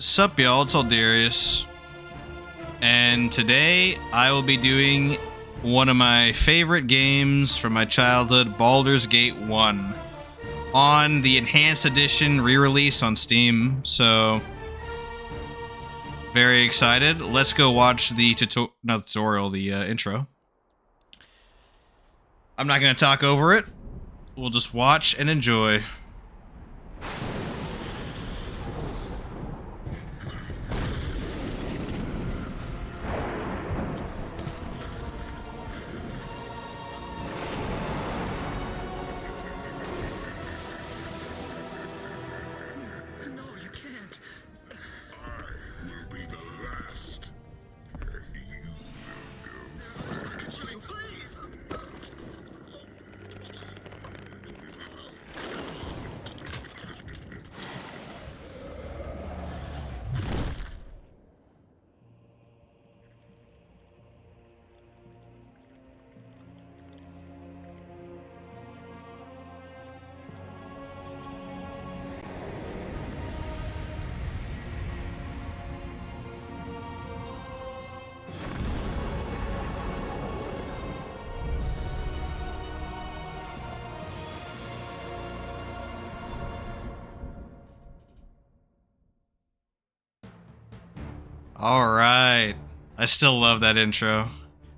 Sup y'all, it's Darius, and today I will be doing one of my favorite games from my childhood, Baldur's Gate 1, on the Enhanced Edition re-release on Steam, so very excited. Let's go watch the intro. I'm not going to talk over it, we'll just watch and enjoy. Alright, I still love that intro.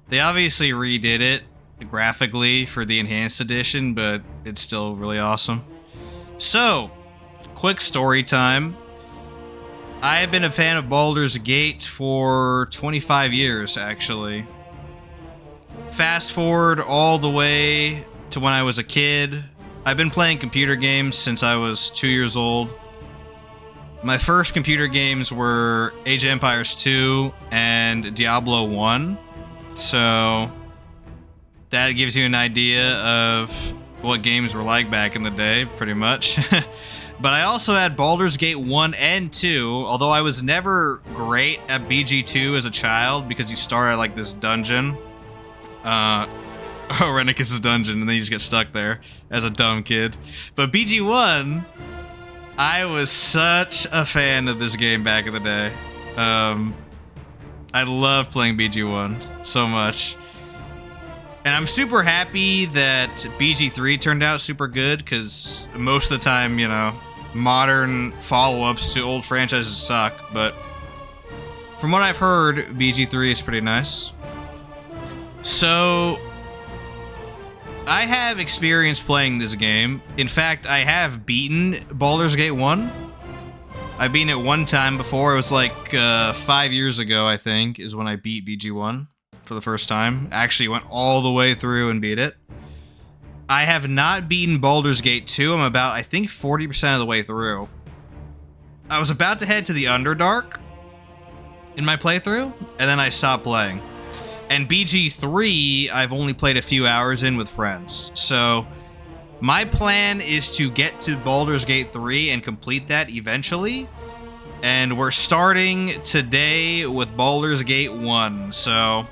They obviously redid it graphically for the Enhanced Edition, but it's still really awesome. So, quick story time. I have been a fan of Baldur's Gate for 25 years, actually. Fast forward all the way to when I was a kid. I've been playing computer games since I was 2 years old. My first computer games were Age of Empires 2 and Diablo 1. So that gives you an idea of what games were like back in the day, pretty much. But I also had Baldur's Gate 1 and 2, although I was never great at BG2 as a child because you start at like this dungeon. Rennicus' dungeon, and then you just get stuck there as a dumb kid. But BG1, I was such a fan of this game back in the day. I loved playing BG1 so much. And I'm super happy that BG3 turned out super good, because most of the time, you know, modern follow-ups to old franchises suck, but from what I've heard, BG3 is pretty nice. So I have experience playing this game. In fact, I have beaten Baldur's Gate 1. I've beaten it one time before. It was like 5 years ago, I think, is when I beat BG1 for the first time. Actually went all the way through and beat it. I have not beaten Baldur's Gate 2. I'm about, I think, 40% of the way through. I was about to head to the Underdark in my playthrough, and then I stopped playing. And BG3, I've only played a few hours in with friends. So my plan is to get to Baldur's Gate 3 and complete that eventually. And we're starting today with Baldur's Gate 1. So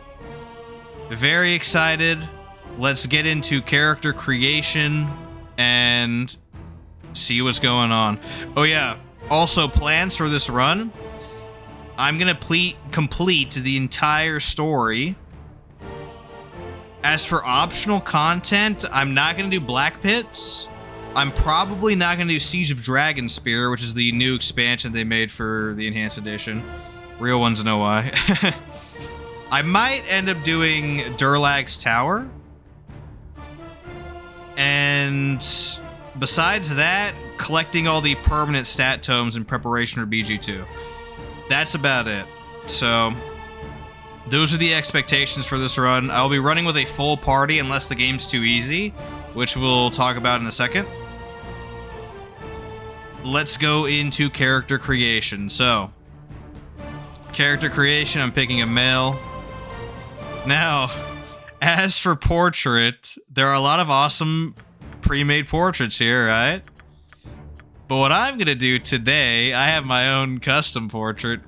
very excited. Let's get into character creation and see what's going on. Oh yeah, also plans for this run. I'm gonna complete the entire story. As for optional content, I'm not going to do Black Pits. I'm probably not going to do Siege of Dragonspear, which is the new expansion they made for the Enhanced Edition. Real ones know why. I might end up doing Durlag's Tower. And besides that, collecting all the permanent stat tomes in preparation for BG2. That's about it. So those are the expectations for this run. I'll be running with a full party unless the game's too easy, which we'll talk about in a second. Let's go into character creation. So, character creation, I'm picking a male. Now, as for portrait, there are a lot of awesome pre-made portraits here, right? But what I'm gonna do today, I have my own custom portrait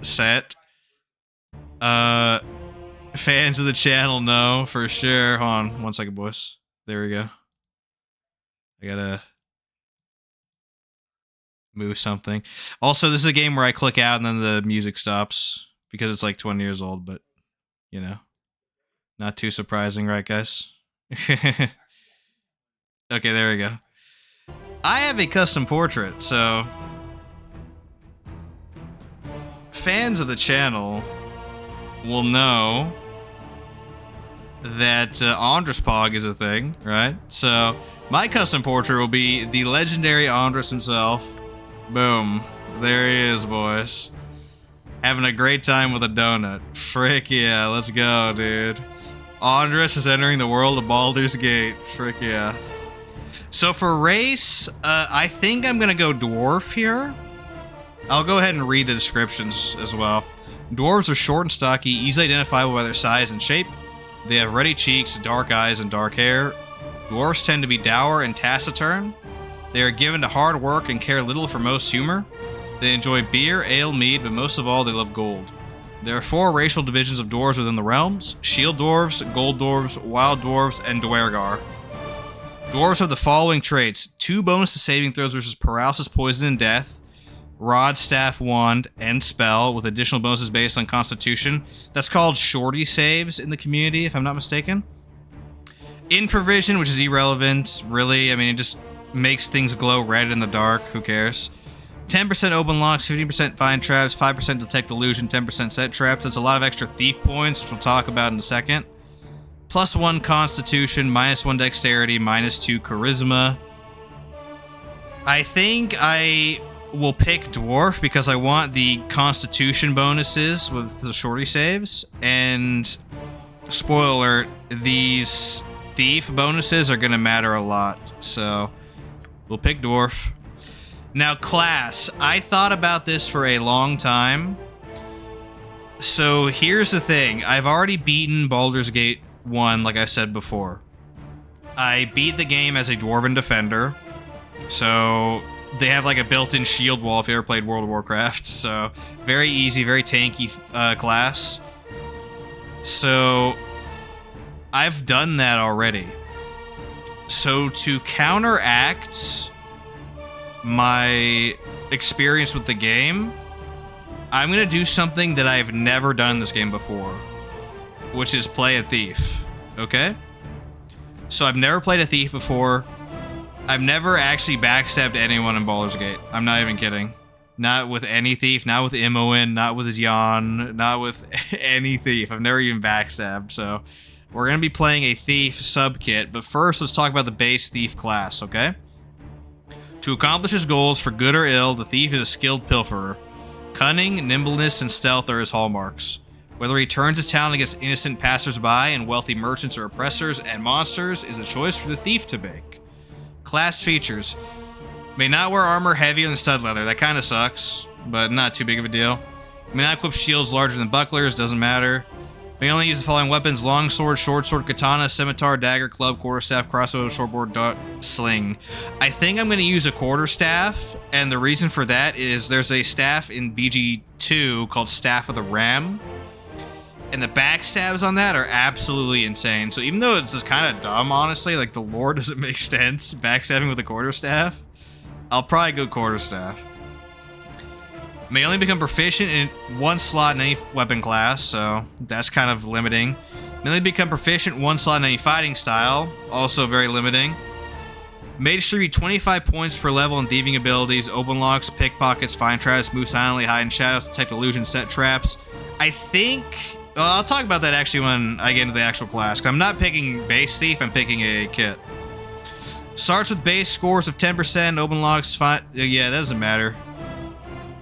set. Fans of the channel know for sure. Hold on 1 second, boys. There we go. I gotta move something. Also, this is a game where I click out and then the music stops because it's like 20 years old, but you know, not too surprising, right, guys? Okay, there we go. I have a custom portrait, so fans of the channel will know that Andres Pog is a thing, right? So my custom portrait will be the legendary Andres himself. Boom. There he is, boys. Having a great time with a donut. Frick yeah, let's go, dude. Andres is entering the world of Baldur's Gate. Frick yeah. So for race, I think I'm gonna go dwarf here. I'll go ahead and read the descriptions as well. Dwarves are short and stocky, easily identifiable by their size and shape. They have ruddy cheeks, dark eyes, and dark hair. Dwarves tend to be dour and taciturn. They are given to hard work and care little for most humor. They enjoy beer, ale, mead, but most of all, they love gold. There are 4 racial divisions of dwarves within the realms: shield dwarves, gold dwarves, wild dwarves, and dwergar. Dwarves have the following traits: 2 bonus to saving throws versus paralysis, poison, and death. Rod, staff, wand, and spell with additional bonuses based on constitution. That's called shorty saves in the community, if I'm not mistaken. Improvision, which is irrelevant, really. I mean, it just makes things glow red in the dark. Who cares? 10% open locks, 15% find traps, 5% detect illusion, 10% set traps. That's a lot of extra thief points, which we'll talk about in a second. +1 constitution, -1 dexterity, -2 charisma. I think I will pick dwarf because I want the constitution bonuses with the shorty saves. And spoiler alert, these thief bonuses are going to matter a lot. So we'll pick dwarf. Now, class. I thought about this for a long time. So here's the thing. I've already beaten Baldur's Gate 1, like I said before. I beat the game as a Dwarven Defender. So they have like a built-in shield wall if you ever played World of Warcraft. So very easy, very tanky class. So I've done that already. So to counteract my experience with the game, I'm gonna do something that I've never done in this game before, which is play a thief. Okay? So I've never played a thief before. I've never actually backstabbed anyone in Baldur's Gate. I'm not even kidding. Not with any thief, not with Imoen, not with Jan, not with any thief. I've never even backstabbed, so we're gonna be playing a thief sub-kit, but first let's talk about the base thief class, okay? To accomplish his goals, for good or ill, the thief is a skilled pilferer. Cunning, nimbleness, and stealth are his hallmarks. Whether he turns his talent against innocent passersby and wealthy merchants or oppressors and monsters is a choice for the thief to make. Class features. May not wear armor heavier than stud leather. That kind of sucks, but not too big of a deal. May not equip shields larger than bucklers. Doesn't matter. May only use the following weapons: long sword, short sword, katana, scimitar, dagger, club, quarterstaff, crossbow, shortboard, dart, sling. I think I'm going to use a quarterstaff, and the reason for that is there's a staff in BG2 called Staff of the Ram, and the backstabs on that are absolutely insane. So even though it's just kind of dumb, honestly, like the lore doesn't make sense, backstabbing with a quarterstaff, I'll probably go quarterstaff. May only become proficient in 1 slot in any weapon class, so that's kind of limiting. May only become proficient in 1 slot in any fighting style, also very limiting. May distribute 25 points per level in thieving abilities, open locks, pickpockets, find traps, move silently, hide in shadows, detect illusions, set traps. I think... Well, I'll talk about that actually when I get into the actual class, because I'm not picking base thief, I'm picking a kit. Starts with base scores of 10%, open locks, yeah, that doesn't matter.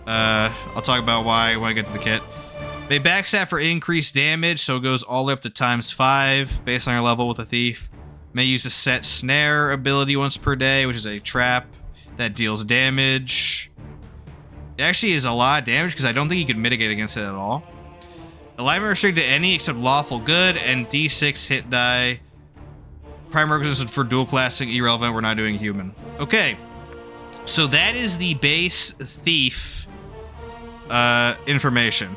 I'll talk about why when I get to the kit. May backstab for increased damage, so it goes all the way up to ×5 based on your level with a thief. May use a set snare ability once per day, which is a trap that deals damage. It actually is a lot of damage because I don't think you can mitigate against it at all. Alignment restricted to any except lawful good, and D6 hit die. Primary requisition for dual classing, irrelevant, we're not doing human. Okay, so that is the base thief information.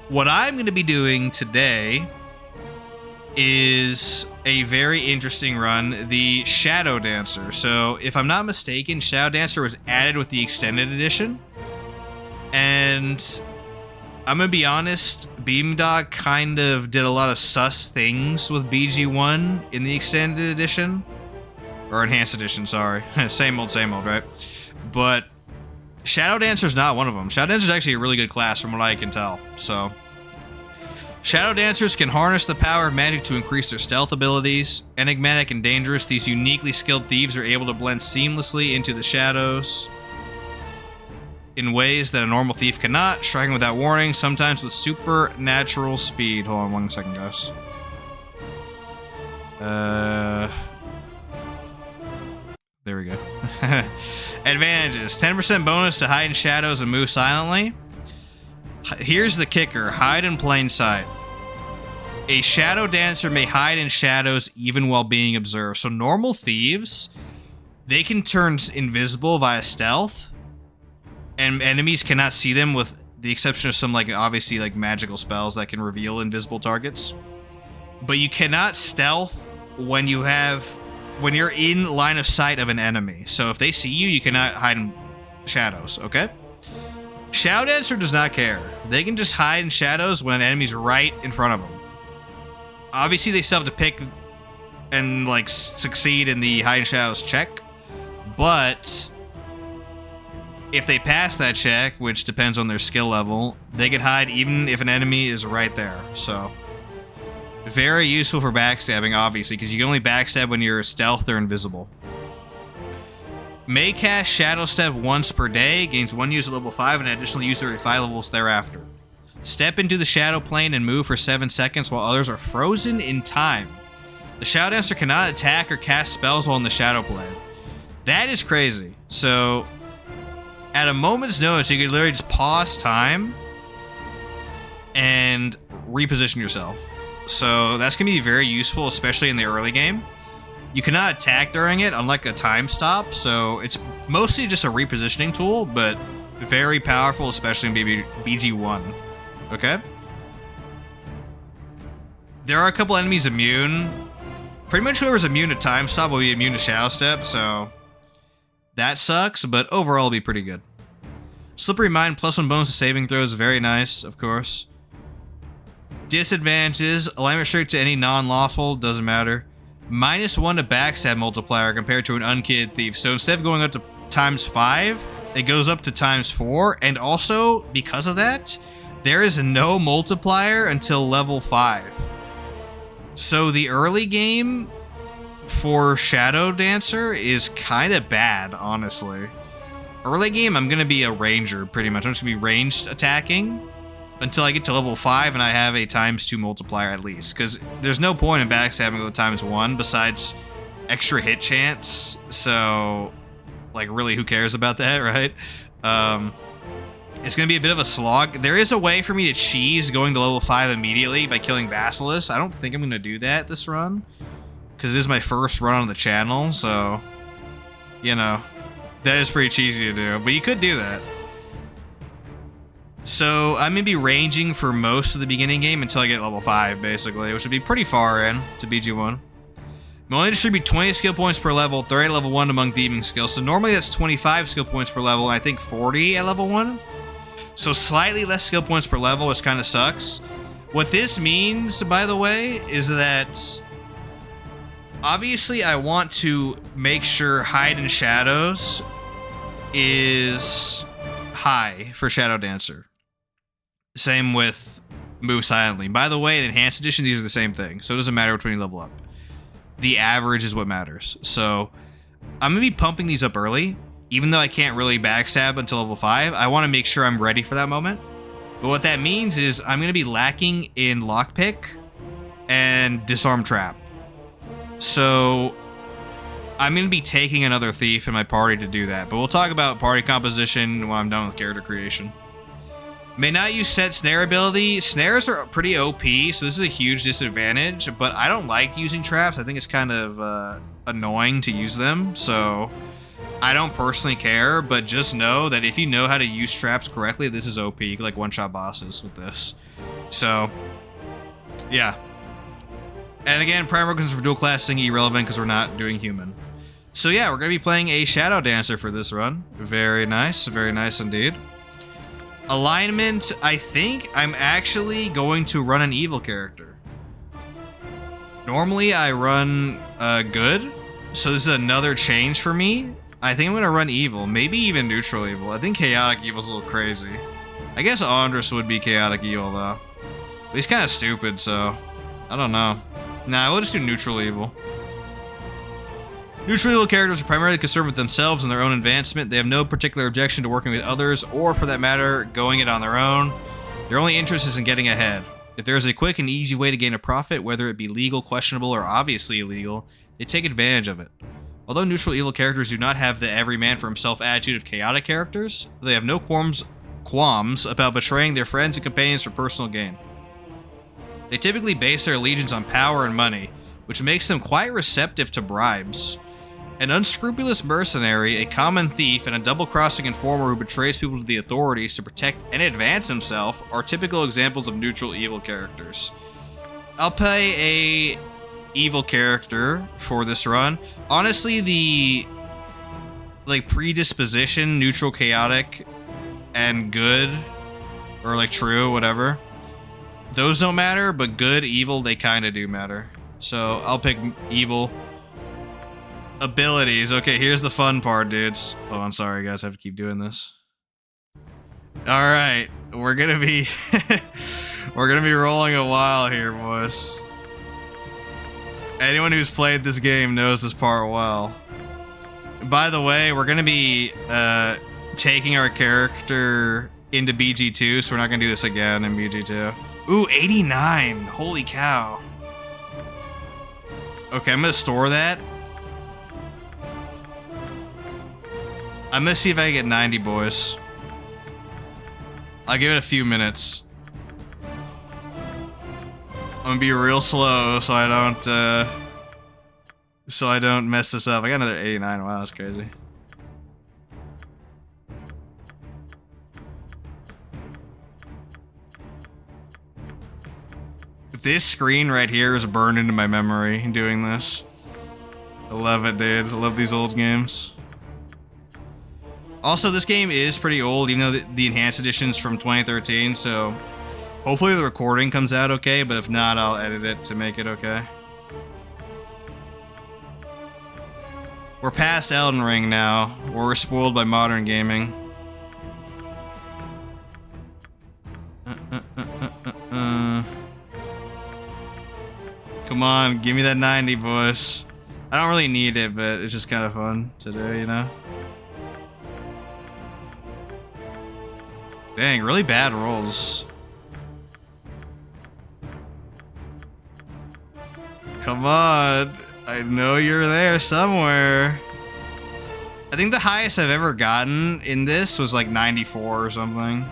What I'm going to be doing today is a very interesting run, the Shadowdancer. So, if I'm not mistaken, Shadowdancer was added with the extended edition. And I'm gonna be honest, Beamdog kind of did a lot of sus things with BG1 in the extended edition. Or enhanced edition, sorry. Same old, right? But Shadowdancer's not one of them. Shadowdancer's actually a really good class from what I can tell, so. Shadowdancers can harness the power of magic to increase their stealth abilities. Enigmatic and dangerous, these uniquely skilled thieves are able to blend seamlessly into the shadows in ways that a normal thief cannot, striking without warning, sometimes with supernatural speed. Hold on 1 second, guys. There we go. Advantages. 10% bonus to hide in shadows and move silently. Here's the kicker. Hide in plain sight. A shadow dancer may hide in shadows even while being observed. So normal thieves, they can turn invisible via stealth, and enemies cannot see them with the exception of some, like, obviously, like, magical spells that can reveal invisible targets. But you cannot stealth when you're in line of sight of an enemy. So if they see you, you cannot hide in shadows, okay? Shadowdancer does not care. They can just hide in shadows when an enemy's right in front of them. Obviously, they still have to pick and, like, succeed in the hide in shadows check, but if they pass that check, which depends on their skill level, they can hide even if an enemy is right there, so. Very useful for backstabbing, obviously, because you can only backstab when you're stealth or invisible. May cast Shadow Step once per day, gains 1 use at level 5 and an additional use every 5 levels thereafter. Step into the Shadow Plane and move for 7 seconds while others are frozen in time. The Shadowdancer cannot attack or cast spells while in the Shadow Plane. That is crazy. So, at a moment's notice, you can literally just pause time and reposition yourself. So that's going to be very useful, especially in the early game. You cannot attack during it, unlike a time stop, so it's mostly just a repositioning tool, but very powerful, especially in BG1. Okay? There are a couple enemies immune. Pretty much whoever's immune to time stop will be immune to Shadow Step, so that sucks, but overall it'll be pretty good. Slippery Mind, +1 bonus to saving throws, very nice, of course. Disadvantages, alignment restrict to any non-lawful, doesn't matter. -1 to backstab multiplier compared to an unkitted thief. So instead of going up to ×5, it goes up to ×4. And also, because of that, there is no multiplier until level 5. So the early game for Shadowdancer is kind of bad, honestly. Early game, I'm going to be a ranger, pretty much. I'm just going to be ranged attacking until I get to level 5 and I have a ×2 multiplier at least. Because there's no point in backstabbing with a ×1 besides extra hit chance. So, like, really, who cares about that, right? It's going to be a bit of a slog. There is a way for me to cheese going to level 5 immediately by killing Basilisk. I don't think I'm going to do that this run, because this is my first run on the channel, so, you know, that is pretty cheesy to do. But you could do that. So I'm going to be ranging for most of the beginning game until I get level 5, basically, which would be pretty far in to BG1. I'm only distribute 20 skill points per level, 30 at level 1 among thieving skills. So normally that's 25 skill points per level, and I think 40 at level 1. So slightly less skill points per level, which kind of sucks. What this means, by the way, is that obviously I want to make sure Hide in Shadows is high for Shadowdancer. Same with Move Silently. By the way, in Enhanced Edition, these are the same thing, so it doesn't matter which one you level up. The average is what matters. So I'm going to be pumping these up early. Even though I can't really backstab until level 5, I want to make sure I'm ready for that moment. But what that means is I'm going to be lacking in Lockpick and Disarm Trap. So I'm going to be taking another thief in my party to do that. But we'll talk about party composition when I'm done with character creation. May not use set snare ability. Snares are pretty OP, so this is a huge disadvantage. But I don't like using traps. I think it's kind of annoying to use them. So I don't personally care, but just know that if you know how to use traps correctly, this is OP. You can, like, one-shot bosses with this. So, yeah. And again, primary reasons for dual classing irrelevant because we're not doing human. So yeah, we're going to be playing a Shadow Dancer for this run. Very nice indeed. Alignment, I think I'm actually going to run an evil character. Normally I run good, so this is another change for me. I think I'm going to run evil, maybe even neutral evil. I think chaotic evil's a little crazy. I guess Andres would be chaotic evil though. But he's kind of stupid, so I don't know. Nah, we'll just do neutral evil. Neutral evil characters are primarily concerned with themselves and their own advancement. They have no particular objection to working with others, or for that matter, going it on their own. Their only interest is in getting ahead. If there is a quick and easy way to gain a profit, whether it be legal, questionable, or obviously illegal, they take advantage of it. Although neutral evil characters do not have the every man for himself attitude of chaotic characters, they have no qualms about betraying their friends and companions for personal gain. They typically base their allegiance on power and money, which makes them quite receptive to bribes. An unscrupulous mercenary, a common thief, and a double-crossing informer who betrays people to the authorities to protect and advance himself are typical examples of neutral evil characters. I'll play a evil character for this run. Honestly, the predisposition, neutral, chaotic, and good, or true, whatever, those don't matter, but good, evil, they kind of do matter. So I'll pick evil. Abilities. Okay, here's the fun part, dudes. Oh, I'm sorry, guys. I have to keep doing this. All right, we're gonna be rolling a while here, boys. Anyone who's played this game knows this part well. By the way, we're gonna be taking our character into BG2, so we're not gonna do this again in BG2. Ooh, 89. Holy cow. Okay, I'm gonna store that. I'm gonna see if I can get 90, boys. I'll give it a few minutes. I'm gonna be real slow so I don't mess this up. I got another 89. Wow, that's crazy. This screen right here is burned into my memory doing this. I love it, dude. I love these old games. Also, this game is pretty old, even though the enhanced edition's from 2013, so hopefully the recording comes out okay, but if not, I'll edit it to make it okay. We're past Elden Ring now, where we're spoiled by modern gaming. Come on, give me that 90, boys. I don't really need it, but it's just kind of fun to do, you know? Dang, really bad rolls. Come on. I know you're there somewhere. I think the highest I've ever gotten in this was like 94 or something.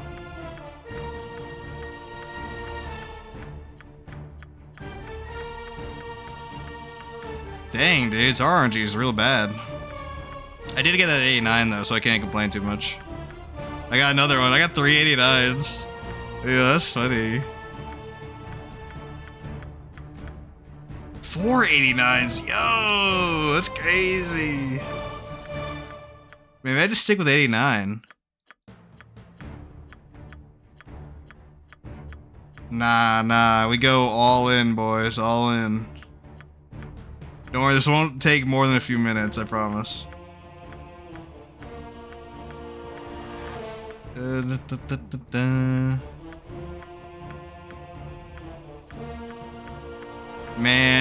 Dang, dude, its RNG is real bad. I did get that 89 though, so I can't complain too much. I got another one. I got 389s. Yeah, that's funny. 489s. Yo, that's crazy. Maybe I just stick with 89. Nah. We go all in, boys. All in. Don't worry, this won't take more than a few minutes, I promise. Man,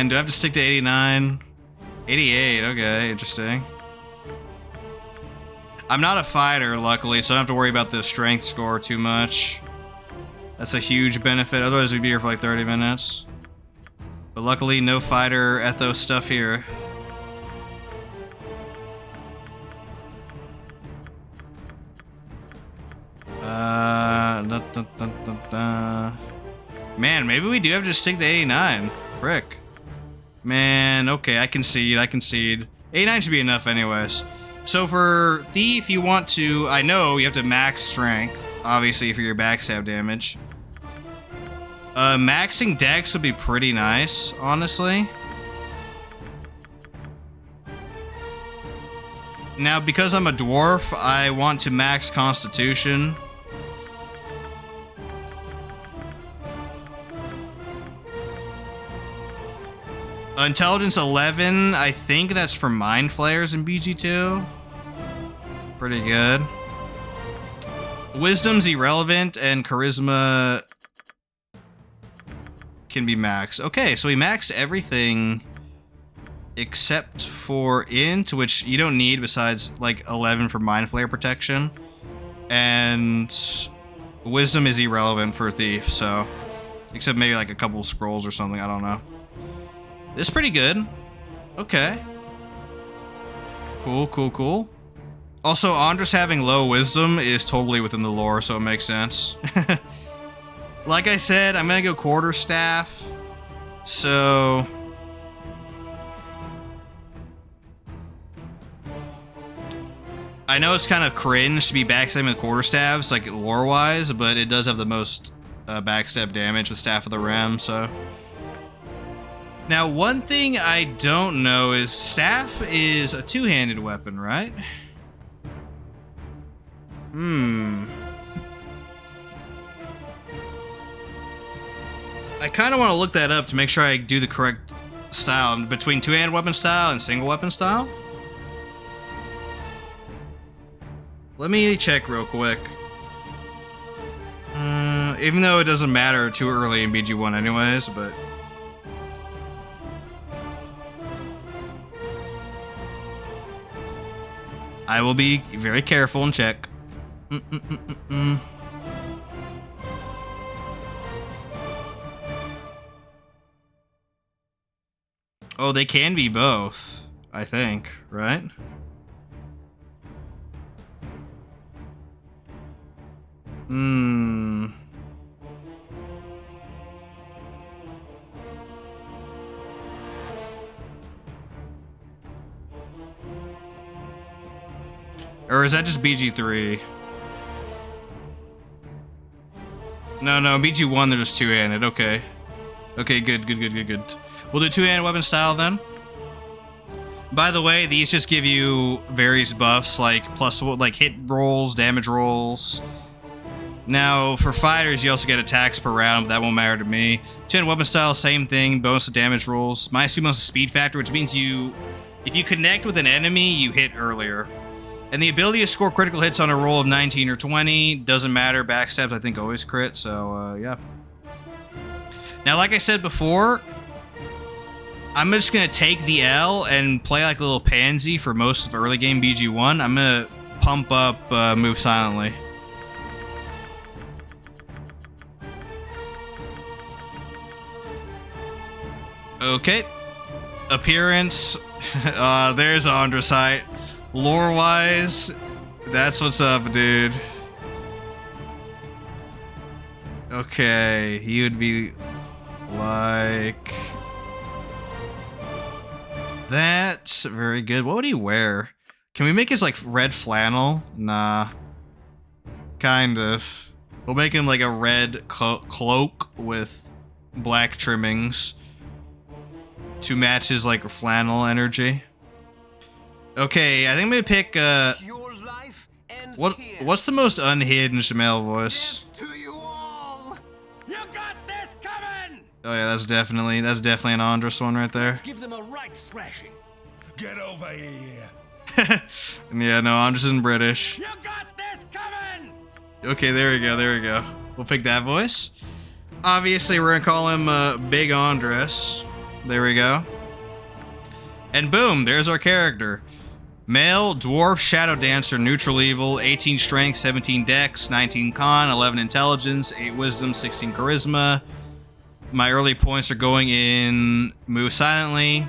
do I have to stick to 89? 88, okay, interesting. I'm not a fighter, luckily, so I don't have to worry about the strength score too much. That's a huge benefit, otherwise we'd be here for like 30 minutes. But luckily, no fighter ethos stuff here. Man, maybe we do have to stick to 89. Frick. Man, okay, I concede. 89 should be enough anyways. So for Thief, you want to... I know you have to max strength, obviously, for your backstab damage. Maxing Dex would be pretty nice, honestly. Now, because I'm a dwarf, I want to max Constitution. Intelligence 11, I think that's for Mind Flayers in BG2. Pretty good. Wisdom's irrelevant, and Charisma can be maxed. Okay, so we maxed everything except for Int, which you don't need besides like 11 for Mind Flayer protection. And Wisdom is irrelevant for Thief, so except maybe like a couple scrolls or something, I don't know. This is pretty good. Okay. Cool, cool, cool. Also, Andres having low wisdom is totally within the lore, so it makes sense. Like I said, I'm gonna go quarterstaff. So I know it's kind of cringe to be backstabbing with quarterstaffs, like lore-wise, but it does have the most backstab damage with Staff of the Rim, so. Now, one thing I don't know is Staff is a two-handed weapon, right? I kind of want to look that up to make sure I do the correct style between two-handed weapon style and single weapon style. Let me check real quick. Even though it doesn't matter too early in BG1 anyways, but... I will be very careful and check. Oh, they can be both, I think, right? Or is that just BG3? No, BG1 they're just two-handed, okay. Okay, good. We'll do two-handed weapon style then. By the way, these just give you various buffs like like hit rolls, damage rolls. Now, for fighters, you also get attacks per round, but that won't matter to me. Two-handed weapon style, same thing, bonus to damage rolls. Minus 2 bonus to speed factor, which means if you connect with an enemy, you hit earlier. And the ability to score critical hits on a roll of 19 or 20, doesn't matter. Backstabs, I think, always crit, so, yeah. Now, like I said before, I'm just gonna take the L and play like a little pansy for most of early game BG1. I'm gonna pump up Move Silently. Okay. Appearance. There's Androsite. Lore-wise, that's what's up, dude. Okay, he would be like that. Very good. What would he wear? Can we make his like red flannel? Nah. Kind of. We'll make him like a red cloak with black trimmings to match his like flannel energy. Okay, I think I'm gonna pick what's the most unhinged male voice? To you all. You got this coming. Oh yeah, that's definitely an Andres one right there. Let's give them a right thrashing. Get over here. Yeah, no, Andres isn't British. You got this coming. Okay, there we go. We'll pick that voice. Obviously, we're gonna call him Big Andres. There we go. And boom, there's our character. Male, dwarf, shadow dancer, neutral evil, 18 strength, 17 dex, 19 con, 11 intelligence, 8 wisdom, 16 charisma. My early points are going in Move Silently.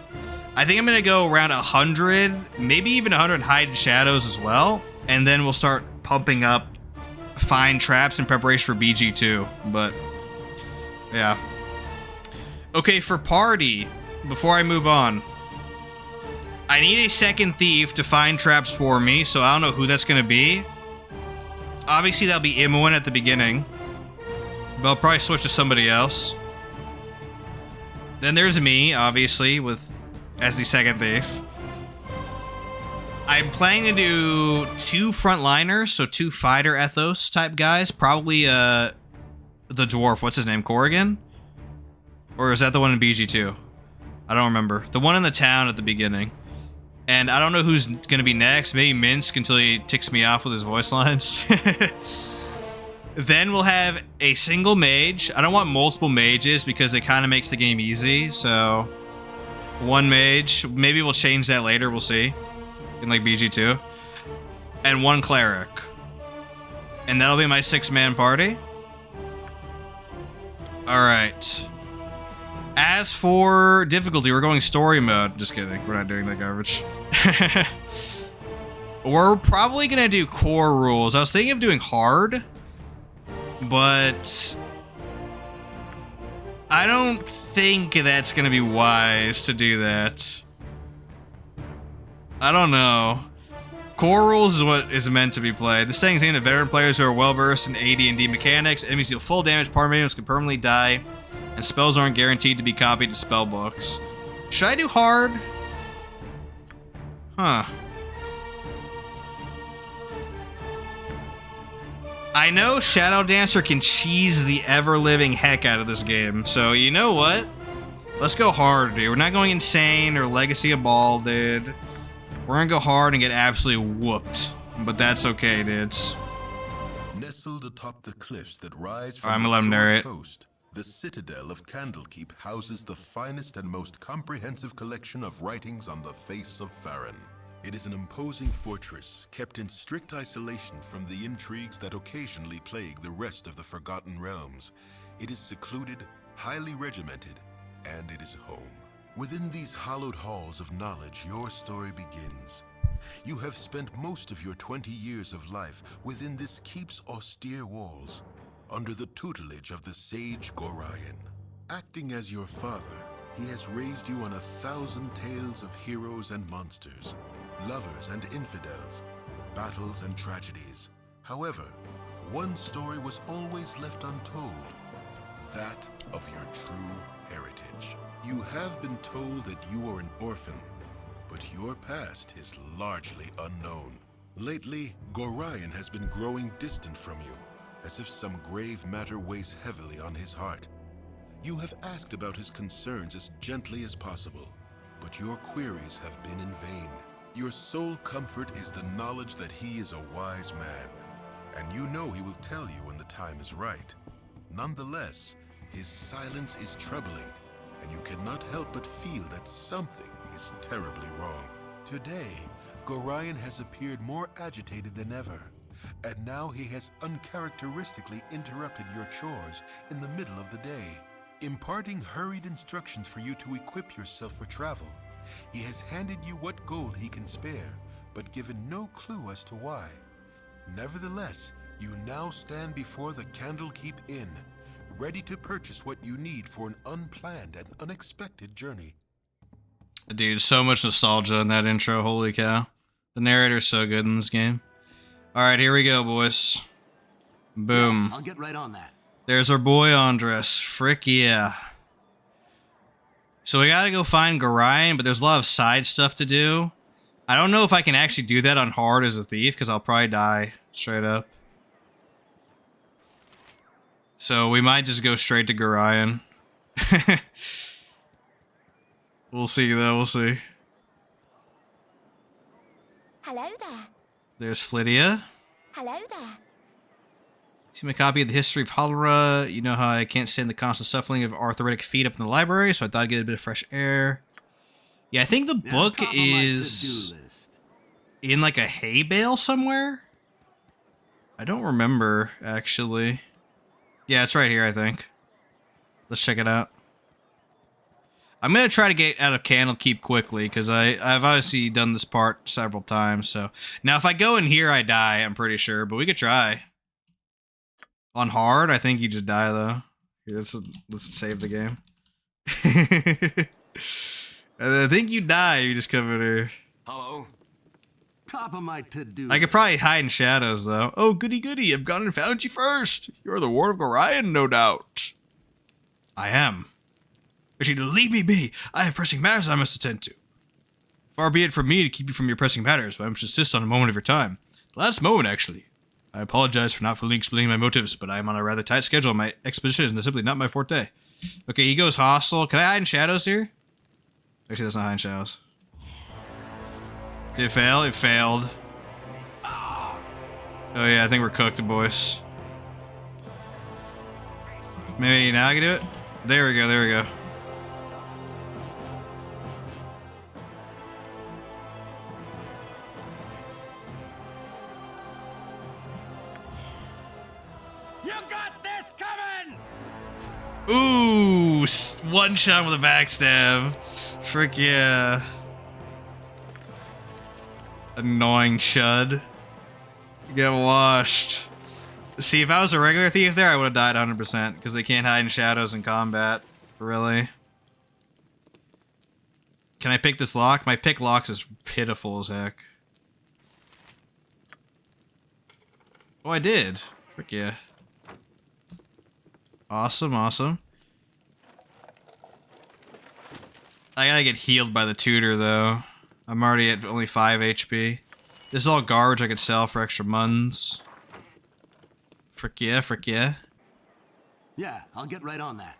I think I'm gonna go around 100, maybe even 100 hide and shadows as well. And then we'll start pumping up Find Traps in preparation for BG2, but yeah. Okay, for party, before I move on, I need a second thief to find traps for me, so I don't know who that's gonna be. Obviously, that'll be Imoen at the beginning. But I'll probably switch to somebody else. Then there's me, obviously, as the second thief. I'm planning to do 2 frontliners, so 2 fighter ethos type guys. Probably the dwarf, what's his name, Corrigan? Or is that the one in BG2? I don't remember. The one in the town at the beginning. And I don't know who's gonna be next. Maybe Minsk until he ticks me off with his voice lines. Then we'll have a single mage. I don't want multiple mages because it kind of makes the game easy. So 1 mage. Maybe we'll change that later. We'll see. In like BG2. And 1 cleric. And that'll be my 6-man party. Alright. As for difficulty, we're going story mode. Just kidding. We're not doing that garbage. We're probably going to do core rules. I was thinking of doing hard. But I don't think that's going to be wise to do that. I don't know. Core rules is what is meant to be played. This thing's aimed at veteran players who are well versed in AD&D mechanics. Enemies deal full damage, party members can permanently die, and spells aren't guaranteed to be copied to spell books. Should I do hard? Huh. I know SHADOWDANCER can cheese the ever-living heck out of this game, so you know what? Let's go hard, dude. We're not going insane or Legacy of Ball, dude. We're gonna go hard and get absolutely whooped, but that's okay, dudes. Nestled atop the cliffs that rise from I'm gonna let him the narrate. coast, the citadel of Candlekeep houses the finest and most comprehensive collection of writings on the face of Farron. It is an imposing fortress, kept in strict isolation from the intrigues that occasionally plague the rest of the Forgotten Realms. It is secluded, highly regimented, and it is home. Within these hallowed halls of knowledge, your story begins. You have spent most of your 20 years of life within this keep's austere walls, under the tutelage of the sage Gorion. Acting as your father, he has raised you on 1,000 tales of heroes and monsters, lovers and infidels, battles and tragedies. However, one story was always left untold, that of your true heritage. You have been told that you are an orphan, but your past is largely unknown. Lately, Gorion has been growing distant from you, as if some grave matter weighs heavily on his heart. You have asked about his concerns as gently as possible, but your queries have been in vain. Your sole comfort is the knowledge that he is a wise man, and you know he will tell you when the time is right. Nonetheless, his silence is troubling, and you cannot help but feel that something is terribly wrong. Today, Gorion has appeared more agitated than ever, and now he has uncharacteristically interrupted your chores in the middle of the day, imparting hurried instructions for you to equip yourself for travel. He has handed you what gold he can spare, but given no clue as to why. Nevertheless, you now stand before the Candlekeep Inn, ready to purchase what you need for an unplanned and unexpected journey. Dude, so much nostalgia in that intro, holy cow. The narrator's so good in this game. Alright, here we go, boys. Boom. I'll get right on that. There's our boy Andres. Frick yeah. So we gotta go find Gorion, but there's a lot of side stuff to do. I don't know if I can actually do that on hard as a thief, because I'll probably die straight up. So we might just go straight to Gorion. We'll see, though. We'll see. Hello there. There's Flydia. Hello there. See my copy of the History of Cholera. You know how I can't stand the constant shuffling of arthritic feet up in the library, so I thought I'd get a bit of fresh air. Yeah, I think the book is in like a hay bale somewhere. I don't remember, actually. Yeah, it's right here, I think. Let's check it out. I'm going to try to get out of Candlekeep quickly, because I've obviously done this part several times, so... Now, if I go in here, I die, I'm pretty sure, but we could try. On hard, I think you just die, though. Here, let's save the game. And I think you die, you just come in here. Hello. top of my to-do. I could probably hide in shadows, though. Oh, goody goody, I've gone and found you first. You're the Ward of Gorion, no doubt. I am. But you leave me be. I have pressing matters I must attend to. Far be it from me to keep you from your pressing matters, but I must insist on a moment of your time. The last moment, actually. I apologize for not fully explaining my motives, but I am on a rather tight schedule. My expedition is simply not my forte. Okay, he goes hostile. Can I hide in shadows here? Actually, that's not hide in shadows. Did it fail? It failed. Oh yeah, I think we're cooked, boys. Maybe now I can do it? There we go, there we go. You got this coming! Ooh, one shot with a backstab. Frick yeah. Annoying chud. Get washed. See, if I was a regular thief there, I would have died 100% because they can't hide in shadows in combat. Really? Can I pick this lock? My pick locks is pitiful as heck. Oh, I did. Frick yeah. Awesome, awesome. I gotta get healed by the tutor, though. I'm already at only 5 HP. This is all garbage I could sell for extra muns. Frick yeah, frick yeah. Yeah, I'll get right on that.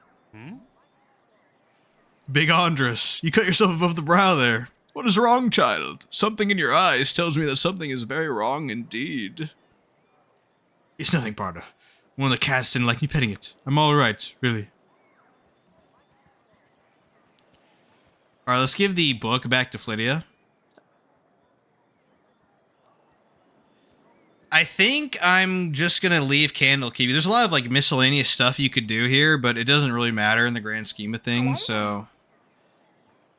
Big Andres, you cut yourself above the brow there. What is wrong, child? Something in your eyes tells me that something is very wrong indeed. It's nothing, Parda. One of the cats didn't like me petting it. I'm alright, really. Alright, let's give the book back to Flydia. I think I'm just gonna leave Candlekeep. There's a lot of like miscellaneous stuff you could do here, but it doesn't really matter in the grand scheme of things, so...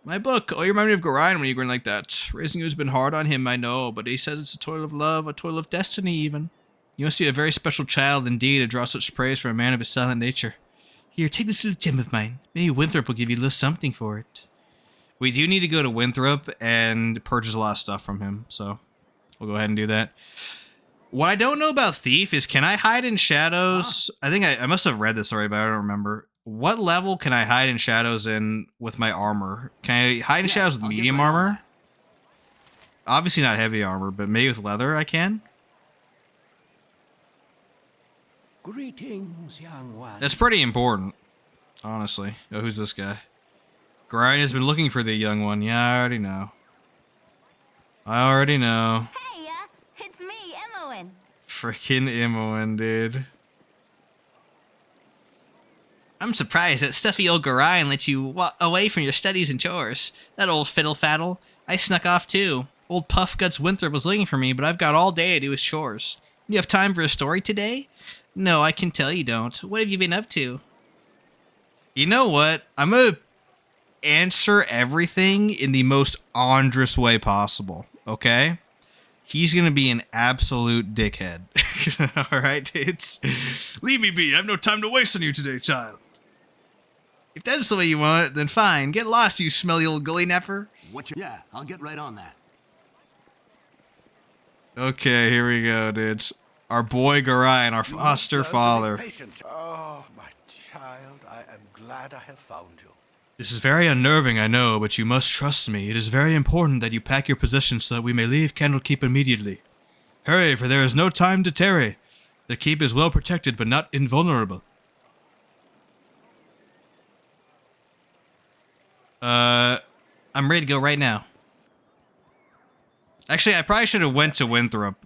My book. Oh, you remind me of Gorion when you grin like that. Raising you has been hard on him, I know, but he says it's a toil of love, a toil of destiny even. You must be a very special child indeed to draw such praise from a man of his silent nature. Here, take this little gem of mine. Maybe Winthrop will give you a little something for it. We do need to go to Winthrop and purchase a lot of stuff from him, so we'll go ahead and do that. What I don't know about Thief is, can I hide in shadows? I think I must have read this already, but I don't remember. What level can I hide in shadows in with my armor? Can I hide in shadows with medium armor? Obviously not heavy armor, but maybe with leather I can? Greetings, young one. That's pretty important, honestly. Oh, who's this guy? Gorion has been looking for the young one. Yeah, I already know. I already know. Hey, it's me, Imoen. Freaking Imoen, dude. I'm surprised that stuffy old Gorion let you walk away from your studies and chores. That old fiddle-faddle. I snuck off too. Old Puff Guts Winthrop was looking for me, but I've got all day to do his chores. You have time for a story today? No, I can tell you don't. What have you been up to? You know what? I'm gonna answer everything in the most Andres way possible, okay? He's gonna be an absolute dickhead. Alright, dudes? Leave me be. I have no time to waste on you today, child. If that's the way you want it, then fine. Get lost, you smelly old gully napper. Yeah, I'll get right on that. Okay, here we go, dudes. Our boy Gorion, our foster father. Oh, my child, I am glad I have found you. This is very unnerving, I know, but you must trust me. It is very important that you pack your possessions so that we may leave Candlekeep immediately. Hurry, for there is no time to tarry. The keep is well protected, but not invulnerable. I'm ready to go right now. Actually, I probably should have went to Winthrop,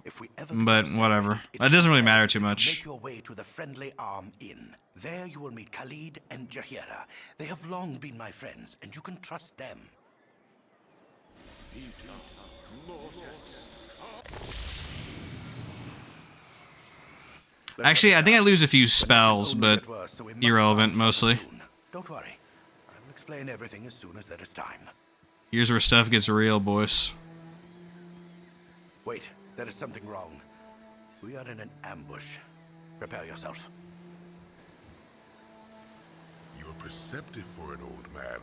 but whatever. That doesn't really matter too much. Make your way to the Friendly Arm Inn. There you will meet Khalid and Jahira. They have long been my friends, and you can trust them. Actually, I think I lose a few spells, but irrelevant mostly. Don't worry. I will explain everything as soon as there is time. Here's where stuff gets real, boys. Wait, there is something wrong. We are in an ambush. Prepare yourself. You're perceptive for an old man.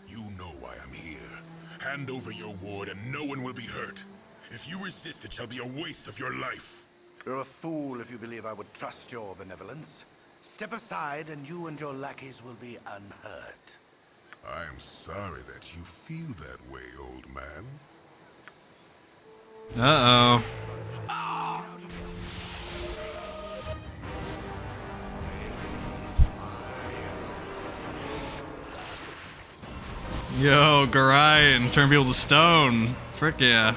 You know why I'm here. Hand over your ward and no one will be hurt. If you resist, it shall be a waste of your life. You're a fool if you believe I would trust your benevolence. Step aside and you and your lackeys will be unhurt. I am sorry that you feel that way, old man. Uh-oh. Yo, Gorion, turn people to stone. Frick yeah.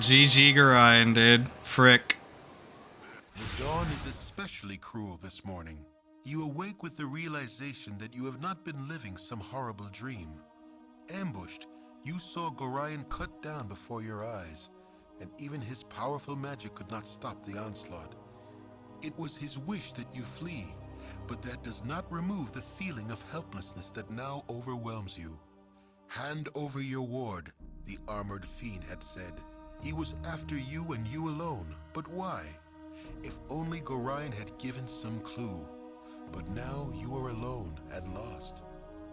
GG Gorion, dude. Frick. The dawn is especially cruel this morning. You awake with the realization that you have not been living some horrible dream. Ambushed, you saw Gorion cut down before your eyes, and even his powerful magic could not stop the onslaught. It was his wish that you flee, but that does not remove the feeling of helplessness that now overwhelms you. Hand over your ward, the armored fiend had said. He was after you and you alone, but why? If only Gorion had given some clue. But now you are alone and lost.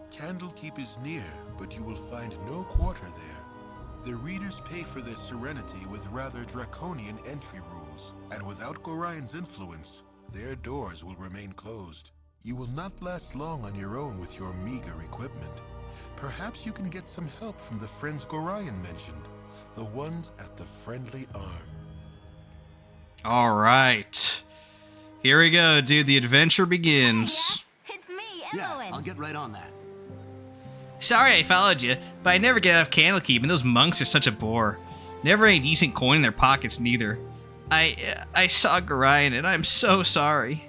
Candlekeep is near, but you will find no quarter there. The readers pay for their serenity with rather draconian entry rules, and without Gorion's influence, their doors will remain closed. You will not last long on your own with your meager equipment. Perhaps you can get some help from the friends Gorion mentioned, the ones at the Friendly Arm. All right. Here we go, dude. The adventure begins. Yeah, it's me, Yeah, Emmoin. I'll get right on that. Sorry I followed you, but I never get out of Candlekeep, and those monks are such a bore. Never any decent coin in their pockets, neither. I saw Gorion, and I'm so sorry.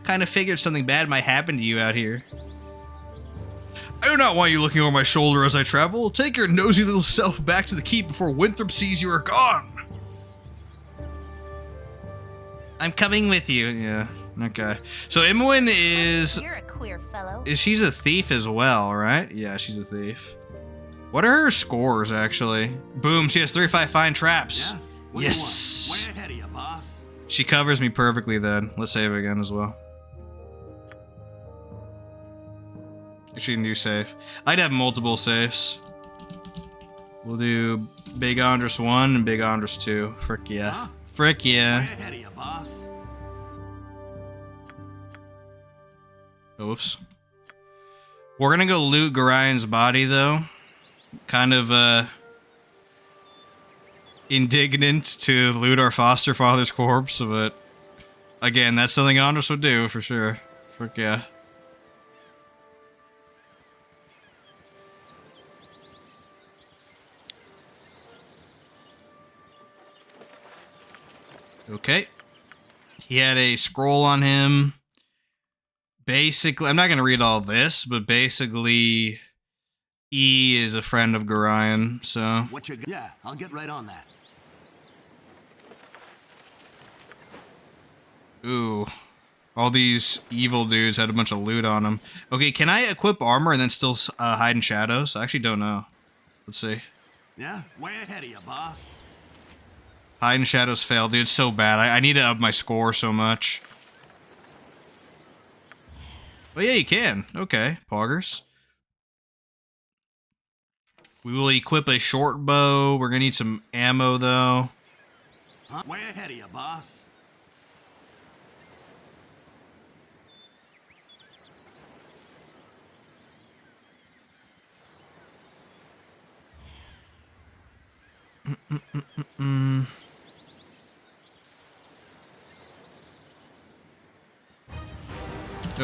Kind of figured something bad might happen to you out here. I do not want you looking over my shoulder as I travel. Take your nosy little self back to the keep before Winthrop sees you are gone. I'm coming with you. Yeah, okay. So Imoen is... You're a queer fellow. She's a thief as well, right? Yeah, she's a thief. What are her scores, actually? Boom, she has 35 fine traps. Yeah? What Yes. do you want? Way ahead of you, boss. She covers me perfectly then. Let's save again as well. Actually, new save. I'd have multiple saves. We'll do Big Andres 1 and Big Andres 2. Frick yeah. Huh? Frick Way yeah. ahead of you, boss. Oops. We're gonna go loot Gorion's body, though. Kind of, indignant to loot our foster father's corpse, but... Again, that's something Andres would do, for sure. Frick yeah. Okay. He had a scroll on him. Basically, I'm not going to read all this, but basically, E is a friend of Gorion, so... What you got? Yeah, I'll get right on that. Ooh. All these evil dudes had a bunch of loot on them. Okay, can I equip armor and then still hide in shadows? I actually don't know. Let's see. Yeah, way ahead of you, boss. Hide in shadows fail, dude. It's so bad. I need to up my score so much. But yeah, you can. Okay, poggers. We will equip a short bow. We're gonna need some ammo, though. Huh? Way ahead of you, boss.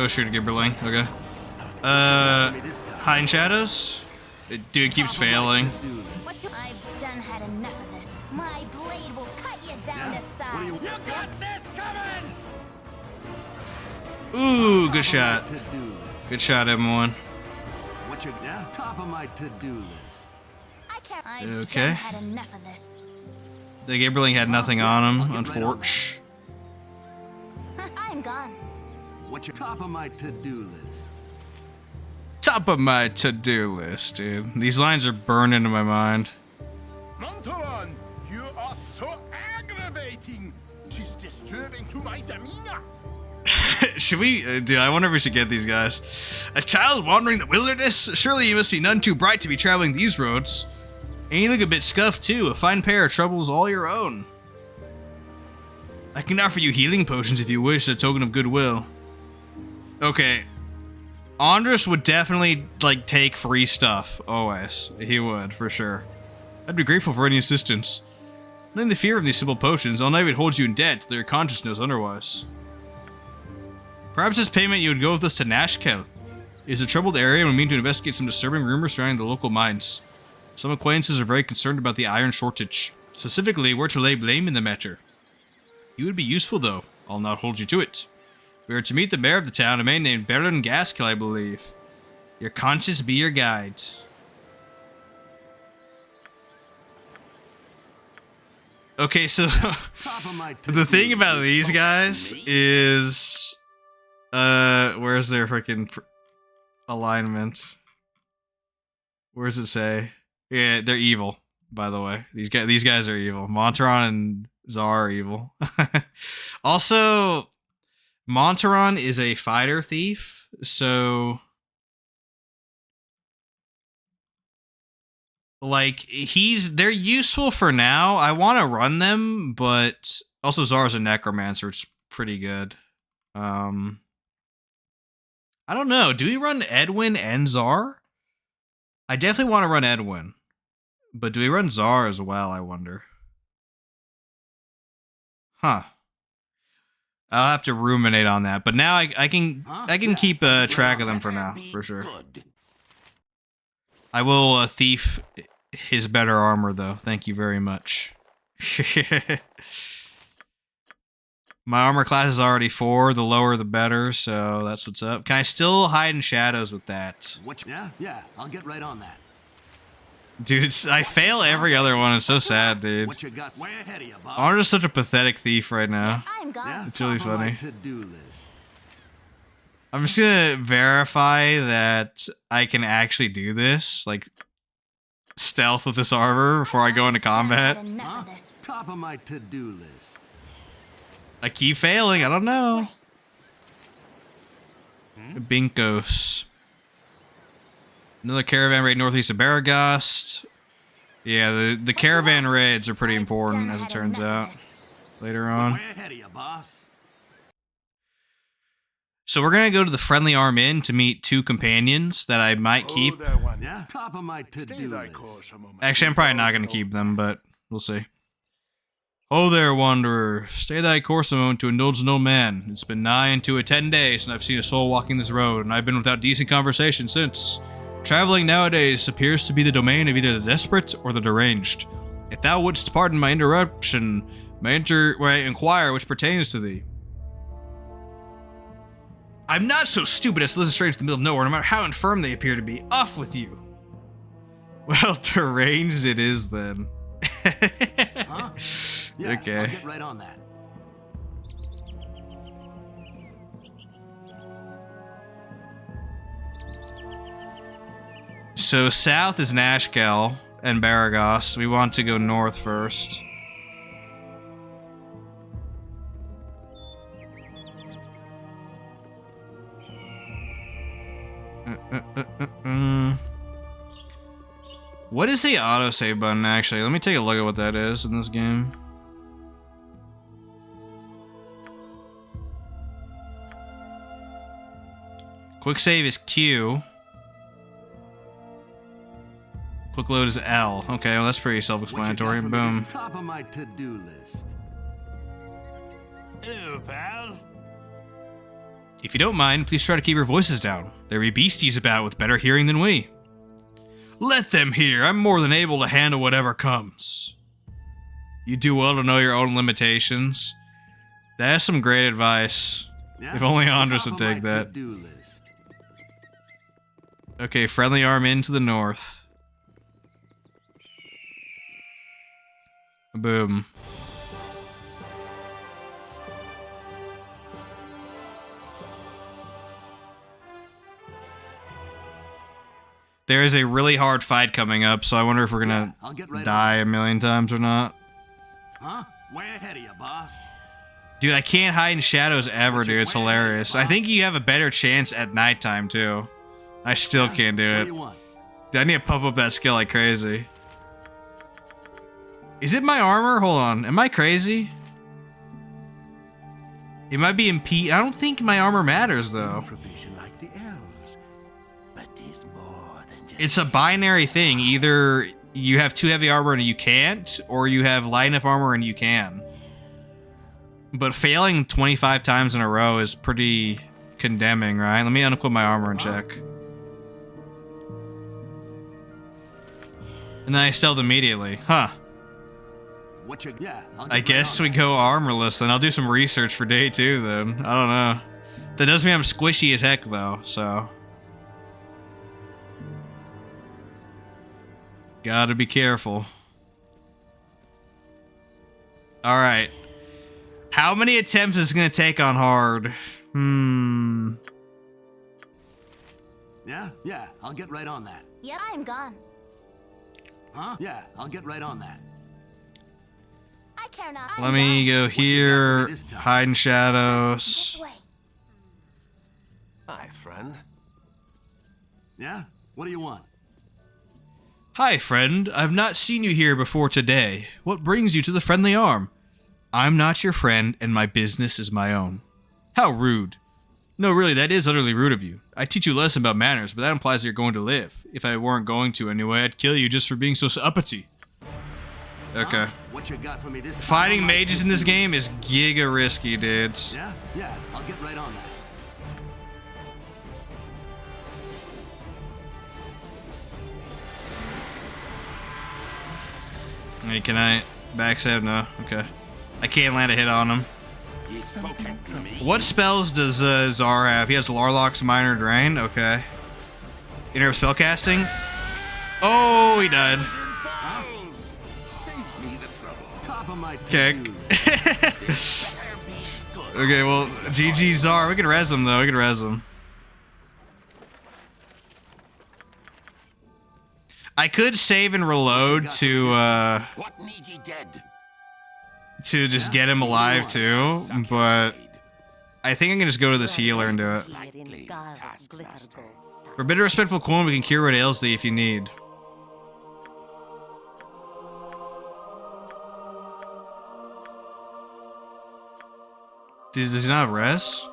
Oh, shoot, a Gibberling. Okay. Hide in shadows? Dude keeps failing. I've done had enough of this. My blade will cut you down to What do size. you got this coming? Ooh, good shot. To-do list. Good shot, everyone. What you yeah? Top of my to-do list. I can't. I've Okay. done had enough of this. The Gibberling had nothing on him, unfortunately. I'm gone. What you top of my to-do list? Top of my to-do list, dude. These lines are burned into my mind. Montalon, you are so Should we? Dude, I wonder if we should get these guys. A child wandering the wilderness? Surely you must be none too bright to be traveling these roads. And you look a bit scuffed too. A fine pair of troubles all your own. I can offer you healing potions if you wish, a token of goodwill. Okay. Andres would definitely, like, take free stuff. Always. He would, for sure. I'd be grateful for any assistance. Not in the fear of these simple potions, all night would hold you in debt till your conscience knows otherwise. Perhaps as payment you would go with us to Nashkel. It is a troubled area and we mean to investigate some disturbing rumors surrounding the local mines. Some acquaintances are very concerned about the iron shortage. Specifically, where to lay blame in the matter. You would be useful though. I'll not hold you to it. We are to meet the mayor of the town, a man named Baron Gaskel, I believe. Your conscience be your guide. Okay, so the thing about these guys is, where's their freaking alignment? Where does it say? Yeah, they're evil. By the way, these guys are evil. Montaron and Zar are evil. Also, Montaron is a fighter thief, so like they're useful for now. I want to run them, but also Zar's a necromancer, which is pretty good. I don't know. Do we run Edwin and Zar? I definitely want to run Edwin, but do we run Zar as well? I wonder. Huh. I'll have to ruminate on that, but now I can keep track of them for now, for sure. I will thief his better armor, though. Thank you very much. My armor class is already 4. The lower, the better, so that's what's up. Can I still hide in shadows with that? Yeah, I'll get right on that. Dude, I fail every other one. It's so sad, dude. What you got way ahead of you, boss? Arnold's such a pathetic thief right now. I'm gone. Yeah, It's really top of my funny. to-do list. I'm just gonna verify that I can actually do this, like stealth with this armor before I go into combat. Had enough of this. Top of my to-do list. I keep failing. I don't know. Binkos. Another caravan raid northeast of Baragast. Yeah, the caravan raids are pretty important, as it turns out, later on. Way ahead of you, boss. So we're gonna go to the Friendly Arm Inn to meet 2 companions that I might keep. Yeah, top of my to-do list. Actually, I'm probably not gonna keep them, but we'll see. Oh there, wanderer. Stay thy course a moment to indulge an old man. It's been nigh into 10 days since I've seen a soul walking this road, and I've been without decent conversation since. Traveling nowadays appears to be the domain of either the desperate or the deranged. If thou wouldst pardon my interruption, may I inquire which pertains to thee. I'm not so stupid as to listen straight to the middle of nowhere, no matter how infirm they appear to be. Off with you. Well, deranged it is then. Huh? Yeah, Okay. I'll get right on that. So south is Nashkel and Baragast. We want to go north first. What is the autosave button, actually? Let me take a look at what that is in this game. Quick save is Q. Quick load is L. Okay, well that's pretty self-explanatory. Boom. Top of my to-do list. Hello, pal. If you don't mind, please try to keep your voices down. There be beasties about with better hearing than we. Let them hear. I'm more than able to handle whatever comes. You do well to know your own limitations. That's some great advice. Yeah, If only top Andres would of take my that. to-do list. Okay, Friendly Arm Inn to the north. Boom. There is a really hard fight coming up, so I wonder if we're Yeah, gonna I'll get right die a million times or not. Huh? Way ahead of you, boss. Dude, I can't hide in shadows ever, dude. It's hilarious. I think you have a better chance at nighttime, too. I still can't do it. Dude, I need to pump up that skill like crazy. Is it my armor? Hold on. Am I crazy? It might be impede. I don't think my armor matters, though. It's a binary thing. Either you have too heavy armor and you can't, or you have light enough armor and you can. But failing 25 times in a row is pretty condemning, right? Let me unequip my armor and check. And then I sell immediately. Huh. I guess we go armorless, then I'll do some research for day 2 then. I don't know. That does mean I'm squishy as heck though, so. Gotta be careful. Alright. How many attempts is it gonna take on hard? Yeah, I'll get right on that. Yep, I'm gone. Huh? Yeah, I'll get right on that. I care not. Let me go here, hide in This shadows. way. Hi, friend. Yeah? What do you want? Hi, friend. I've not seen you here before today. What brings you to the friendly arm? I'm not your friend, and my business is my own. How rude. No, really, that is utterly rude of you. I teach you a lesson about manners, but that implies that you're going to live. If I weren't going to anyway, I'd kill you just for being so uppity. Okay. What you got for me this time? Fighting mages in this game is giga risky, dudes. Yeah, I'll get right on that. Hey, can I backstab? No. Okay. I can't land a hit on him. What spells does Zar have? He has Larlock's Minor Drain. Okay. Interrupt spellcasting. Oh, he died. Top of my Kick. Okay, well, GG Zar. We can res him, though. We can res him. I could save and reload to just get him alive, too, but I think I'm gonna just go to this healer and do it. For bitter respectful coin, we can cure what ails thee if you need. Does he not have res?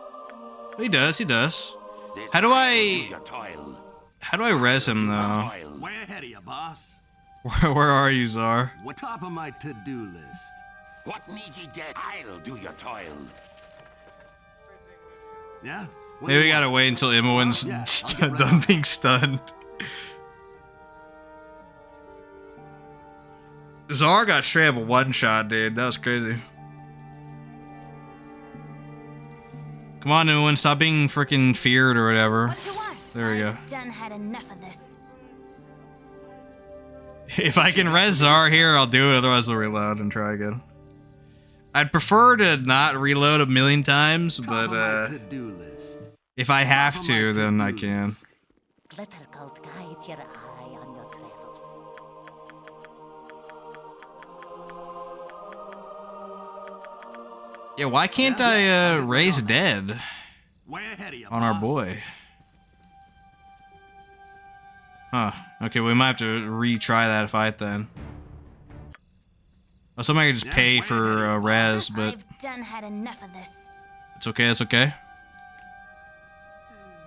He does, he does. How do I res him, though? Way ahead of you, boss. Where are you, Zar? What top of my to-do list? What need ye dead? I'll do your toil. Yeah? Maybe we gotta wait until Imowen's done being stunned. Zar got straight up one shot, dude. That was crazy. Come on, Imowen, stop being freaking feared or whatever. What you want? There we go. I've done had enough of this. If I can res Zar here, I'll do it. Otherwise, I'll reload and try again. I'd prefer to not reload a million times, but to-do list. if I have to, then I can. Glitter Gold guide your eye on your travels. Yeah, why can't I raise dead Way ahead of you, on our boss. boy? Huh. Okay, we might have to retry that fight then. Well, somebody could just pay for res, but I've done had enough of this. it's okay, it's okay.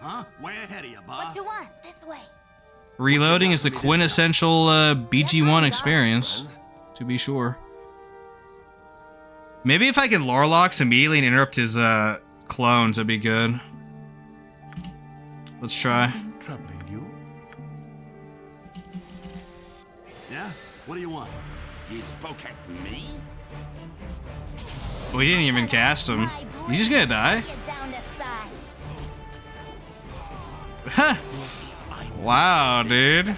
Huh? Way ahead of you, boss. What you want? This way. Reloading is the quintessential BG1 experience, to be sure. Maybe if I can Larlox immediately and interrupt his clones, that'd be good. Let's try. Troubling you? Yeah? What do you want? Ye spoke at me? We didn't even cast him. He's just gonna die? Get down to size. Huh. Wow, dude.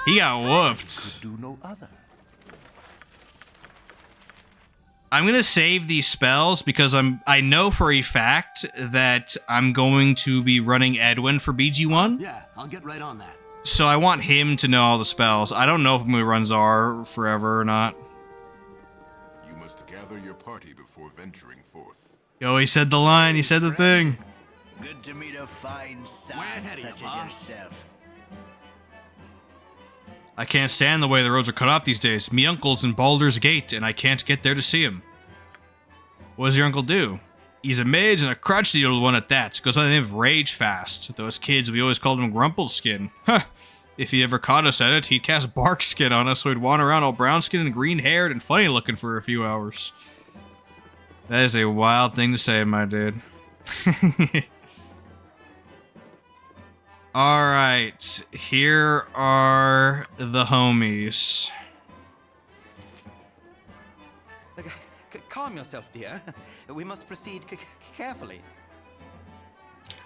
He got whooped. Do no other. I'm gonna save these spells because I know for a fact that I'm going to be running Edwin for BG1. Yeah, I'll get right on that. So I want him to know all the spells. I don't know if I'm going to run Czar forever or not. You must gather your party before venturing forth. Yo, he said the line. He said the thing. Good to meet a fine Way son ahead of you, such as boss. yourself. I can't stand the way the roads are cut off these days. Me uncle's in Baldur's Gate, and I can't get there to see him. What does your uncle do? He's a mage and a crotchety old one at that. Goes by the name of Rage Fast. Those kids, we always called him Grumpleskin. Huh. If he ever caught us at it, he'd cast bark skin on us, so we'd wander around all brown skinned and green haired and funny looking for a few hours. That is a wild thing to say, my dude. Alright, here are the homies. Calm yourself, dear. We must proceed carefully.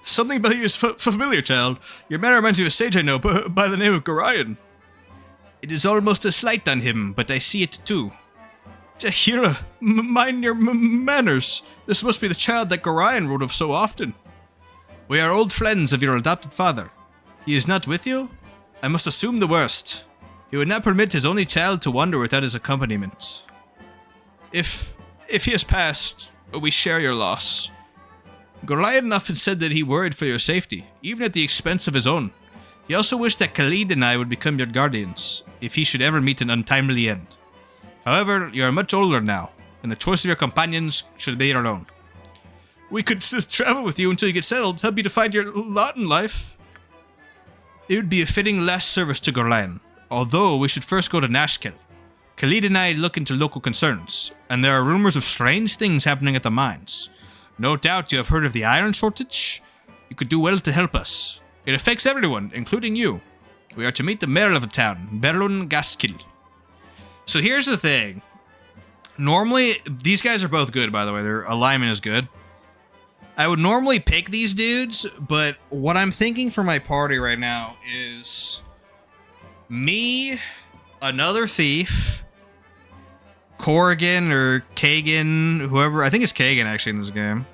Something about you is familiar, child. Your manner reminds me of a sage I know by the name of Gorion. It is almost a slight on him, but I see it too. Tahira, mind your manners. This must be the child that Gorion wrote of so often. We are old friends of your adopted father. He is not with you? I must assume the worst. He would not permit his only child to wander without his accompaniment. If he has passed, we share your loss. Gorion often said that he worried for your safety, even at the expense of his own. He also wished that Khalid and I would become your guardians, if he should ever meet an untimely end. However, you are much older now, and the choice of your companions should be your own. We could travel with you until you get settled, help you to find your lot in life. It would be a fitting last service to Gorion, although we should first go to Nashkel. Khalid and I look into local concerns, and there are rumors of strange things happening at the mines. No doubt you have heard of the iron shortage. You could do well to help us. It affects everyone, including you. We are to meet the mayor of the town, Berlun Gaskil. So here's the thing. Normally, these guys are both good, by the way. Their alignment is good. I would normally pick these dudes, but what I'm thinking for my party right now is me, another thief, Corrigan or Kagan, whoever. I think it's Kagan actually in this game.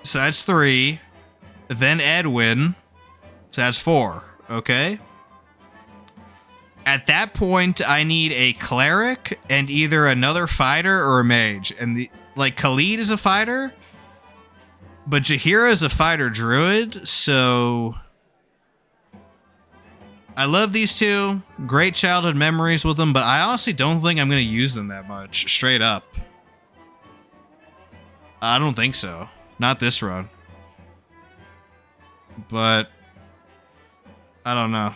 So that's 3. Then Edwin. So that's 4. Okay. At that point, I need a cleric and either another fighter or a mage. And Khalid is a fighter, but Jahira is a fighter druid, so I love these two. Great childhood memories with them, but I honestly don't think I'm going to use them that much, straight up. I don't think so. Not this run. But I don't know.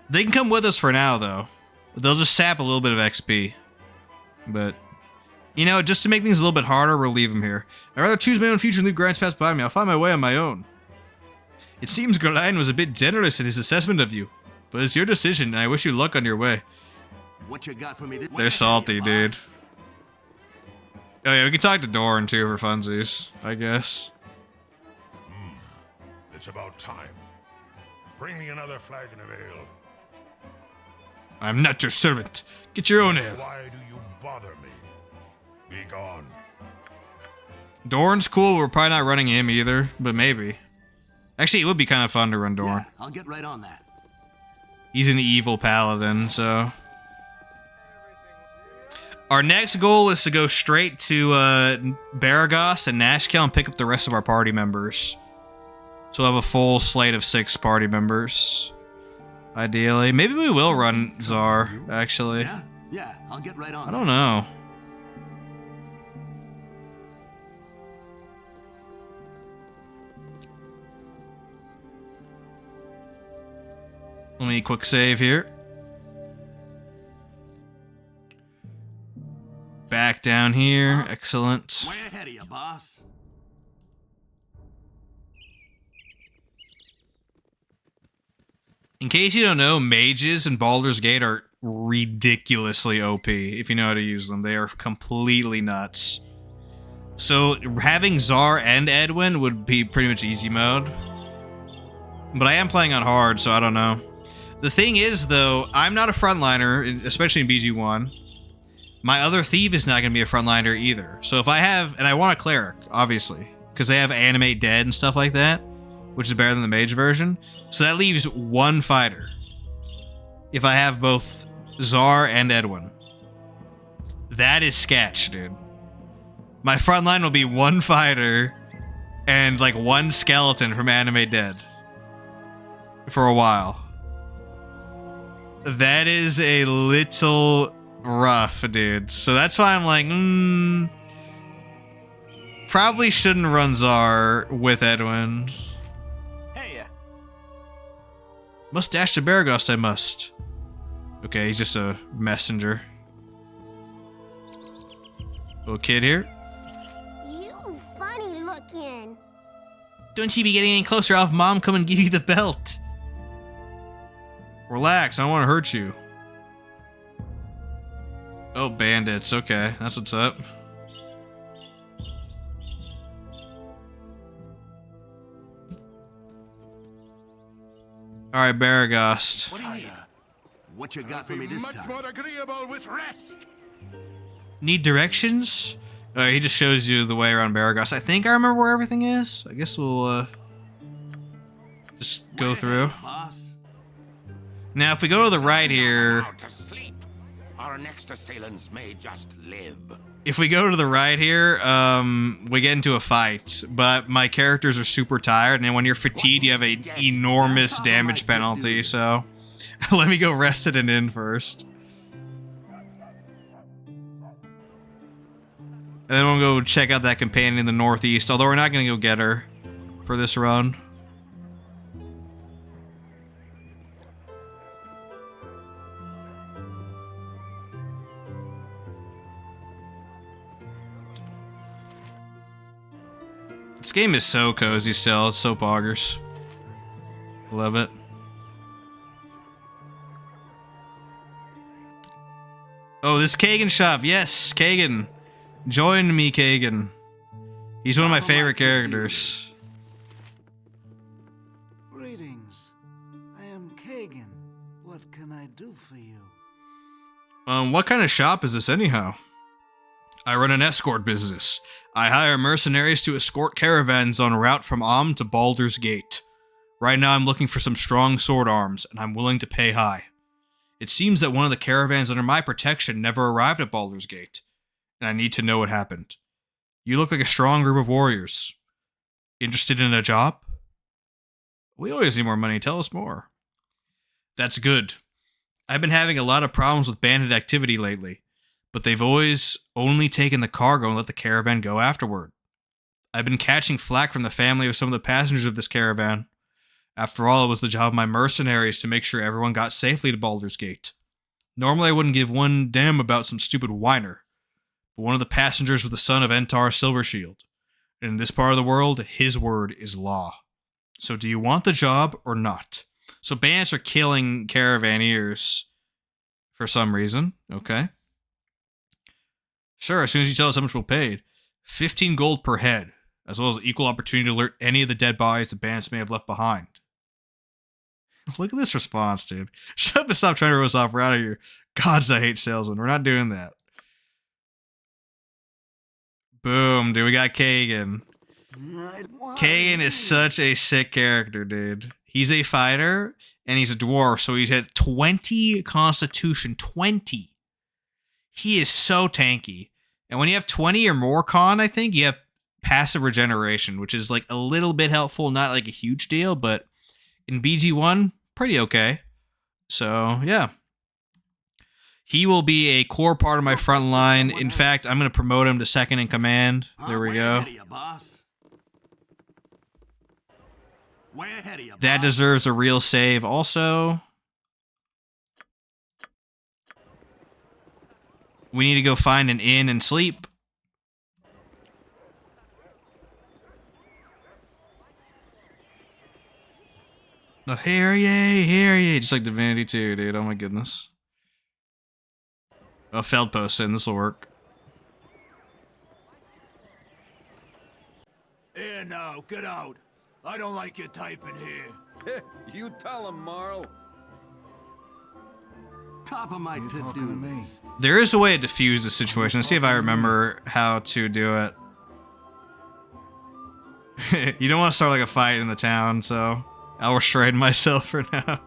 They can come with us for now, though. They'll just sap a little bit of XP. But, you know, just to make things a little bit harder, we'll leave them here. I'd rather choose my own future and leave grinds pass by me. I'll find my way on my own. It seems Gorion was a bit generous in his assessment of you. But it's your decision, and I wish you luck on your way. What you got for me? They're salty, dude. Oh yeah, we can talk to Doran, too, for funsies, I guess. It's about time. Bring me another flagon of ale. I'm not your servant. Get your own ale. Why do you bother me? Be gone. Doran's cool. We're probably not running him either, but maybe. Actually, it would be kind of fun to run Doran. Yeah, I'll get right on that. He's an evil paladin, so... Our next goal is to go straight to Baragos and Nashkel and pick up the rest of our party members. So we'll have a full slate of 6 party members. Ideally. Maybe we will run Czar, actually. Yeah, I'll get right on I don't know. Let me quick save here. Back down here. Excellent. Way ahead of you, boss. In case you don't know, mages in Baldur's Gate are ridiculously OP, if you know how to use them. They are completely nuts. So having Czar and Edwin would be pretty much easy mode. But I am playing on hard, so I don't know. The thing is, though, I'm not a frontliner, especially in BG1. My other thief is not going to be a frontliner either. So if I have, and I want a cleric, obviously, because they have animate dead and stuff like that. which is better than the mage version. So that leaves one fighter. If I have both Czar and Edwin. That is sketch, dude. My front line will be one fighter and like one skeleton from Anime Dead. For a while. That is a little rough, dude. So that's why I'm like, probably shouldn't run Czar with Edwin. Hey, Must dash to Baragost, I must. Okay, he's just a messenger. Little kid here. You funny looking. Don't you be getting any closer, I'll have Mom come and give you the belt. Relax, I don't want to hurt you. Oh, bandits. Okay, that's what's up. Alright, Baragost. What do you need? What you got for me this time? Much more agreeable with rest. Need directions? He just shows you the way around Baragost. I think I remember where everything is. I guess we'll just go through. Boss? Now, if we go to the right here, Now to sleep. Our next assailants may just live. if we go to the right here, we get into a fight. But my characters are super tired, and when you're fatigued, you have an enormous damage penalty. So, let me go rest it and in first. And then we'll go check out that companion in the northeast. Although we're not gonna go get her for this run. This game is so cozy still. It's so poggers. Love it. Oh, this Kagan shop. Yes, Kagan. Join me, Kagan. He's one of my favorite characters. Greetings. I am Kagan. What can I do for you? What kind of shop is this anyhow? I run an escort business. I hire mercenaries to escort caravans on route from to Baldur's Gate. Right now I'm looking for some strong sword arms, and I'm willing to pay high. It seems that one of the caravans under my protection never arrived at Baldur's Gate, and I need to know what happened. You look like a strong group of warriors. Interested in a job? We always need more money, tell us more. That's good. I've been having a lot of problems with bandit activity lately, but they've always only taken the cargo and let the caravan go afterward. I've been catching flack from the family of some of the passengers of this caravan. After all, it was the job of my mercenaries to make sure everyone got safely to Baldur's Gate. Normally I wouldn't give one damn about some stupid whiner, but one of the passengers was the son of Entar Silvershield, and in this part of the world, his word is law. So do you want the job or not? So bandits are killing caravaneers for some reason, okay? Sure, as soon as you tell us how much we'll pay. 15 gold per head, as well as equal opportunity to alert any of the dead bodies the bandits may have left behind. Look at this response, dude. Shut up and stop trying to rip us off. We're out of here. Gods, I hate salesmen. We're not doing that. Boom, dude. We got Kagan. Kagan is such a sick character, dude. He's a fighter, and he's a dwarf, so he's at 20 constitution. 20. He is so tanky. And when you have 20 or more con, I think, you have passive regeneration, which is like a little bit helpful, not like a huge deal, but in BG1, pretty okay. So, yeah. He will be a core part of my front line. In fact, I'm going to promote him to second in command. There we go. That deserves a real save also. We need to go find an inn and sleep. Oh, hear ye, just like Divinity 2, dude. Oh my goodness. Oh, Feldpost in, this'll work. Here now, get out. I don't like your type in here. You tell him, Marl. Top of my to-do list. There is a way to diffuse the situation. Let's see if I remember how to do it. You don't want to start like a fight in the town, so I'll restrain myself for now.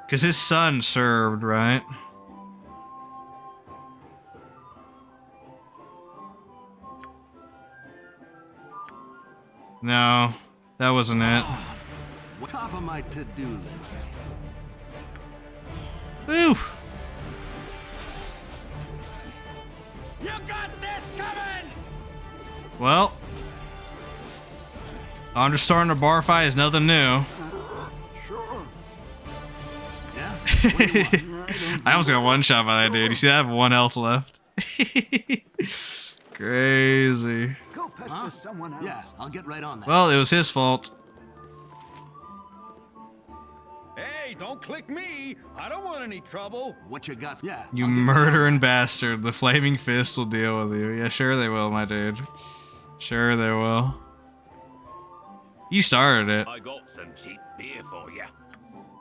Because his son served, right? No, that wasn't it. Top of my to-do list. Woo! You got this coming! Well, Andra starting a bar fight is nothing new. Sure. Yeah. I almost got one shot by that dude. You see that? I have 1 health left. Crazy. Go pester someone else. Yeah, I'll get right on that. Well, it was his fault. Hey, don't click me. I don't want any trouble. What you got? Yeah. You murdering bastard. The flaming fist will deal with you. Yeah, sure they will, my dude. Sure they will. You started it. I got some cheap beer for you.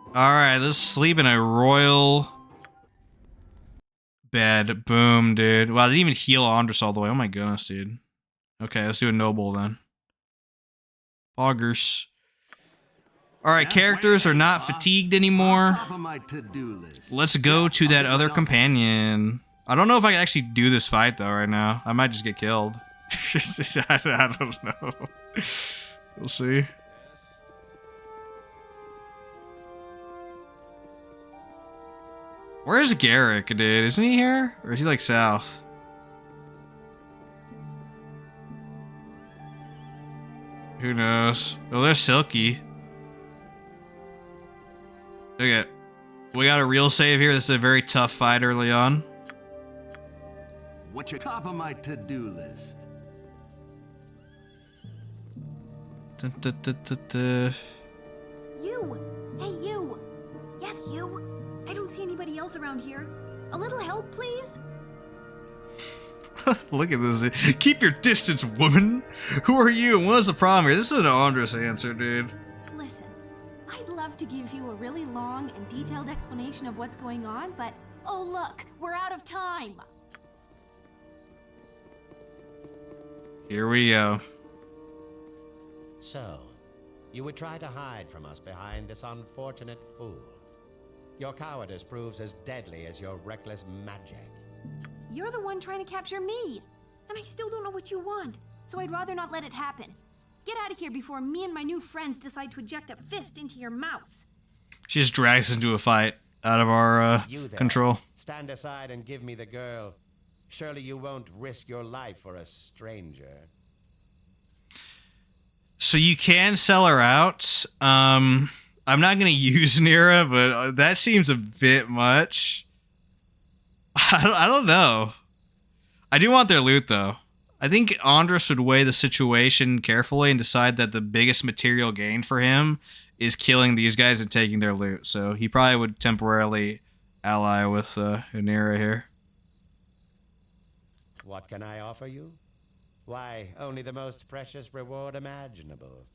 Alright, let's sleep in a royal bed. Boom, dude. Wow, I didn't even heal Andres all the way. Oh my goodness, dude. Okay, let's do a noble then. Poggers. Alright, characters are not fatigued anymore. Top of my to-do list. Let's go to that other companion. I don't know if I can actually do this fight though right now. I might just get killed. I don't know. We'll see. Where's Garrick, dude? Isn't he here? Or is he like south? Who knows? Oh, there's Silky. Okay. We got a real save here. This is a very tough fight early on. What's your top of my to-do list? Dun, dun, dun, dun, dun. You! Hey, you! Yes, you! I don't see anybody else around here. A little help, please? Look at this. Keep your distance, woman. Who are you and what's the problem here? This is an Andres answer, dude. Listen, I'd love to give you a really long and detailed explanation of what's going on, but oh look, we're out of time. Here we go. So, you would try to hide from us behind this unfortunate fool. Your cowardice proves as deadly as your reckless magic. You're the one trying to capture me, and I still don't know what you want, so I'd rather not let it happen. Get out of here before me and my new friends decide to eject a fist into your mouth. She just drags us into a fight out of our You there, control. Stand aside and give me the girl. Surely you won't risk your life for a stranger. So you can sell her out. I'm not gonna use Nira, but that seems a bit much. I don't know. I do want their loot though. I think Andres would weigh the situation carefully and decide that the biggest material gain for him is killing these guys and taking their loot. So he probably would temporarily ally with Nira here. What can I offer you? Why, only the most precious reward imaginable.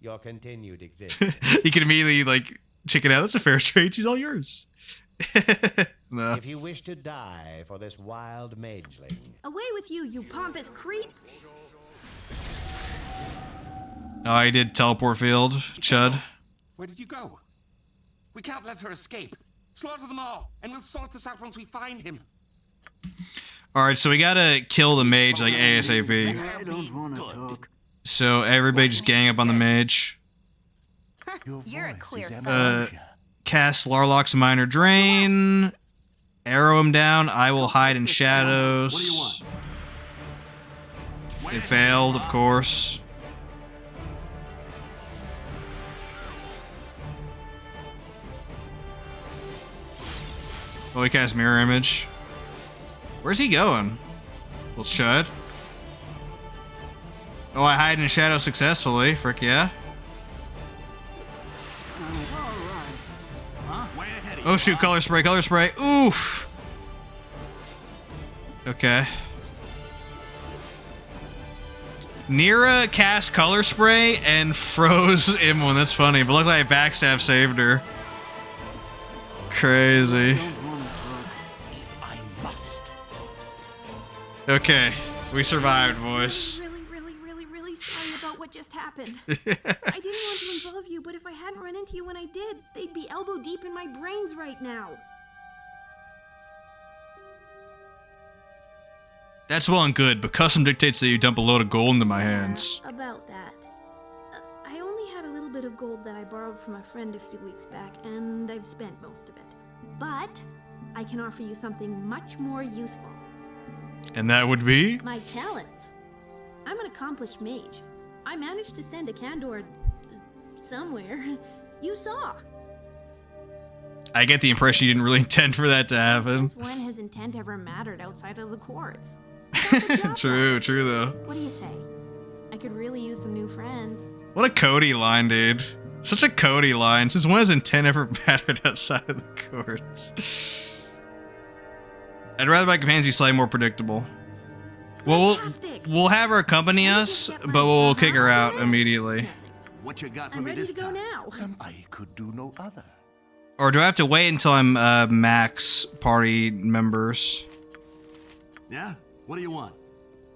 Your continued existence. He can immediately, like, chicken out. That's a fair trade. She's all yours. No. If you wish to die for this wild mageling. Away with you, you pompous creep! Oh, I did teleport field, Chud. Where did you go? We can't let her escape. Slaughter them all, and we'll sort this out once we find him. Alright, so we gotta kill the mage, like, ASAP. I don't want to talk. So everybody just gang up on the mage. You're a queer. Cast Larlock's Minor Drain. Arrow him down. I will hide in shadows. What do you want? It failed, of course. Oh, he cast Mirror Image. Where's he going? Well, Chud. Oh, I hide in shadow successfully. Frick yeah. Oh shoot, color spray, color spray. Oof. Okay. Nira cast color spray and froze Imwin. That's funny, but luckily backstab saved her. Crazy. Okay. We survived, boys. Really sorry about what just happened. I didn't want to involve you, but if I hadn't run into you when I did, they'd be elbow deep in my brains right now. That's well and good, but custom dictates that you dump a load of gold into my hands. About that. I only had a little bit of gold that I borrowed from a friend a few weeks back, and I've spent most of it. But I can offer you something much more useful. And that would be? My talents. I'm an accomplished mage. I managed to send a Candor somewhere. You saw. I get the impression you didn't really intend for that to happen. Since when has intent ever mattered outside of the courts? True though. What do you say? I could really use some new friends. What a Cody line, dude. Such a Cody line. Since when has intent ever mattered outside of the courts? I'd rather my companions be slightly more predictable. Well, we'll have her accompany us, but we'll kick her out immediately. What you got for I'm me ready this to go time? now. I could do no other. Or do I have to wait until I'm max party members? Yeah? What do you want?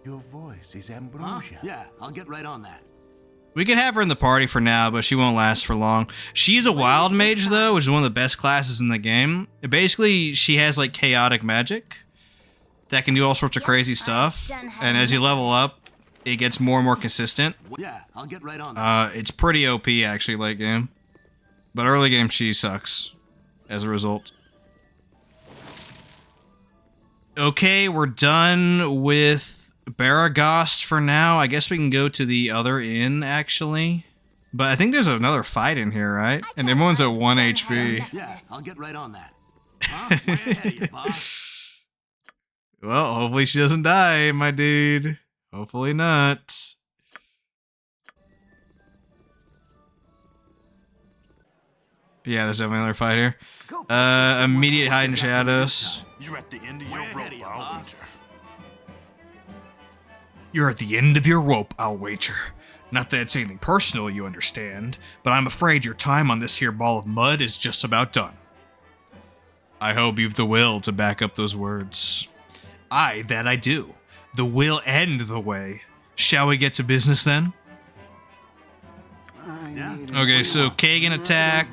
Your voice is ambrosia. Yeah, I'll get right on that. We can have her in the party for now, but she won't last for long. She's a wild mage, though, which is one of the best classes in the game. Basically, she has, like, chaotic magic that can do all sorts of crazy stuff. And as you level up, it gets more and more consistent. Yeah, I'll get right on that. It's pretty OP, actually, late game. But early game, she sucks as a result. Okay, we're done with Baragast for now. I guess we can go to the other inn, actually. But I think there's another fight in here, right? And everyone's at 1 HP. Yeah, I'll get right on that. Huh? Way ahead of you, boss. Well, hopefully she doesn't die, my dude. Hopefully not. Yeah, there's definitely another fight here. Immediate hide in shadows. You're at the end of your rope, I'll wager. You're at the end of your rope, I'll wager. Not that it's anything personal, you understand, but I'm afraid your time on this here ball of mud is just about done. I hope you've the will to back up those words. Aye, that I do. The will and the way. Shall we get to business then? Yeah? Okay, so Kagan attack.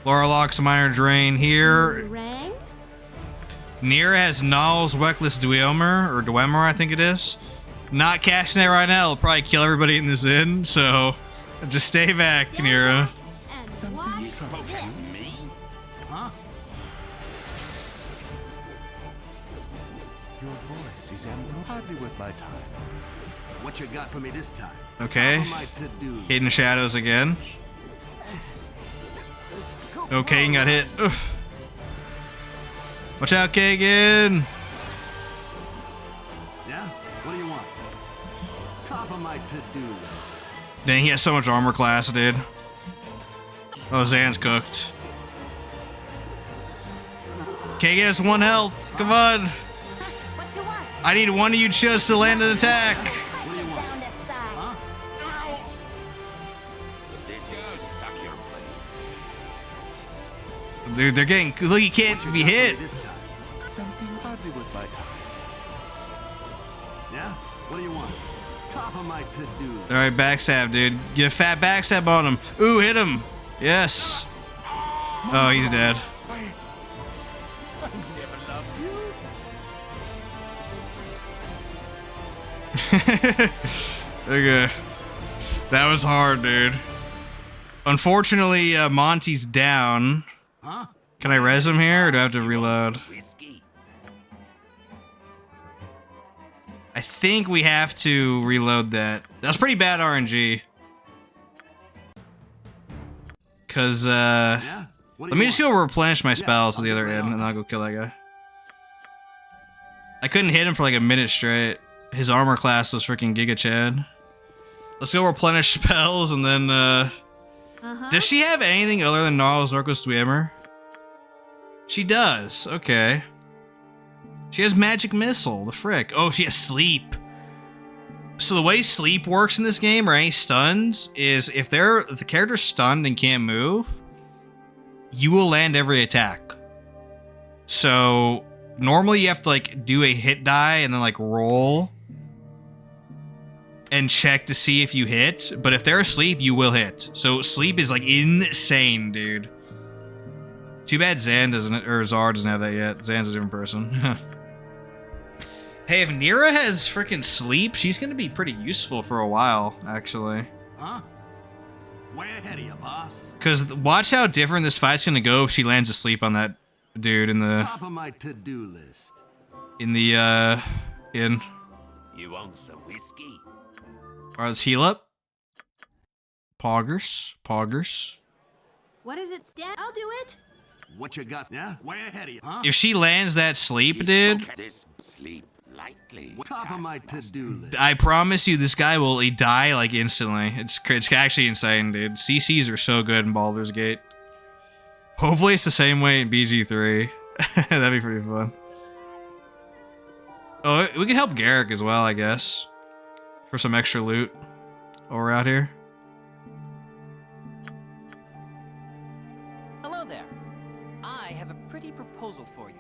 Lorelok's minor drain here. Nira has Null's Reckless Dwemer, or Dwemer, I think it is. Not casting that right now, it'll probably kill everybody in this inn, so just stay back, Nira. Huh? Your voice is hardly worth my time. What you got for me this time? Okay. Hidden shadows again. Okay, Kagan got hit. Oof. Watch out, Kagan! Yeah? What do you want? Top of my to-do list. Dang, he has so much armor class, dude. Oh, Zan's cooked. Kagan has 1 health. Come on. I need one of you just to land an attack. Dude, they're getting. Look, he can't be hit. Something hardly worth my time. Yeah? What do you want? Top of my to-do list. All right, backstab, dude. Get a fat backstab on him. Ooh, hit him. Yes. Oh, he's dead. Okay. That was hard, dude. Unfortunately, Monty's down. Huh? Can I res him here, or do I have to reload? I think we have to reload that. That's pretty bad RNG. Cause, let me just go replenish my spells to the other end, and I'll go kill that guy. I couldn't hit him for like a minute straight. His armor class was freaking Giga Chad. Let's go replenish spells, and then, Does she have anything other than Gnarls Norcos Dwemer? She does. Okay. She has Magic Missile. The frick. Oh, she has Sleep. So the way Sleep works in this game, or any stuns, is if the character's stunned and can't move, you will land every attack. So normally you have to like do a hit die and then like roll and check to see if you hit, but if they're asleep, you will hit. So sleep is like insane, dude. Too bad Zan doesn't, or Zar doesn't have that yet. Zan's a different person. Hey, if Nira has freaking sleep, she's gonna be pretty useful for a while, actually. Huh? Way ahead of you, boss. Cause watch how different this fight's gonna go if she lands asleep on that dude in the Top of my to-do list. in the inn. You want some whiskey? Alright, let's heal up. Poggers. What is it, Stan? I'll do it. What you got? Yeah, way ahead of you, huh? If she lands that sleep, dude, This sleep lightly. Top of my to-do list. I promise you this guy will die like instantly. It's actually insane, dude. CCs are so good in Baldur's Gate. Hopefully it's the same way in BG3. That'd be pretty fun. Oh, we can help Garrick as well, I guess. For some extra loot while we're out here. Hello there. I have a pretty proposal for you.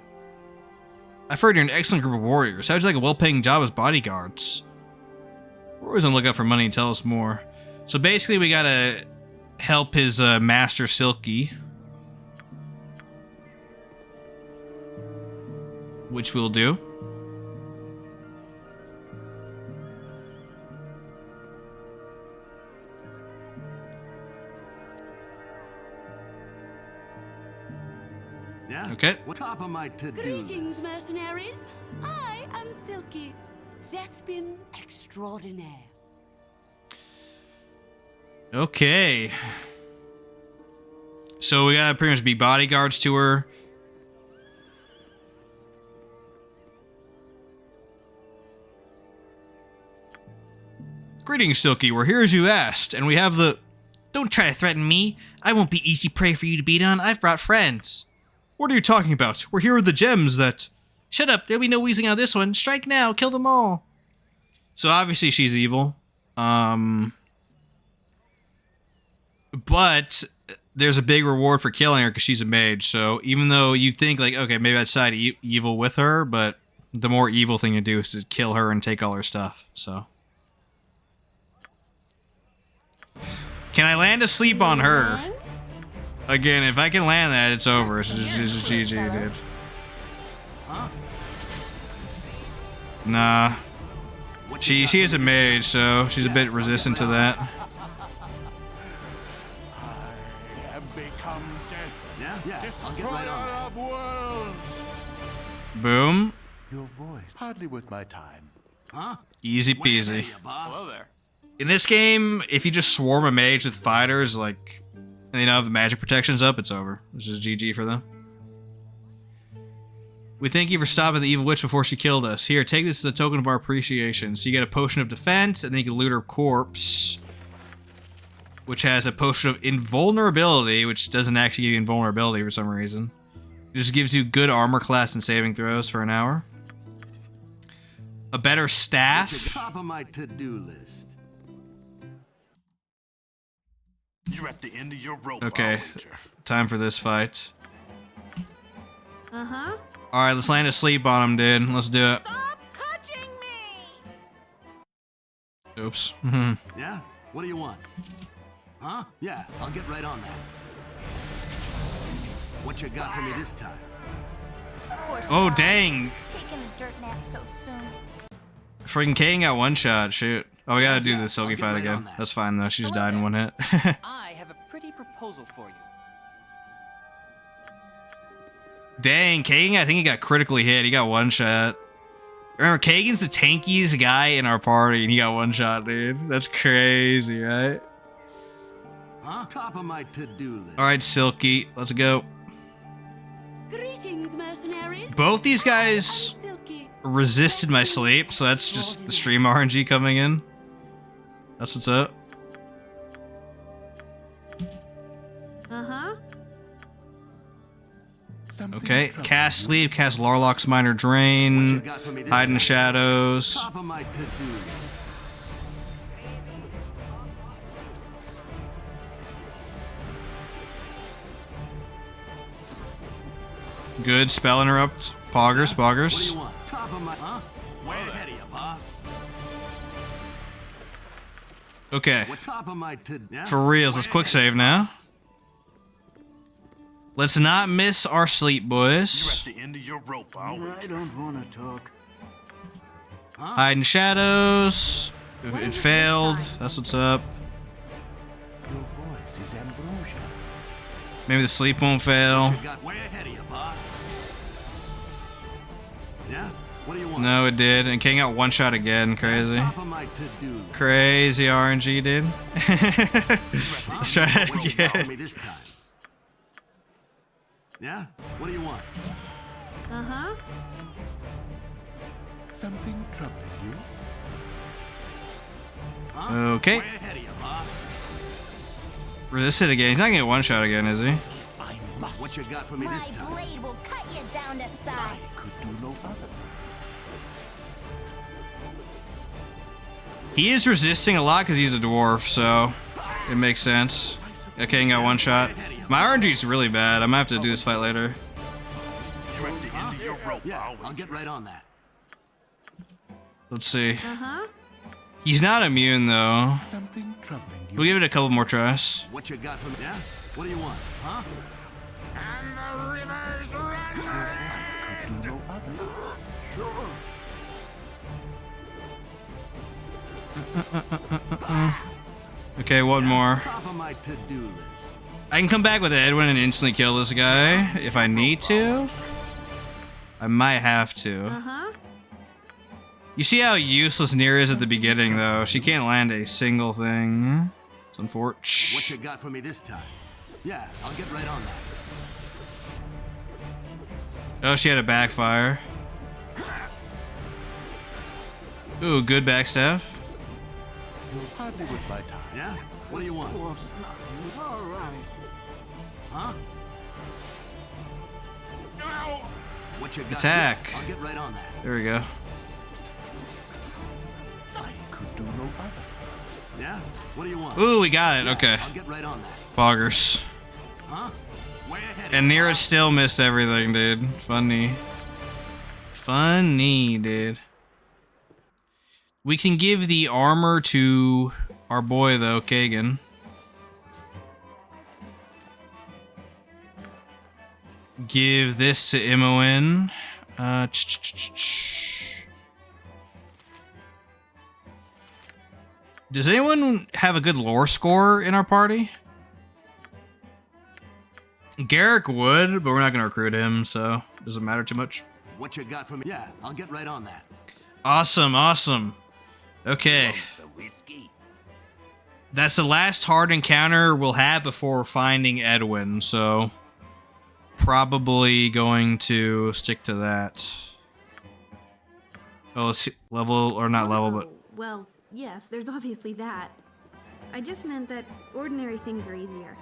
I've heard you're an excellent group of warriors. How'd you like a well-paying job as bodyguards? We're always on the lookout for money. Tell us more. So basically, we gotta help his master Silky, which we'll do. Yeah? Okay. Top of my to-do Greetings, list. mercenaries. I am Silky, Thespian extraordinaire. Okay. So we gotta pretty much be bodyguards to her. Greetings, Silky. We're here as you asked, and we have the... Don't try to threaten me. I won't be easy prey for you to beat on. I've brought friends. What are you talking about? We're here with the gems that... Shut up. There'll be no wheezing on this one. Strike now. Kill them all. So obviously she's evil. But there's a big reward for killing her because she's a mage. So even though you think like, okay, maybe I'd side evil with her, but the more evil thing to do is to kill her and take all her stuff. So can I land a sleep on her? Again, if I can land that, it's over. It's just GG, dude. Nah. She is a mage, so she's a bit resistant to that. Yeah, I'll get right on that. Boom. Your voice, hardly worth my time. Huh? Easy peasy. Hello there. In this game, if you just swarm a mage with fighters, like, and they don't have the magic protections up, it's over. It's just GG for them. We thank you for stopping the evil witch before she killed us. Here, take this as a token of our appreciation. So you get a potion of defense, and then you can loot her corpse, which has a potion of invulnerability, which doesn't actually give you invulnerability for some reason. It just gives you good armor class and saving throws for an hour. A better staff. Top of my to-do list. You're at the end of your rope. Okay, time for this fight. Uh-huh. Alright, let's land a sleep on him, dude. Let's do it. Stop touching me! Oops. Yeah? What do you want? Huh? Yeah, I'll get right on that. What you got for me this time? Oh, dang. Taking a dirt nap so soon. Freaking Kane got one shot. Shoot. Oh, we gotta do the Silky fight again. That's fine, though. She just died in one hit. I have a pretty proposal for you. Dang, Kagan, I think he got critically hit. He got one shot. Remember, Kagan's the tankiest guy in our party, and he got one shot, dude. That's crazy, right? Huh? Top of my to-do list. Alright, Silky. Let's go. Greetings, mercenaries. Both these guys resisted my sleep, so that's just the stream RNG coming in. That's what's up. Uh-huh. Okay, cast sleep, cast Larlock's Minor Drain, hide in the shadows. Top of my to-do list. Good, spell interrupt, Poggers, What do poggers. you want? Top of my, huh? Way ahead of you, boss. Okay. What top of my yeah? For reals, let's quick save now. Let's not miss our sleep, boys. You're at the end of your rope, I'll wait. I don't want to talk. Hide in shadows. It failed. That's what's up. Your voice is ambrosia. Maybe the sleep won't fail. You got way ahead of you, boss. Yeah? What do you want? No, it did. And King got one shot again. Crazy. Top of my to-do list. Crazy RNG, dude. Let's try that What do you want again. me this time? Yeah? What do you want? Uh-huh. Something troubling you? Huh? Okay. Way ahead of you, boss. Resist it again. He's not gonna get one shot again, is he? I must. What you got for me My this time? blade will cut you down to size. Could do no other. He is resisting a lot because he's a dwarf, so it makes sense. Okay, he got one shot. My RNG is really bad. I'm gonna have to do this fight later. You're at the end of your rope, Yeah, I'll wait. I'll get right on that. Let's see. Uh-huh. He's not immune though. Something troubling you? We'll give it a couple more tries. What you got for me? Yeah? What do you want? Huh? And the rivers run Could do no other. Sure. Okay, one more. Top of my to-do list. I can come back with Edwin and instantly kill this guy if I need to. I might have to. Uh-huh. You see how useless Near is at the beginning, though. She can't land a single thing. It's unfortunate. What you got for me this time? Yeah, I'll get right on that. Oh, she had a backfire. Ooh, good backstab. You're hardly with my time. Yeah? What do you want? All right. Huh? What you got? Attack. I'll get right on that. There we go. I could do no other. Yeah? What do you want? Ooh, we got it. Yeah, Okay. I'll get right on that. Poggers. Huh? Way ahead. And Nira still missed everything, dude. Funny. Funny, dude. We can give the armor to our boy, though, Kagan. Give this to Imoen. Does anyone have a good lore score in our party? Garrick would, but we're not going to recruit him, so it doesn't matter too much. What you got for me? Yeah, I'll get right on that. Awesome, awesome. Okay. Some whiskey. That's the last hard encounter we'll have before finding Edwin, so probably going to stick to that. Oh, let's see, level, or not level, but... Well, yes, there's obviously that. I just meant that ordinary things are easier.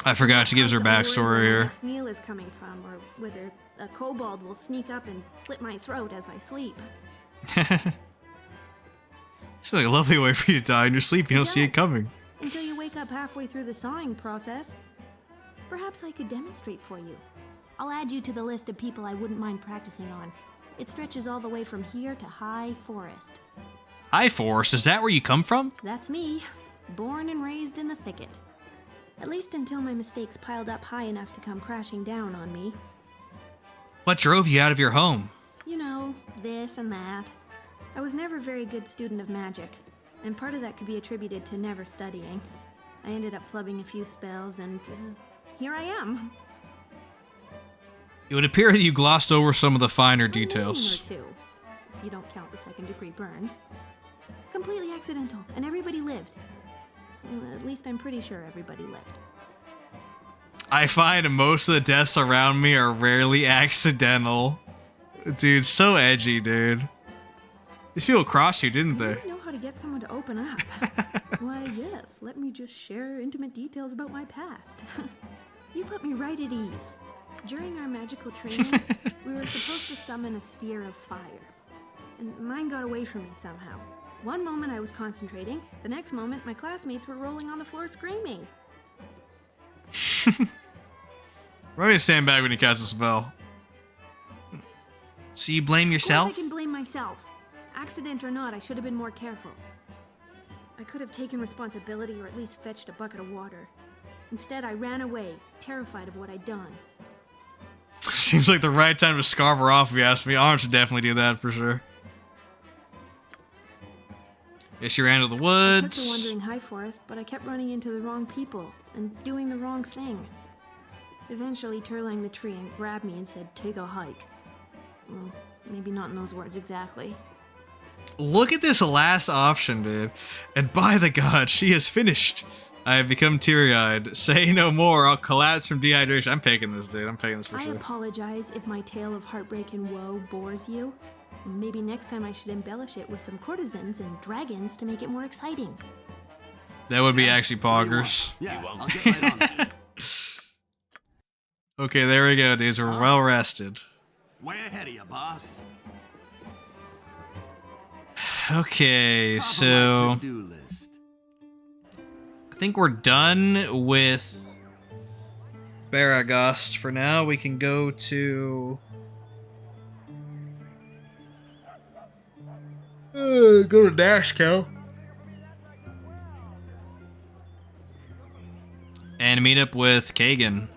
I forgot she gives her backstory Where here. the next meal is coming from, or whether a kobold will sneak up and slit my throat as I sleep. It's like a lovely way for you to die in your sleep. You don't see it coming. Until you wake up halfway through the sawing process. Perhaps I could demonstrate for you. I'll add you to the list of people I wouldn't mind practicing on. It stretches all the way from here to High Forest. High Forest, is that where you come from? That's me, born and raised in the thicket. At least until my mistakes piled up high enough to come crashing down on me. What drove you out of your home? You know, this and that. I was never a very good student of magic, and part of that could be attributed to never studying. I ended up flubbing a few spells, and here I am. It would appear that you glossed over some of the finer details. Or two, if you don't count the second-degree burns. Completely accidental, and everybody lived. Well, at least I'm pretty sure everybody lived. I find most of the deaths around me are rarely accidental. Dude, so edgy, dude. These people crossed you, didn't they? I know how to get someone to open up. Why, yes, let me just share intimate details about my past. You put me right at ease. During our magical training, we were supposed to summon a sphere of fire. And mine got away from me somehow. One moment I was concentrating, the next moment my classmates were rolling on the floor screaming. Remind me to stand back when you cast a spell. So you blame Of yourself? course I can blame myself. Accident or not, I should have been more careful. I could have taken responsibility or at least fetched a bucket of water. Instead, I ran away, terrified of what I'd done. Seems like the right time to scarf her off, if you ask me. Orange should definitely do that for sure. Yeah, she ran to the I took the woods. wandering high forest, but I kept running into the wrong people and doing the wrong thing. Eventually, Turlang the tree and grabbed me and said, "Take a hike." Well, maybe not in those words exactly. Look at this last option, dude. And by the god, she is finished. I have become teary-eyed. Say no more. I'll collapse from dehydration. I'm taking this, dude. I'm taking this for I sure. apologize if my tale of heartbreak and woe bores you. Maybe next time I should embellish it with some courtesans and dragons to make it more exciting. That would be actually poggers. Yeah, I'll get right on that. Okay, there we go, dudes. We're well rested. Way ahead of you, boss. Okay, Top of my so to-do list. I think we're done with Baragost for now. We can go to go to Nashkel and meet up with Kagan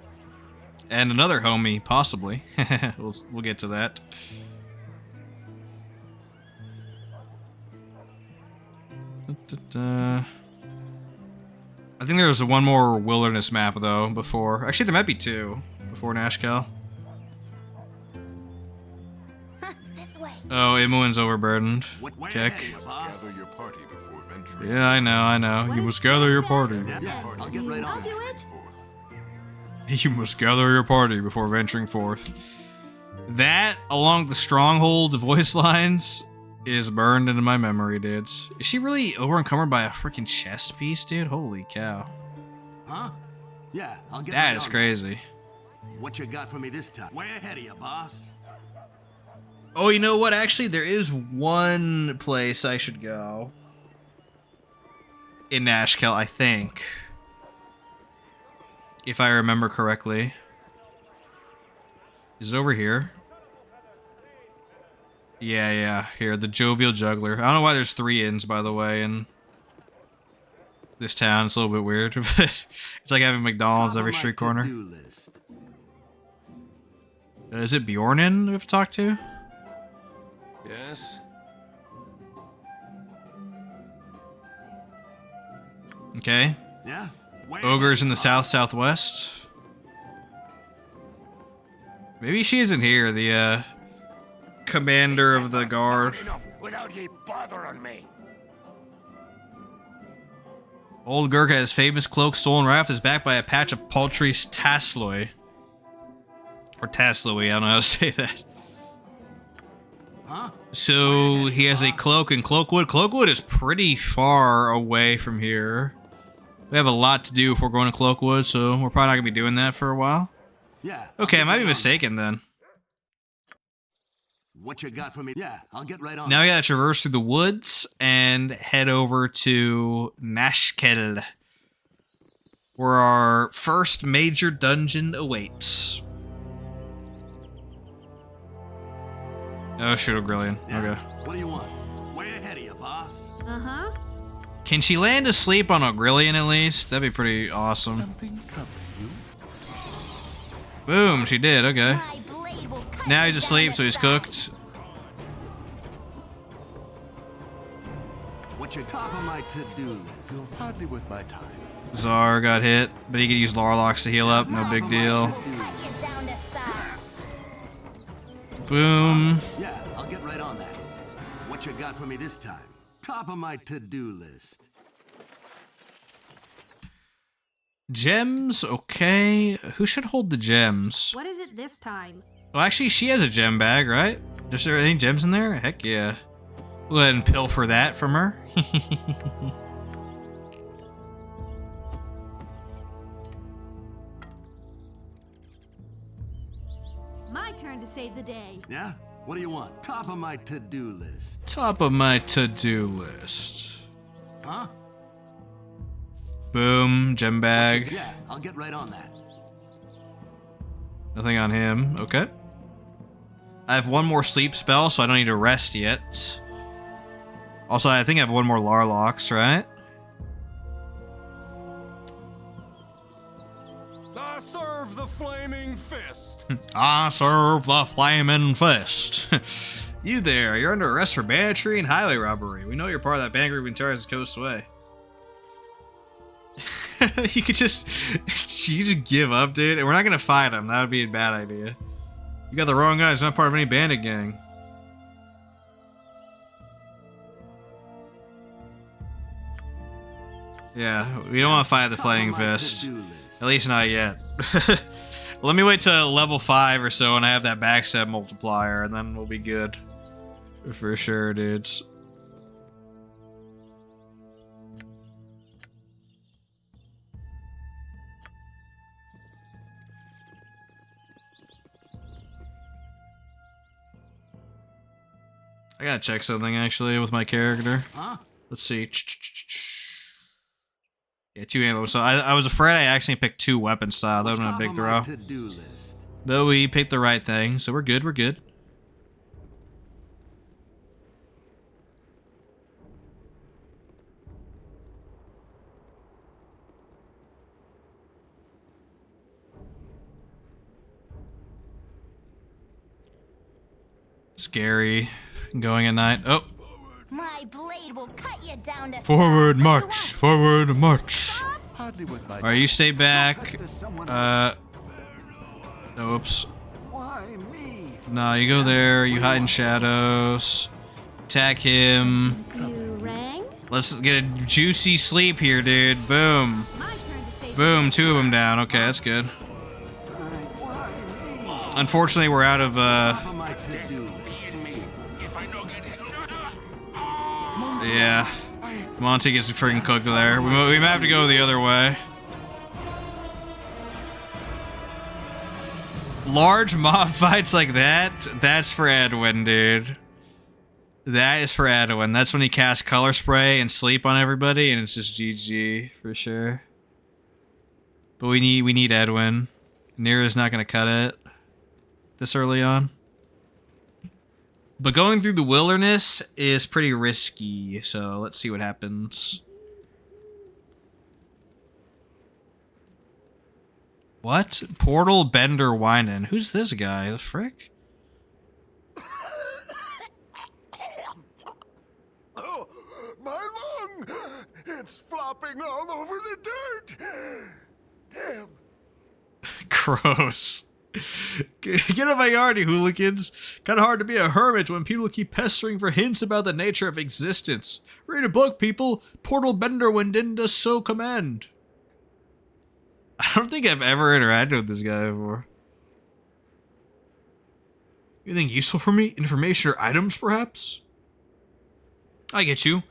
and another homie, possibly. We'll get to that. I think there's one more wilderness map though before. Actually, there might be two before Nashkel. This way. Oh, Imoen's overburdened. Kick. Gather your party before venturing. Yeah, I know. You must gather your party. Yeah, I'll get right on I'll do that. it. You must gather your party before venturing forth. That, along with the stronghold voice lines, is burned into my memory, dudes. Is she really over-encumbered by a freaking chest piece, dude? Holy cow. Huh? Yeah, I'll get That right is on crazy. that. What you got for me this time? Way ahead of you, boss. Oh, you know what? Actually, there is one place I should go. In Nashkel, I think. If I remember correctly. Is it over here? Yeah, here, the Jovial Juggler. I don't know why there's 3 inns, by the way, in this town. It's a little bit weird, but it's like having McDonald's Top of every my street corner. to-do list. Is it Bjornin we have to talk to? Yes? Okay. Yeah? Way Ogres in the ahead, boss. southwest. Maybe she isn't here, the commander of the guard. Enough without ye bothering me. Old Gurkha, his famous cloak stolen right off his back by a patch of paltry Tasloy. Or Tasloy, I don't know how to say that. Huh? So he has a cloak in Cloakwood. Cloakwood is pretty far away from here. We have a lot to do before going to Cloakwood, so we're probably not going to be doing that for a while. Yeah. I'll Okay, I get might right be on mistaken then. that. What you got for me? Yeah, I'll get right on Now that. we gotta traverse through the woods and head over to Nashkel, where our first major dungeon awaits. Oh, shoot, Ogrillion. Yeah. Okay. What do you want? Way ahead of you, boss. Uh-huh. Can she land asleep on Ogrillion at least? That'd be pretty awesome. Something troubling you? Boom, she did, okay. My blade will cut Now you he's down asleep, to so he's size. cooked. What's your top of my to-do list? You're hardly worth my time. Czar got hit, but he could use Larlocks to heal up, no big deal. Cut you down to size. Boom. Yeah, I'll get right on that. What you got for me this time? Top of my to-do list. Gems, okay. Who should hold the gems? What is it this time? Well, actually, she has a gem bag, right? Is there any gems in there? Heck yeah. We'll go ahead and pilfer that from her. My turn to save the day. Yeah? What do you want? Top of my to-do list. Top of my to-do list. Huh? Boom, gem bag. Yeah, I'll get right on that. Nothing on him. Okay. I have one more sleep spell, so I don't need to rest yet. Also, I think I have one more Larlox, right? I serve the flaming fist. I serve the flaming fist. You there, you're under arrest for banditry and highway robbery. We know you're part of that band group in charge of Coast Way. You could just... you just give up, dude. And we're not gonna fight him. That would be a bad idea. You got the wrong guy. He's not part of any bandit gang. Yeah, we don't want to fight the Flaming Fist. At least not yet. Let me wait till level 5 or so and I have that backstab multiplier, and then we'll be good. For sure, dudes. I gotta check something actually with my character. Huh? Let's see. Yeah, 2 ammo. So I was afraid I actually picked 2 weapon style. That was a big throw. Though we picked the right thing, so we're good. We're good. Scary. Going at night. Oh. My blade will cut you down to Forward march. Forward march. Alright, you stay back. Oops. No, you go there. You hide in shadows. Attack him. You rang? Let's get a juicy sleep here, dude. Boom. Boom. 2 of them down. Okay, that's good. Unfortunately, we're out of, yeah. Monty gets freaking cooked there. We might have to go the other way. Large mob fights like that, that's for Edwin, dude. That is for Edwin. That's when he casts color spray and sleep on everybody, and it's just GG for sure. But we need Edwin. Nira's not gonna cut it this early on. But going through the wilderness is pretty risky, so let's see what happens. What? Portal Bender Whinin. Who's this guy? The frick? Oh, my lung! It's flopping all over the dirt! Damn. Gross. Get out of my yard, you hooligans. Kinda hard to be a hermit when people keep pestering for hints about the nature of existence. Read a book, people. Portal Bender when din does so command. I don't think I've ever interacted with this guy before. Anything useful for me? Information or items, perhaps? I get you.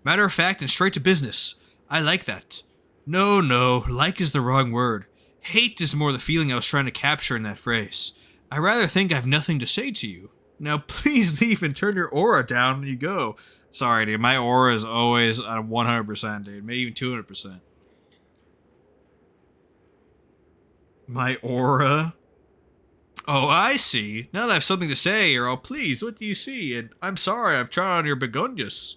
Matter of fact and straight to business. I like that. No, like is the wrong word. Hate is more the feeling I was trying to capture in that phrase. I rather think I've nothing to say to you. Now please leave and turn your aura down when you go. Sorry, dude. My aura is always on 100%, dude. Maybe even 200%. My aura? Oh, I see. Now that I have something to say, you're all pleased. What do you see? And I'm sorry, I've tried on your begonias.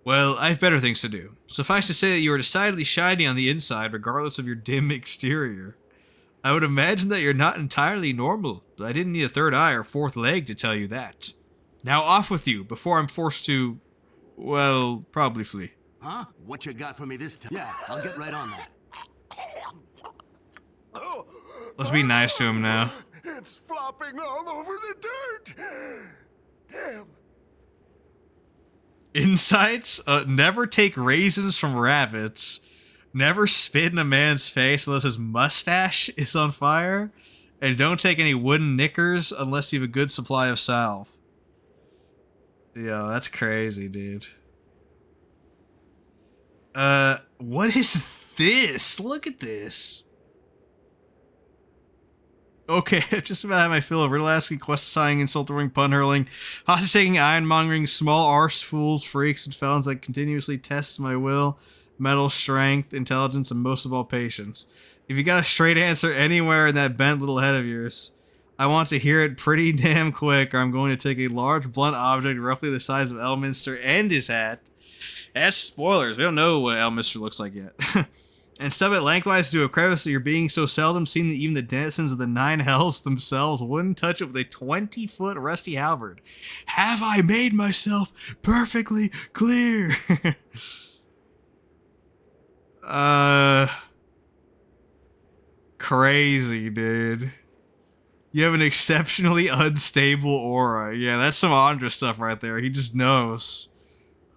Well, I have better things to do. Suffice to say that you are decidedly shiny on the inside, regardless of your dim exterior. I would imagine that you're not entirely normal, but I didn't need a third eye or fourth leg to tell you that. Now off with you, before I'm forced to, well, probably flee. Huh? What you got for me this time? Yeah, I'll get right on that. Let's be nice to him now. It's flopping all over the dirt! Damn. Insights? Never take raisins from rabbits. Never spit in a man's face unless his mustache is on fire. And don't take any wooden knickers unless you have a good supply of salve. Yo, that's crazy, dude. What is this? Look at this. Okay, just about had my fill of riddle asking, quest assigning, insult throwing, pun hurling, hostage taking, iron mongering, small arse fools, freaks, and felons that continuously test my will, mental strength, intelligence, and most of all patience. If you got a straight answer anywhere in that bent little head of yours, I want to hear it pretty damn quick, or I'm going to take a large blunt object roughly the size of Elminster and his hat. That's spoilers. We don't know what Elminster looks like yet. And stub it lengthwise to a crevice that you're being so seldom seen that even the denizens of the 9 hells themselves wouldn't touch it with a 20-foot rusty halberd. Have I made myself perfectly clear? Crazy, dude. You have an exceptionally unstable aura. Yeah, that's some Andra stuff right there. He just knows.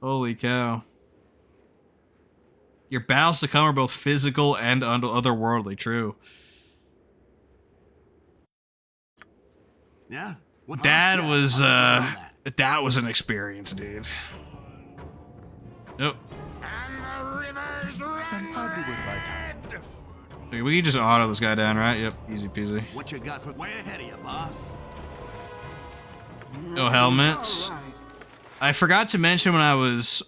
Holy cow. Your battles to come are both physical and otherworldly. True. Yeah? That was an experience, dude. Nope. Dude, we can just auto this guy down, right? Yep, easy peasy. What you got for way ahead of you, boss? No helmets. I forgot to mention when I was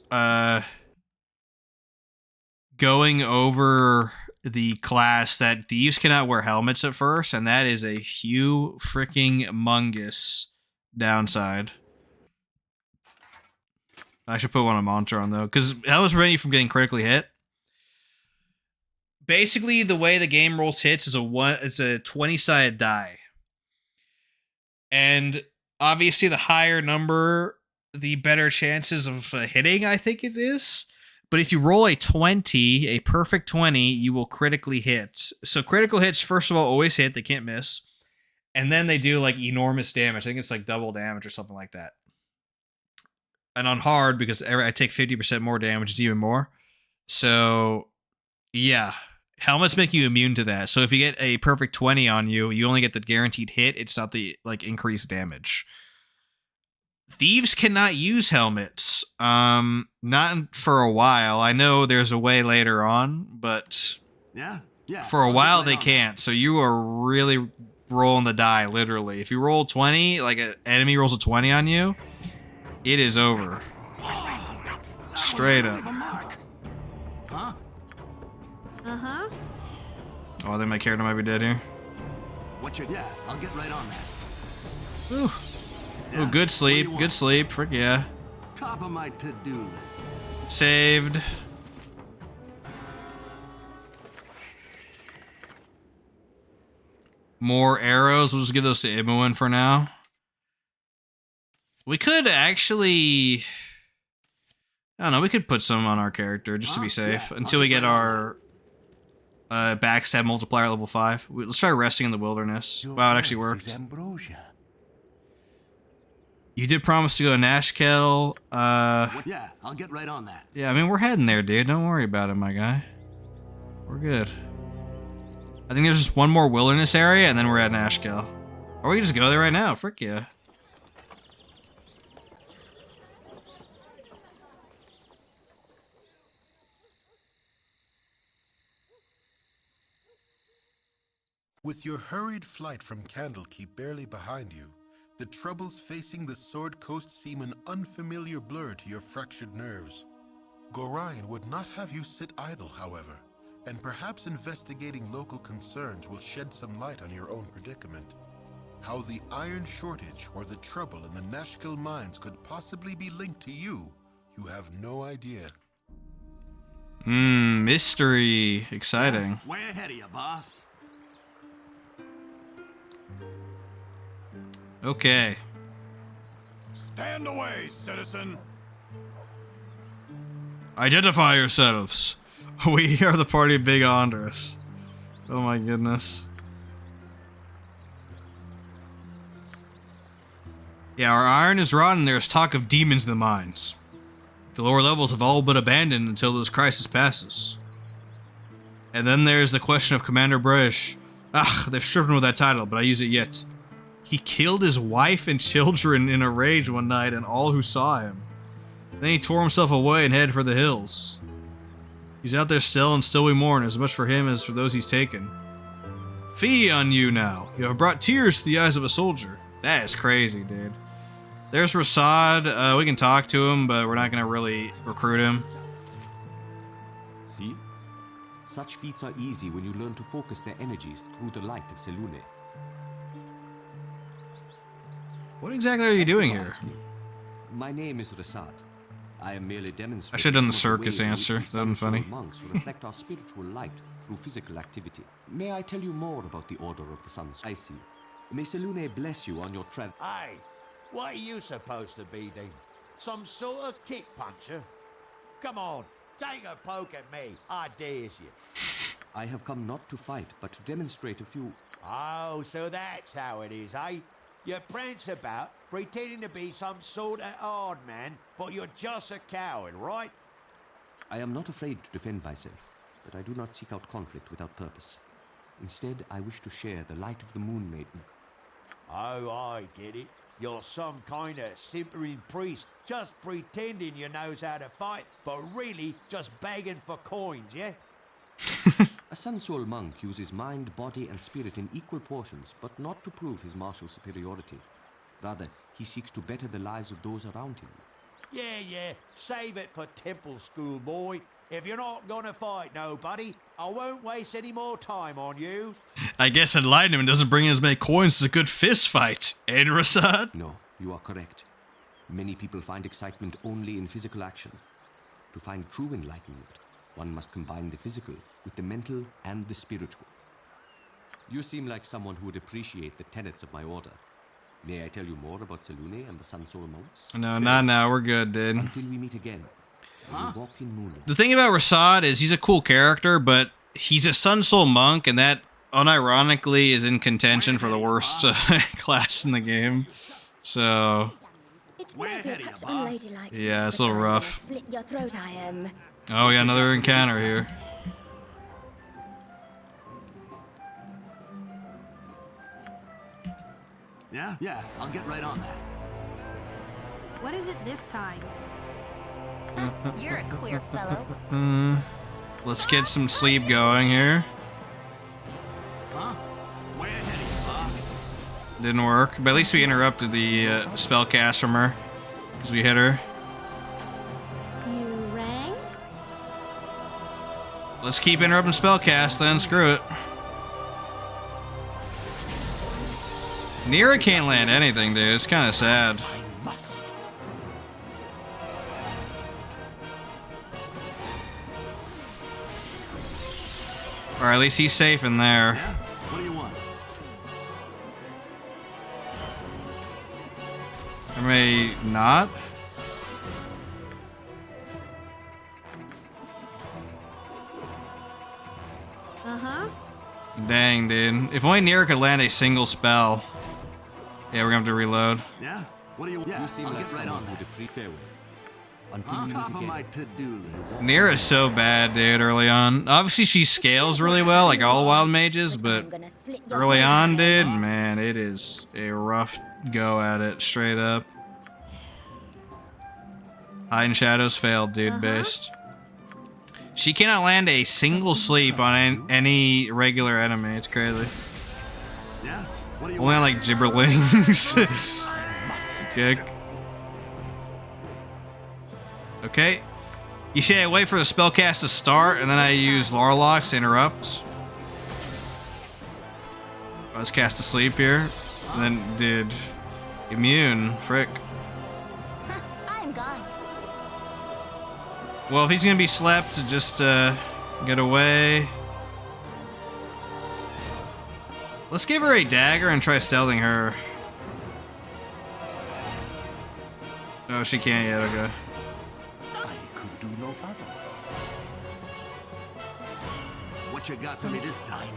going over the class that thieves cannot wear helmets at first, and that is a freaking mungus downside. I should put one on monitor on though, because helmets prevent you from getting critically hit. Basically, the way the game rolls hits is it's a 20-sided die. And obviously the higher number, the better chances of hitting, I think it is. But if you roll a 20, a perfect 20, you will critically hit. So critical hits, first of all, always hit. They can't miss. And then they do like enormous damage. I think it's like double damage or something like that. And on hard, because I take 50% more damage, it's even more. So, yeah. Helmets make you immune to that. So if you get a perfect 20 on you, you only get the guaranteed hit. It's not the like increased damage. Thieves cannot use helmets. Not for a while. I know there's a way later on, but yeah. For a while they can't. So you are really rolling the die, literally. If you roll 20, like an enemy rolls a 20 on you, it is over. Straight up. Huh? Uh-huh. Oh, then my character might be dead here. Yeah, I'll get right on that. Ooh. Yeah. Ooh, good sleep. Good sleep. Frick yeah. Top of my to-do list. Saved. More arrows. We'll just give those to Imoen for now. We could actually... I don't know. We could put some on our character just to be safe until we get our... backstab multiplier level 5. Let's try resting in the wilderness. Wow, it actually worked. You did promise to go to Nashkel. Yeah, I'll get right on that. Yeah, I mean, we're heading there, dude. Don't worry about it, my guy. We're good. I think there's just one more wilderness area, and then we're at Nashkel. Or we can just go there right now. Frick yeah. With your hurried flight from Candlekeep barely behind you, the troubles facing the Sword Coast seem an unfamiliar blur to your fractured nerves. Gorion would not have you sit idle, however, and perhaps investigating local concerns will shed some light on your own predicament. How the iron shortage or the trouble in the Nashkel mines could possibly be linked to you, you have no idea. Mystery. Exciting. Way ahead of you, boss. Okay. Stand away, citizen. Identify yourselves. We are the party of Big Andres. Oh my goodness. Yeah, our iron is rotten. There's talk of demons in the mines. The lower levels have all but abandoned until this crisis passes. And then there's the question of Commander Bresh. They've stripped him of that title, but I use it yet. He killed his wife and children in a rage one night and all who saw him. Then he tore himself away and headed for the hills. He's out there still, and still we mourn, as much for him as for those he's taken. Fee on you now. You have brought tears to the eyes of a soldier. That is crazy, dude. There's Rasad. We can talk to him, but we're not going to really recruit him. See? Such feats are easy when you learn to focus their energies through the light of Selune. What exactly are you doing here? My name is Rasad. I am merely demonstrating. I should have done the some of circus ways in answer. which we That would be funny. Sun Soul monks reflect our spiritual light through physical activity. May I tell you more about the Order of the Sun? I see. May Selune bless you on your travel. Hey, what are you supposed to be then? Some sort of kick puncher? Come on, take a poke at me. I dares you. I have come not to fight, but to demonstrate a few. Oh, so that's how it is, eh? You prance about, pretending to be some sort of hard man, but you're just a coward, right? I am not afraid to defend myself, but I do not seek out conflict without purpose. Instead, I wish to share the light of the Moon Maiden. Oh, I get it. You're some kind of simpering priest, just pretending you knows how to fight, but really just begging for coins, yeah? A Sun Soul monk uses mind, body, and spirit in equal portions, but not to prove his martial superiority. Rather, he seeks to better the lives of those around him. Yeah, save it for temple school, boy. If you're not gonna fight nobody, I won't waste any more time on you. I guess enlightenment doesn't bring as many coins as a good fist fight, eh, Rasad? No, you are correct. Many people find excitement only in physical action. To find true enlightenment, one must combine the physical with the mental and the spiritual. You seem like someone who would appreciate the tenets of my order. May I tell you more about Selune and the Sun Soul monks? No, not now. We're good, dude. Until we meet again. We walk in moonlight. The thing about Rasad is he's a cool character, but he's a Sun Soul monk, and that unironically is in contention for the worst class in the game. So, yeah, it's a little rough. Slit your throat, I am. Oh, yeah, another encounter here. Yeah, I'll get right on that. What is it this time? You're a queer fellow. Let's get some sleep going here. Huh? Way ahead of you, Didn't work, but at least we interrupted the spell cast from her because we hit her. You rang? Let's keep interrupting spell cast then. Screw it. Nira can't land anything, dude. It's kind of sad. Or at least he's safe in there. Yeah? What do you want? Or may not? Uh-huh. Dang, dude. If only Nira could land a single spell. Yeah, we're gonna have to reload. Yeah? What do you want? Yeah, You seem I'll like get right someone on who that. would appreciate it. Until On we top meet of again. my to-do list. Nira is so bad, dude, early on. Obviously, she scales really well, like all wild mages, but early on, dude, man, it is a rough go at it, straight up. Hide and Shadows failed, dude, based. She cannot land a single sleep on any regular enemy. It's crazy. Yeah? What do you Only on, want? like, gibberlings. Kick. Okay. You see, I wait for the spellcast to start, and then I use Lorelocks to interrupt. Let's cast a sleep here. And then did immune. Frick. I'm gone. Well, if he's gonna be slept, just get away. Let's give her a dagger and try stealthing her. Oh, she can't yet. Okay. What you got for me this time?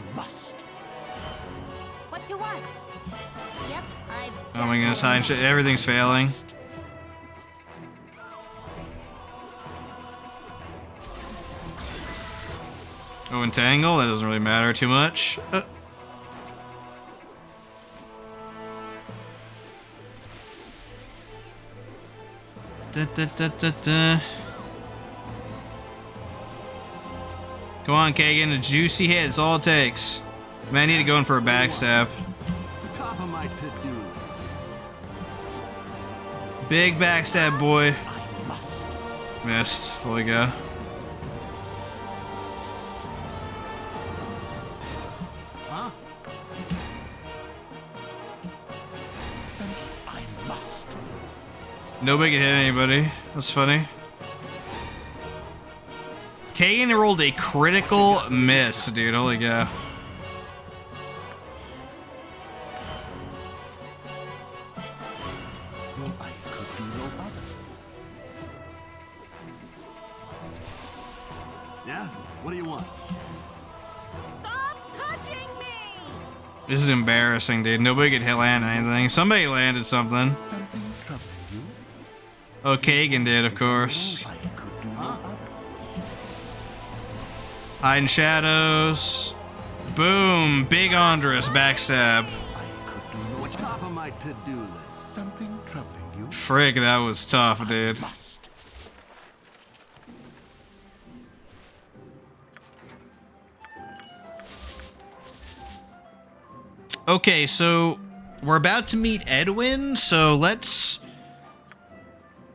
What you want? Yep, Oh my goodness, hide and shit. Everything's failing. Oh, entangle? That doesn't really matter too much. Come on, Kagan. A juicy hit. It's all it takes. Man, I need to go in for a backstab. Top of my to-do list. Big backstab, boy. Missed. Holy go. Huh? Nobody can hit anybody. That's funny. Kagan rolled a critical miss, dude. Holy cow. Yeah? What do you want? This is embarrassing, dude. Nobody could hit land anything. Somebody landed something. Oh, Kagan did, of course. Hiding shadows. Boom. Big Andres backstab. Top of my to-do list. Something troubling you? Frig, that was tough, dude. Okay, so we're about to meet Edwin, so let's...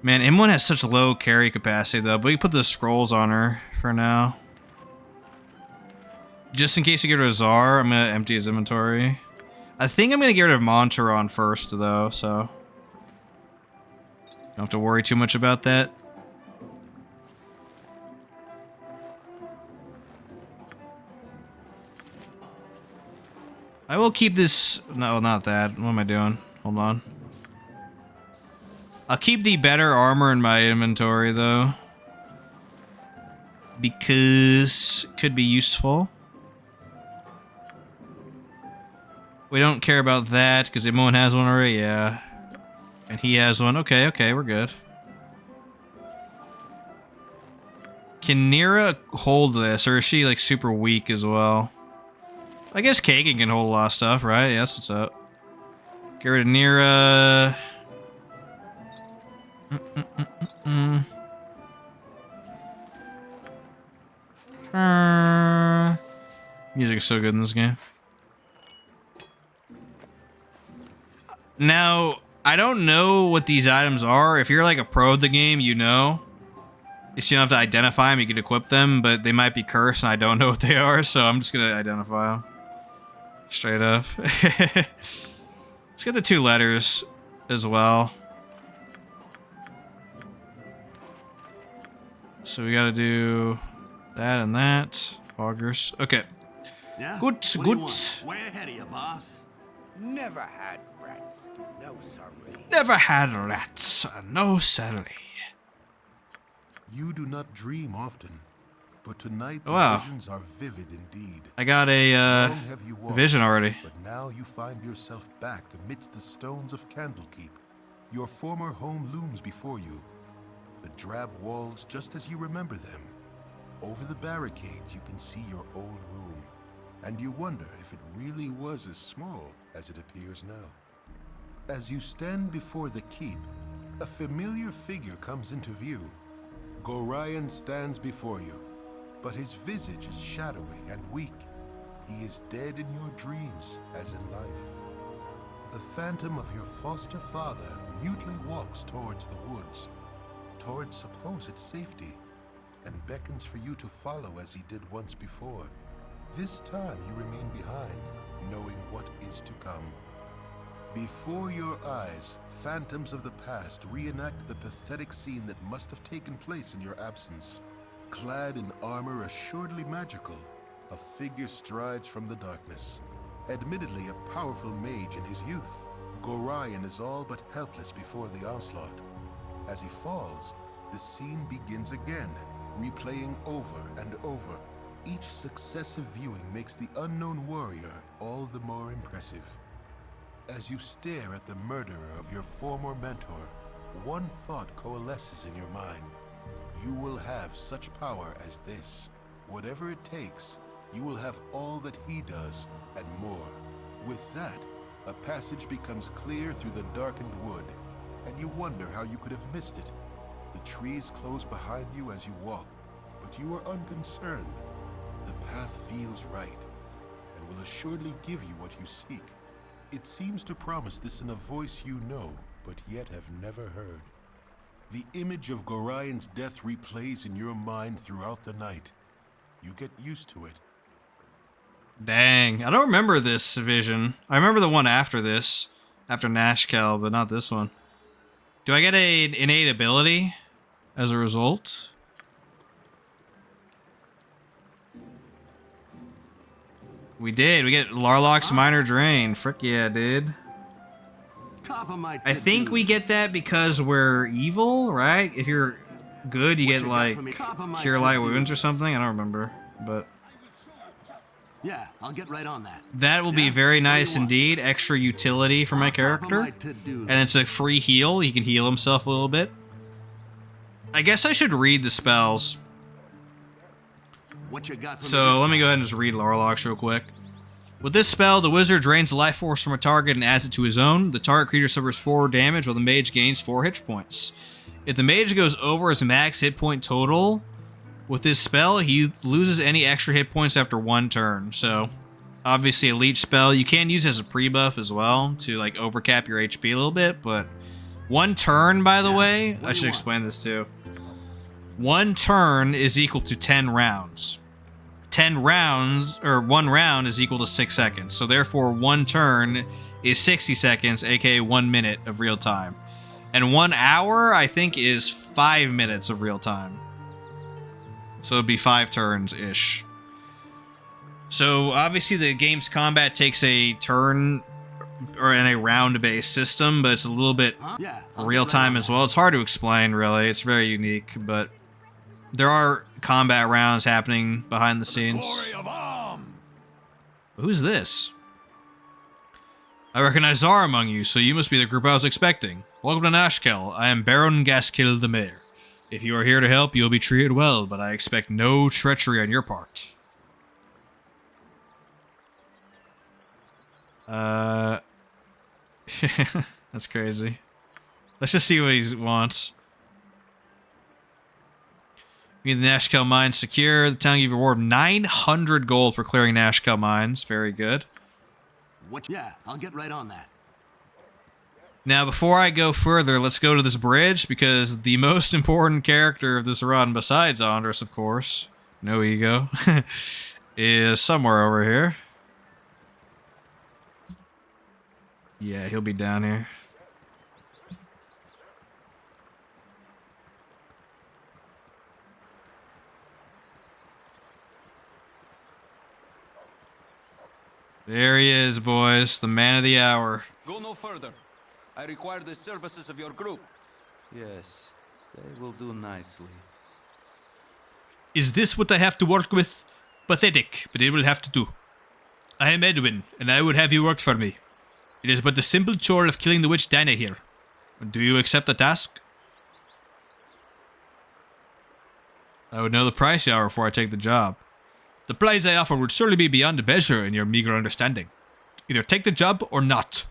Man, M1 has such low carry capacity, though, but we can put the scrolls on her for now. Just in case we get rid of Czar, I'm going to empty his inventory. I think I'm going to get rid of Monteron first, though, so... Don't have to worry too much about that. I will keep this... No, not that. What am I doing? Hold on. I'll keep the better armor in my inventory, though. Because... could be useful. We don't care about that, because Imon has one already. Yeah. And he has one. Okay, okay, we're good. Can Nira hold this, or is she, like, super weak as well? I guess Kagan can hold a lot of stuff, right? Yeah, that's what's up. Get rid of Nira. Music is so good in this game. Now, I don't know what these items are. If you're like a pro of the game, you know. You don't have to identify them, you can equip them, but they might be cursed and I don't know what they are, so I'm just gonna identify them. Straight up. Let's get the 2 letters as well. So we gotta do that and that. Augers. Okay. Yeah? Good, good. Way ahead of you, boss. Never had rats. No, sorry. Never had rats. No, sorry. You do not dream often, but tonight the Wow. visions are vivid indeed. I got a Long have you walked, vision already. But now you find yourself back amidst the stones of Candlekeep. Your former home looms before you. The drab walls just as you remember them. Over the barricades you can see your old room, and you wonder if it really was as small as it appears now. As you stand before the keep, a familiar figure comes into view. Gorion stands before you, but his visage is shadowy and weak. He is dead in your dreams, as in life. The phantom of your foster father mutely walks towards the woods, towards supposed safety, and beckons for you to follow as he did once before. This time you remain behind, knowing what is to come. Before your eyes, phantoms of the past reenact the pathetic scene that must have taken place in your absence. Clad in armor assuredly magical, a figure strides from the darkness. Admittedly a powerful mage in his youth, Gorion is all but helpless before the onslaught. As he falls, the scene begins again, replaying over and over. Each successive viewing makes the unknown warrior all the more impressive. As you stare at the murderer of your former mentor, one thought coalesces in your mind. You will have such power as this. Whatever it takes, you will have all that he does, and more. With that, a passage becomes clear through the darkened wood, and you wonder how you could have missed it. The trees close behind you as you walk, but you are unconcerned. The path feels right, and will assuredly give you what you seek. It seems to promise this in a voice you know, but yet have never heard. The image of Gorion's death replays in your mind throughout the night. You get used to it. Dang, I don't remember this vision. I remember the one after this, after Nashkel, but not this one. Do I get an innate ability as a result? We did. We get Larlock's Minor Drain. Frick yeah, dude. Top of my I think we get that because we're evil, right? If you're good, you get like Cure Light Wounds or something. I don't remember, but yeah, I'll get right on that. That will be very nice indeed. Extra utility for my character, and it's a free heal. He can heal himself a little bit. I guess I should read the spells. What you got So let me go ahead and just read Larlock's real quick. With this spell, the wizard drains the life force from a target and adds it to his own. The target creature suffers 4 damage while the mage gains 4 hit points. If the mage goes over his max hit point total with this spell, he loses any extra hit points after 1 turn. So, obviously a leech spell. You can use it as a pre-buff as well to like overcap your HP a little bit, but 1 turn, by the way, I should explain this too. 1 turn is equal to 10 rounds. 10 rounds, or 1 round is equal to 6 seconds. So therefore 1 turn is 60 seconds, aka 1 minute of real time. And 1 hour, I think, is 5 minutes of real time. So it'd be 5 turns-ish. So obviously the game's combat takes a turn or in a round-based system, but it's a little bit real time as well. It's hard to explain, really. It's very unique, but there are combat rounds happening behind the scenes. Who's this? I recognize Zara among you, so you must be the group I was expecting. Welcome to Nashkel. I am Baron Gaskill the Mayor. If you are here to help, you'll be treated well, but I expect no treachery on your part. That's crazy. Let's just see what he wants. We need the Nashkel mines secure. The town gives you a reward of 900 gold for clearing Nashkel mines. Very good. Yeah, I'll get right on that. Now, before I go further, let's go to this bridge, because the most important character of this run, besides Andres, of course, no ego, is somewhere over here. Yeah, he'll be down here. There he is, boys. The man of the hour. Go no further. I require the services of your group. Yes, they will do nicely. Is this what I have to work with? Pathetic, but it will have to do. I am Edwin, and I would have you work for me. It is but the simple chore of killing the witch Dinah here. Do you accept the task? I would know the price you offer before I take the job. The price I offer would surely be beyond measure in your meager understanding. Either take the job or not.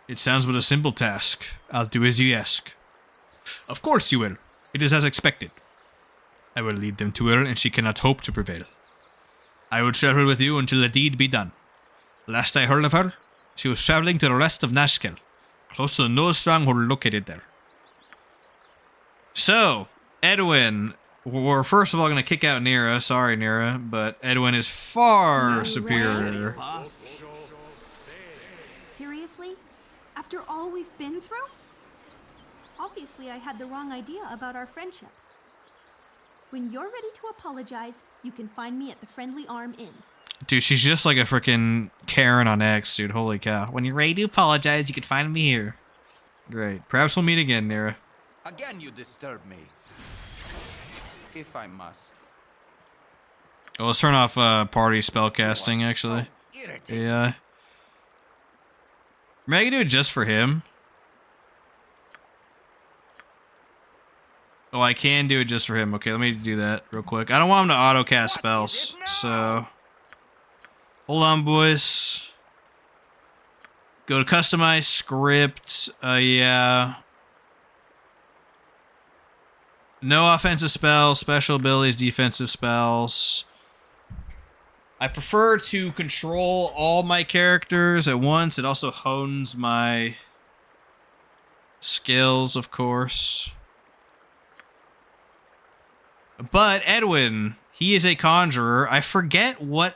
It sounds but a simple task. I'll do as you ask. Of course you will. It is as expected. I will lead them to her, and she cannot hope to prevail. I will travel with you until the deed be done. Last I heard of her, she was traveling to the rest of Nashkel, close to the Nose stronghold located there. So, Edwin, we're first of all going to kick out Nira. Sorry, Nira, but Edwin is far superior. Seriously? After all we've been through? Obviously, I had the wrong idea about our friendship. When you're ready to apologize, you can find me at the Friendly Arm Inn. Dude, she's just like a freaking Karen on X, dude. Holy cow. When you're ready to apologize, you can find me here. Great. Perhaps we'll meet again, Nira. Again, you disturb me. If I must. Oh, let's turn off party spellcasting, actually. Yeah. Maybe I can do it just for him. Oh, I can do it just for him. Okay, let me do that real quick. I don't want him to auto-cast spells, so... Hold on, boys. Go to customize script. Yeah. No offensive spells, special abilities, defensive spells. I prefer to control all my characters at once. It also hones my skills, of course. But Edwin, he is a conjurer. I forget what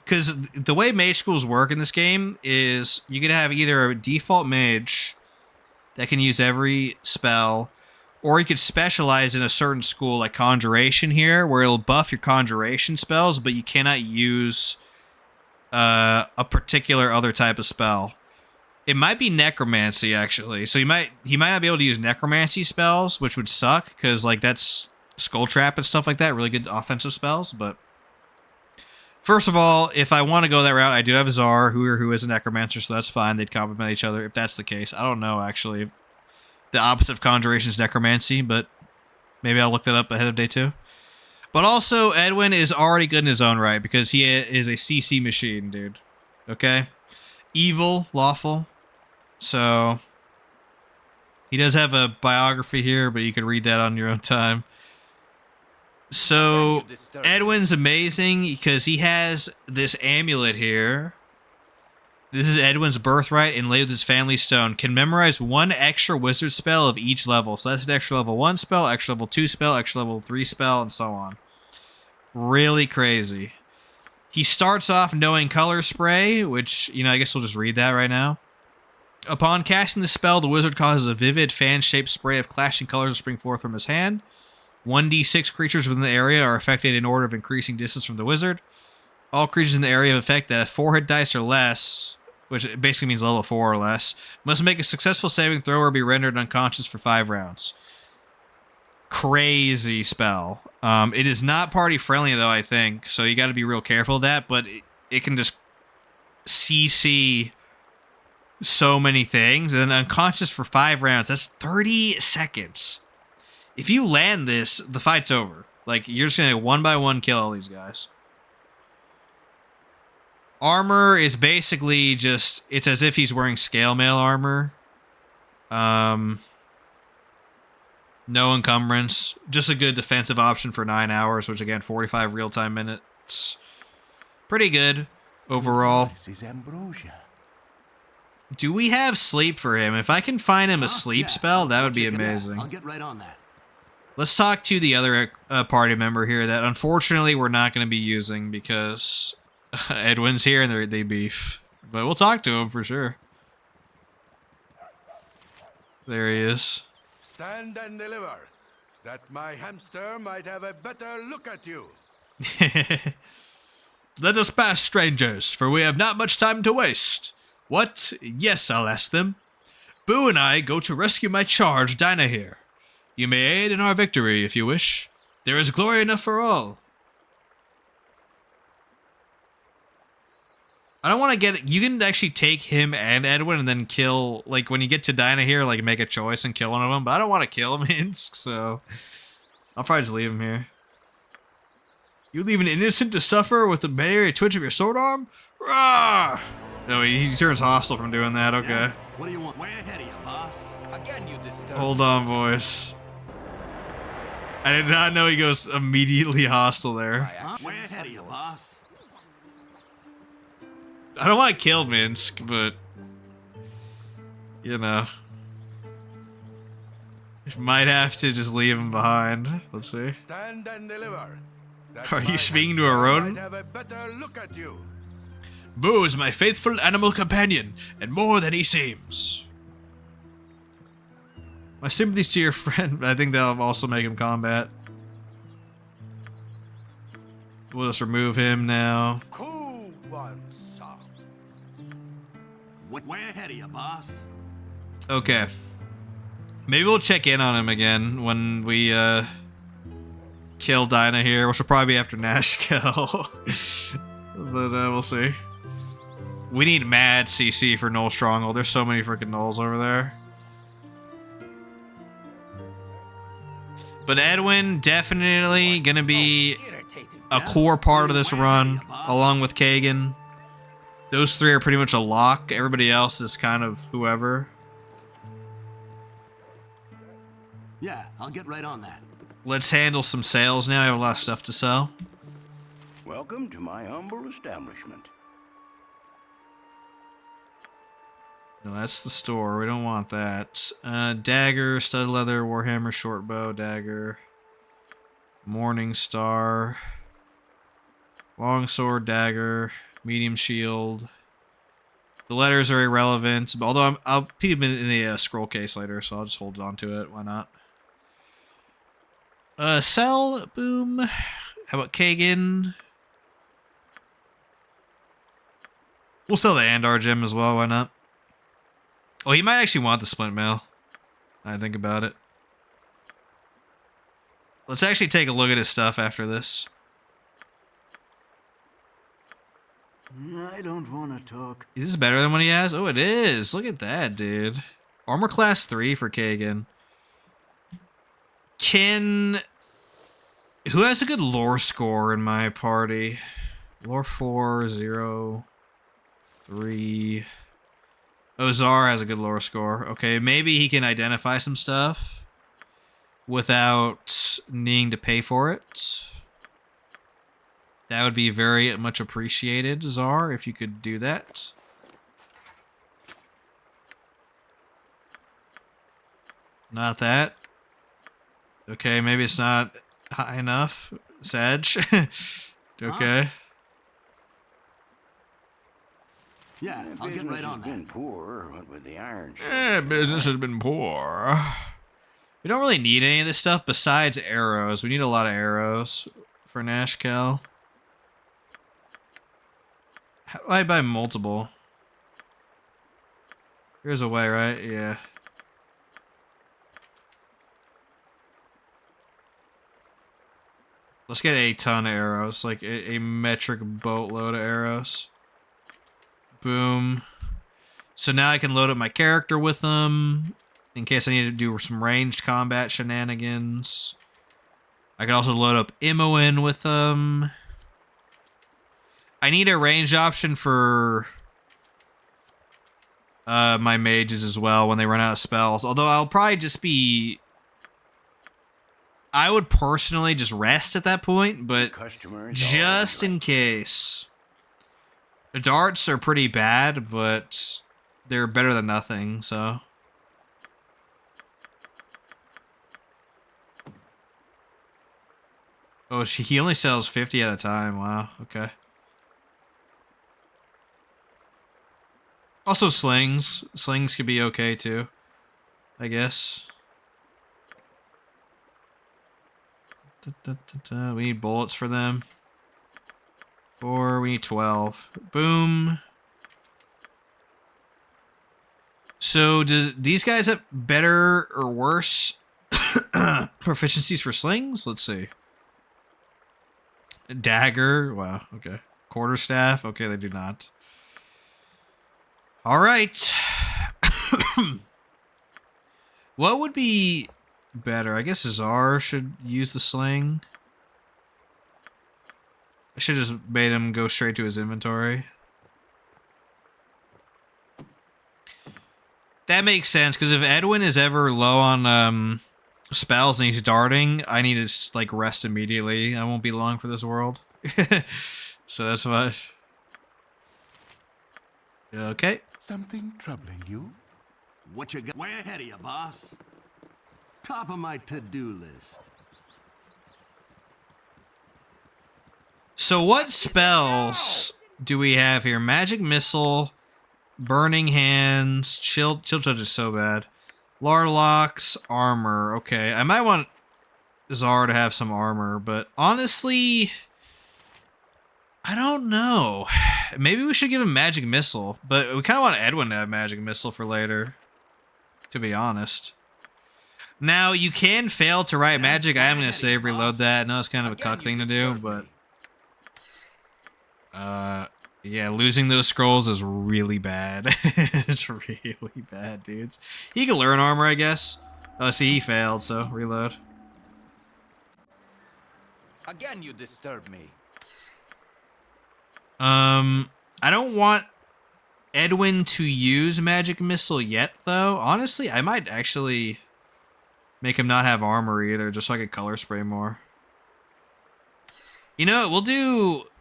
because the way mage schools work in this game is you can have either a default mage that can use every spell, or you could specialize in a certain school like Conjuration here, where it'll buff your Conjuration spells, but you cannot use a particular other type of spell. It might be Necromancy, actually. So he might not be able to use Necromancy spells, which would suck, because like that's Skull Trap and stuff like that, really good offensive spells. But first of all, if I want to go that route, I do have Czar, who is a Necromancer, so that's fine. They'd complement each other if that's the case. I don't know, actually. The opposite of Conjuration is Necromancy, but maybe I'll look that up ahead of day 2. But also, Edwin is already good in his own right, because he is a CC machine, dude. Okay? Evil, lawful. So, he does have a biography here, but you can read that on your own time. So, Edwin's amazing because he has this amulet here. This is Edwin's birthright inlaid with his family stone. Can memorize 1 extra wizard spell of each level. So that's an extra level 1 spell, extra level 2 spell, extra level 3 spell, and so on. Really crazy. He starts off knowing Color Spray, which, I guess we'll just read that right now. Upon casting the spell, the wizard causes a vivid fan-shaped spray of clashing colors to spring forth from his hand. 1d6 creatures within the area are affected in order of increasing distance from the wizard. All creatures in the area of effect that have 4 hit dice or less, which basically means level 4 or less, must make a successful saving throw or be rendered unconscious for 5 rounds. Crazy spell. It is not party friendly though, I think, so you got to be real careful of that, but it can just CC so many things, and then unconscious for 5 rounds. That's 30 seconds. If you land this, the fight's over. Like, you're just gonna one by one kill all these guys. Armor is basically just, it's as if he's wearing scale mail armor. No encumbrance. Just a good defensive option for 9 hours, which again, 45 real-time minutes. Pretty good overall. This is ambrosia. Do we have sleep for him? If I can find him a sleep spell, that would be amazing. I'll get right on that. Let's talk to the other party member here that unfortunately we're not going to be using because Edwin's here and they beef. But we'll talk to him for sure. There he is. Stand and deliver, that my hamster might have a better look at you. Let us pass, strangers, for we have not much time to waste. What? Yes, I'll ask them. Boo and I go to rescue my charge, Dinah here. You may aid in our victory if you wish. There is glory enough for all. I don't want to get... You can actually take him and Edwin and then kill... Like, when you get to Dinah here, like, make a choice and kill one of them. But I don't want to kill him, Insk, so... I'll probably just leave him here. You leave an innocent to suffer with the mere twitch of your sword arm? Rah! No, he turns hostile from doing that, okay. Yeah. What do you want? Way ahead of you, boss. Again, you disturb. Hold on, boys. I did not know he goes immediately hostile there. Way ahead of you, boss. I don't want to kill Minsk, but... You know. Might have to just leave him behind. Let's see. Stand and deliver. Are you speaking to a rodent? Have a better look at you. Boo is my faithful animal companion, and more than he seems. My sympathies to your friend. I think that'll also make him combat. We'll just remove him now. Cool one, sir. Way ahead of you, boss. Okay. Maybe we'll check in on him again when we kill Dinah here, which will probably be after Nashkel. But we'll see. We need mad CC for Null Stronghold. There's so many freaking Nulls over there. But Edwin definitely gonna be a core part of this run, along with Kagan. Those 3 are pretty much a lock. Everybody else is kind of whoever. Yeah, I'll get right on that. Let's handle some sales now. I have a lot of stuff to sell. Welcome to my humble establishment. No, that's the store. We don't want that. Dagger, studded leather, warhammer, short bow, dagger, morning star, longsword, dagger, medium shield. The letters are irrelevant, although I'll put them in a scroll case later, so I'll just hold on to it. Why not? Sell, boom. How about Kagan? We'll sell the Andar gem as well, why not? Oh, he might actually want the splint mail. I think about it. Let's actually take a look at his stuff after this. I don't want to talk. Is this better than what he has? Oh, it is. Look at that, dude. Armor class 3 for Kagan. Who has a good lore score in my party? Lore 4, 0, 3. Ozar has a good lore score. Okay, maybe he can identify some stuff without needing to pay for it. That would be very much appreciated, Czar, if you could do that. Not that. Okay, maybe it's not high enough. Sedge. Okay. Yeah, I'll get right on that. Been poor, what with the iron. Business has been poor. We don't really need any of this stuff besides arrows. We need a lot of arrows for Nashkel. How do I buy multiple? Here's a way, right? Yeah. Let's get a ton of arrows, like a metric boatload of arrows. Boom. So now I can load up my character with them in case I need to do some ranged combat shenanigans. I can also load up Imoen with them. I need a ranged option for my mages as well when they run out of spells. Although I'll probably just be... I would personally just rest at that point, but just in case. The darts are pretty bad, but they're better than nothing, so... Oh, he only sells 50 at a time. Wow, okay. Also slings. Slings could be okay too, I guess. We need bullets for them. 4, we need 12. Boom. So do these guys have better or worse proficiencies for slings? Let's see. Dagger. Wow, okay. Quarterstaff. Okay, they do not. All right. What would be better? I guess Czar should use the sling. I should have just made him go straight to his inventory. That makes sense, because if Edwin is ever low on spells and he's darting, I need to just, like, rest immediately. I won't be long for this world. So that's fine. Okay. Something troubling you? What you got? Way ahead of you, boss. Top of my to-do list. So what spells do we have here? Magic Missile, Burning Hands, Chill Touch is so bad. Larlocks, Armor. Okay, I might want Czar to have some armor, but honestly, I don't know. Maybe we should give him Magic Missile, but we kind of want Edwin to have Magic Missile for later, to be honest. Now, you can fail to write magic. I am going to save reload that. I know it's kind of a cuck thing to do, but... yeah, losing those scrolls is really bad. It's really bad, dudes. He can learn armor, I guess. Oh, see, he failed, so reload. Again, you disturb me. I don't want Edwin to use Magic Missile yet, though. Honestly, I might actually make him not have armor either, just so I could color spray more. You know what,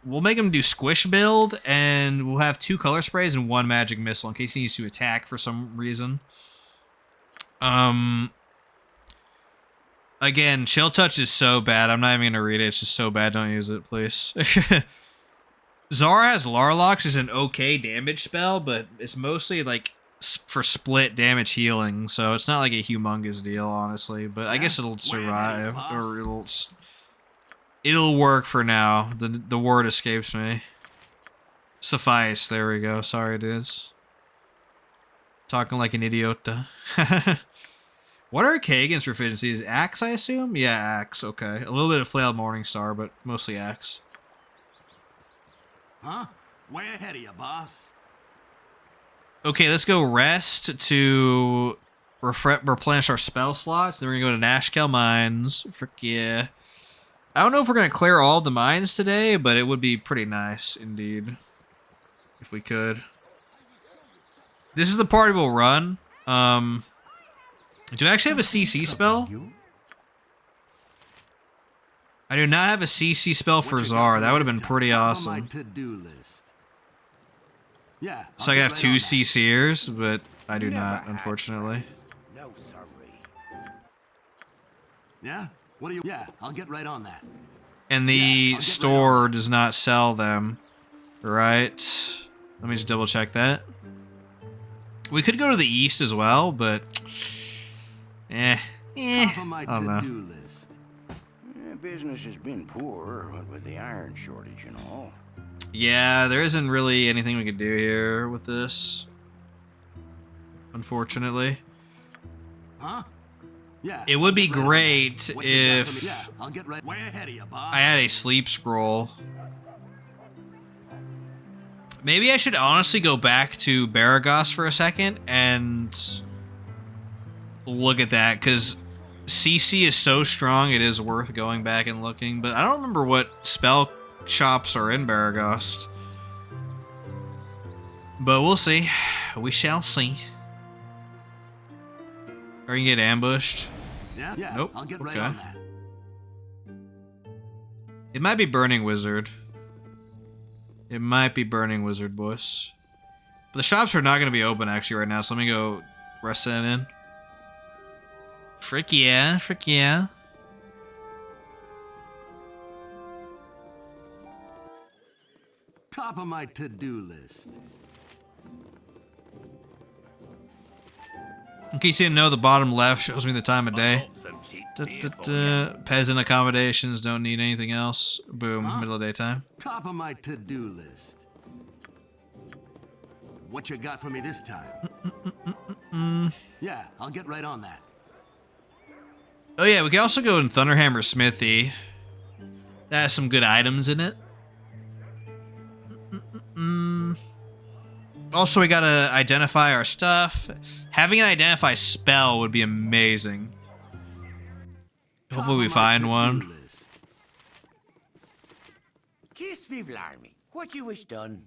we'll make him do Squish build, and we'll have 2 color sprays and 1 Magic Missile in case he needs to attack for some reason. Again, Chill Touch is so bad. I'm not even going to read it. It's just so bad. Don't use it, please. Zara has Larlox is an okay damage spell, but it's mostly like for split damage healing, so it's not like a humongous deal, honestly. But I guess it'll survive, or it'll work for now. The word escapes me. Suffice. There we go. Sorry, dudes. Talking like an idiota. What are Kagan's proficiencies? Axe, I assume? Yeah, Axe. Okay. A little bit of Flailed Morningstar, but mostly Axe. Huh? Way ahead of you, boss. Okay, let's go rest to replenish our spell slots. Then we're going to go to Nashkel Mines. Frick yeah. I don't know if we're going to clear all the mines today, but it would be pretty nice indeed. If we could. This is the party we'll run. Do I actually have a CC spell? I do not have a CC spell for Zara. That would have been pretty awesome. Yeah. So I have 2 CCers, but I do not, unfortunately. No, sorry. Yeah? What do you... Yeah, I'll get right on that. And the store does not sell them, right? Let me just double check that. We could go to the east as well, but... I don't know. Business has been poor, what with the iron shortage and all. Yeah, there isn't really anything we could do here with this. Unfortunately. Huh? Yeah. It would be great if I'll get right way ahead of you, boss. I had a sleep scroll. Maybe I should honestly go back to Baragos for a second and look at that, because CC is so strong it is worth going back and looking, but I don't remember what spell shops are in Baragos. But we'll see. We shall see. Or you can get ambushed. Yeah, Nope. I'll get right Okay. on that. It might be Burning Wizard. It might be Burning Wizard, boys. But the shops are not going to be open actually right now, so let me go rest that in. Frick yeah, frick yeah. Top of my to-do list. In case you didn't know, the bottom left shows me the time of day. Peasant accommodations, don't need anything else. Boom, middle of daytime. Top of my to-do list. What you got for me this time? Yeah, I'll get right on that. Oh yeah, we can also go in Thunderhammer Smithy. That has some good items in it. Also, we gotta identify our stuff. Having an identify spell would be amazing. Hopefully we find one. Kiss me, blarmy. What you wish done?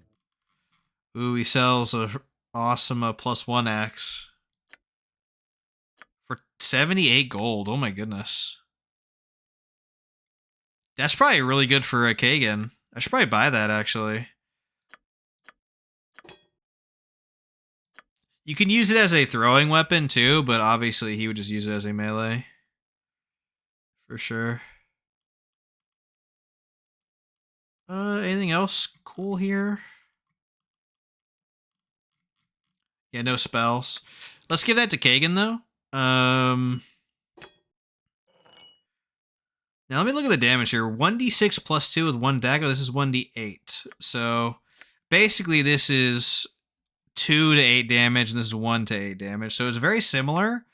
Ooh, he sells a awesome +1 axe. For 78 gold. Oh my goodness. That's probably really good for a Kagan. I should probably buy that, actually. You can use it as a throwing weapon, too, but obviously he would just use it as a melee. For sure. Anything else cool here? Yeah, no spells. Let's give that to Kagan, though. Now let me look at the damage here. 1d6 plus 2 with 1 dagger. This is 1d8. So basically this is 2 to 8 damage, and this is 1 to 8 damage. So it's very similar.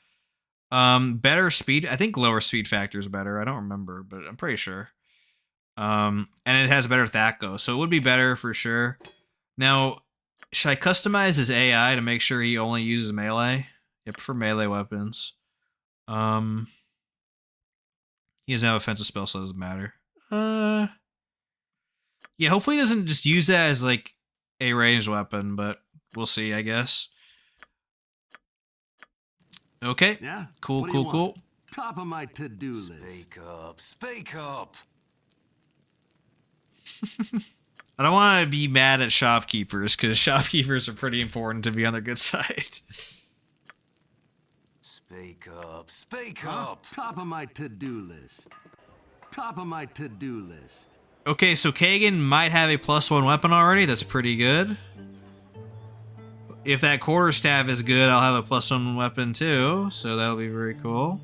Better speed. I think lower speed factor is better. I don't remember, but I'm pretty sure. And it has better Thacko, so it would be better for sure. Now, should I customize his AI to make sure he only uses melee? Yeah, prefer melee weapons. He doesn't have offensive spell, so it doesn't matter. Yeah, hopefully he doesn't just use that as like a ranged weapon, but we'll see, I guess. Okay. Yeah. Cool, cool, cool. Top of my to-do list. Speak up. Speak up. I don't want to be mad at shopkeepers, because shopkeepers are pretty important to be on their good side. Speak up. Speak Huh? up. Top of my to-do list. Top of my to-do list. Okay, so Kagan might have a +1 weapon already. That's pretty good. If that quarterstaff is good, I'll have a +1 weapon too. So that'll be very cool.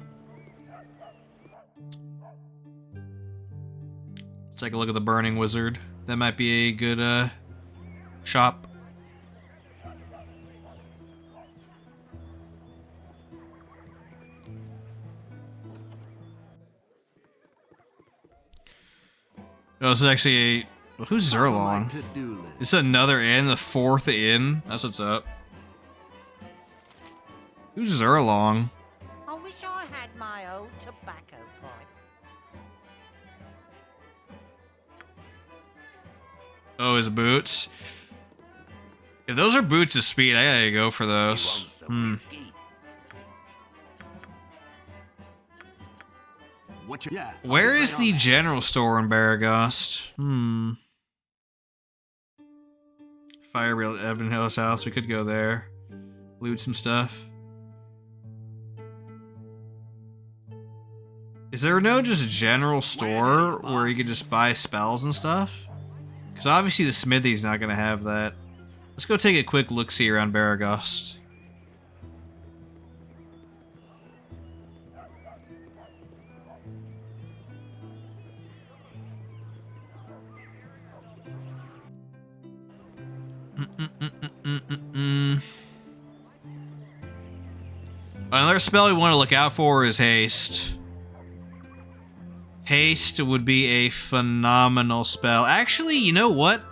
Let's take a look at the Burning Wizard. That might be a good shop. Oh, this is actually a... Who's Zerlong? This is another inn, the 4th inn. That's what's up. Who's Zerlong? I wish I had my old tobacco pipe. Oh, his boots. If those are boots of speed, I gotta go for those. Where is the general store in Baragost? Fire at Evan Hill's house. We could go there. Loot some stuff. Is there no just general store where you can just buy spells and stuff? Because obviously the smithy's not going to have that. Let's go take a quick look-see around Baragost. Another spell we want to look out for is Haste. Haste would be a phenomenal spell. Actually, you know what?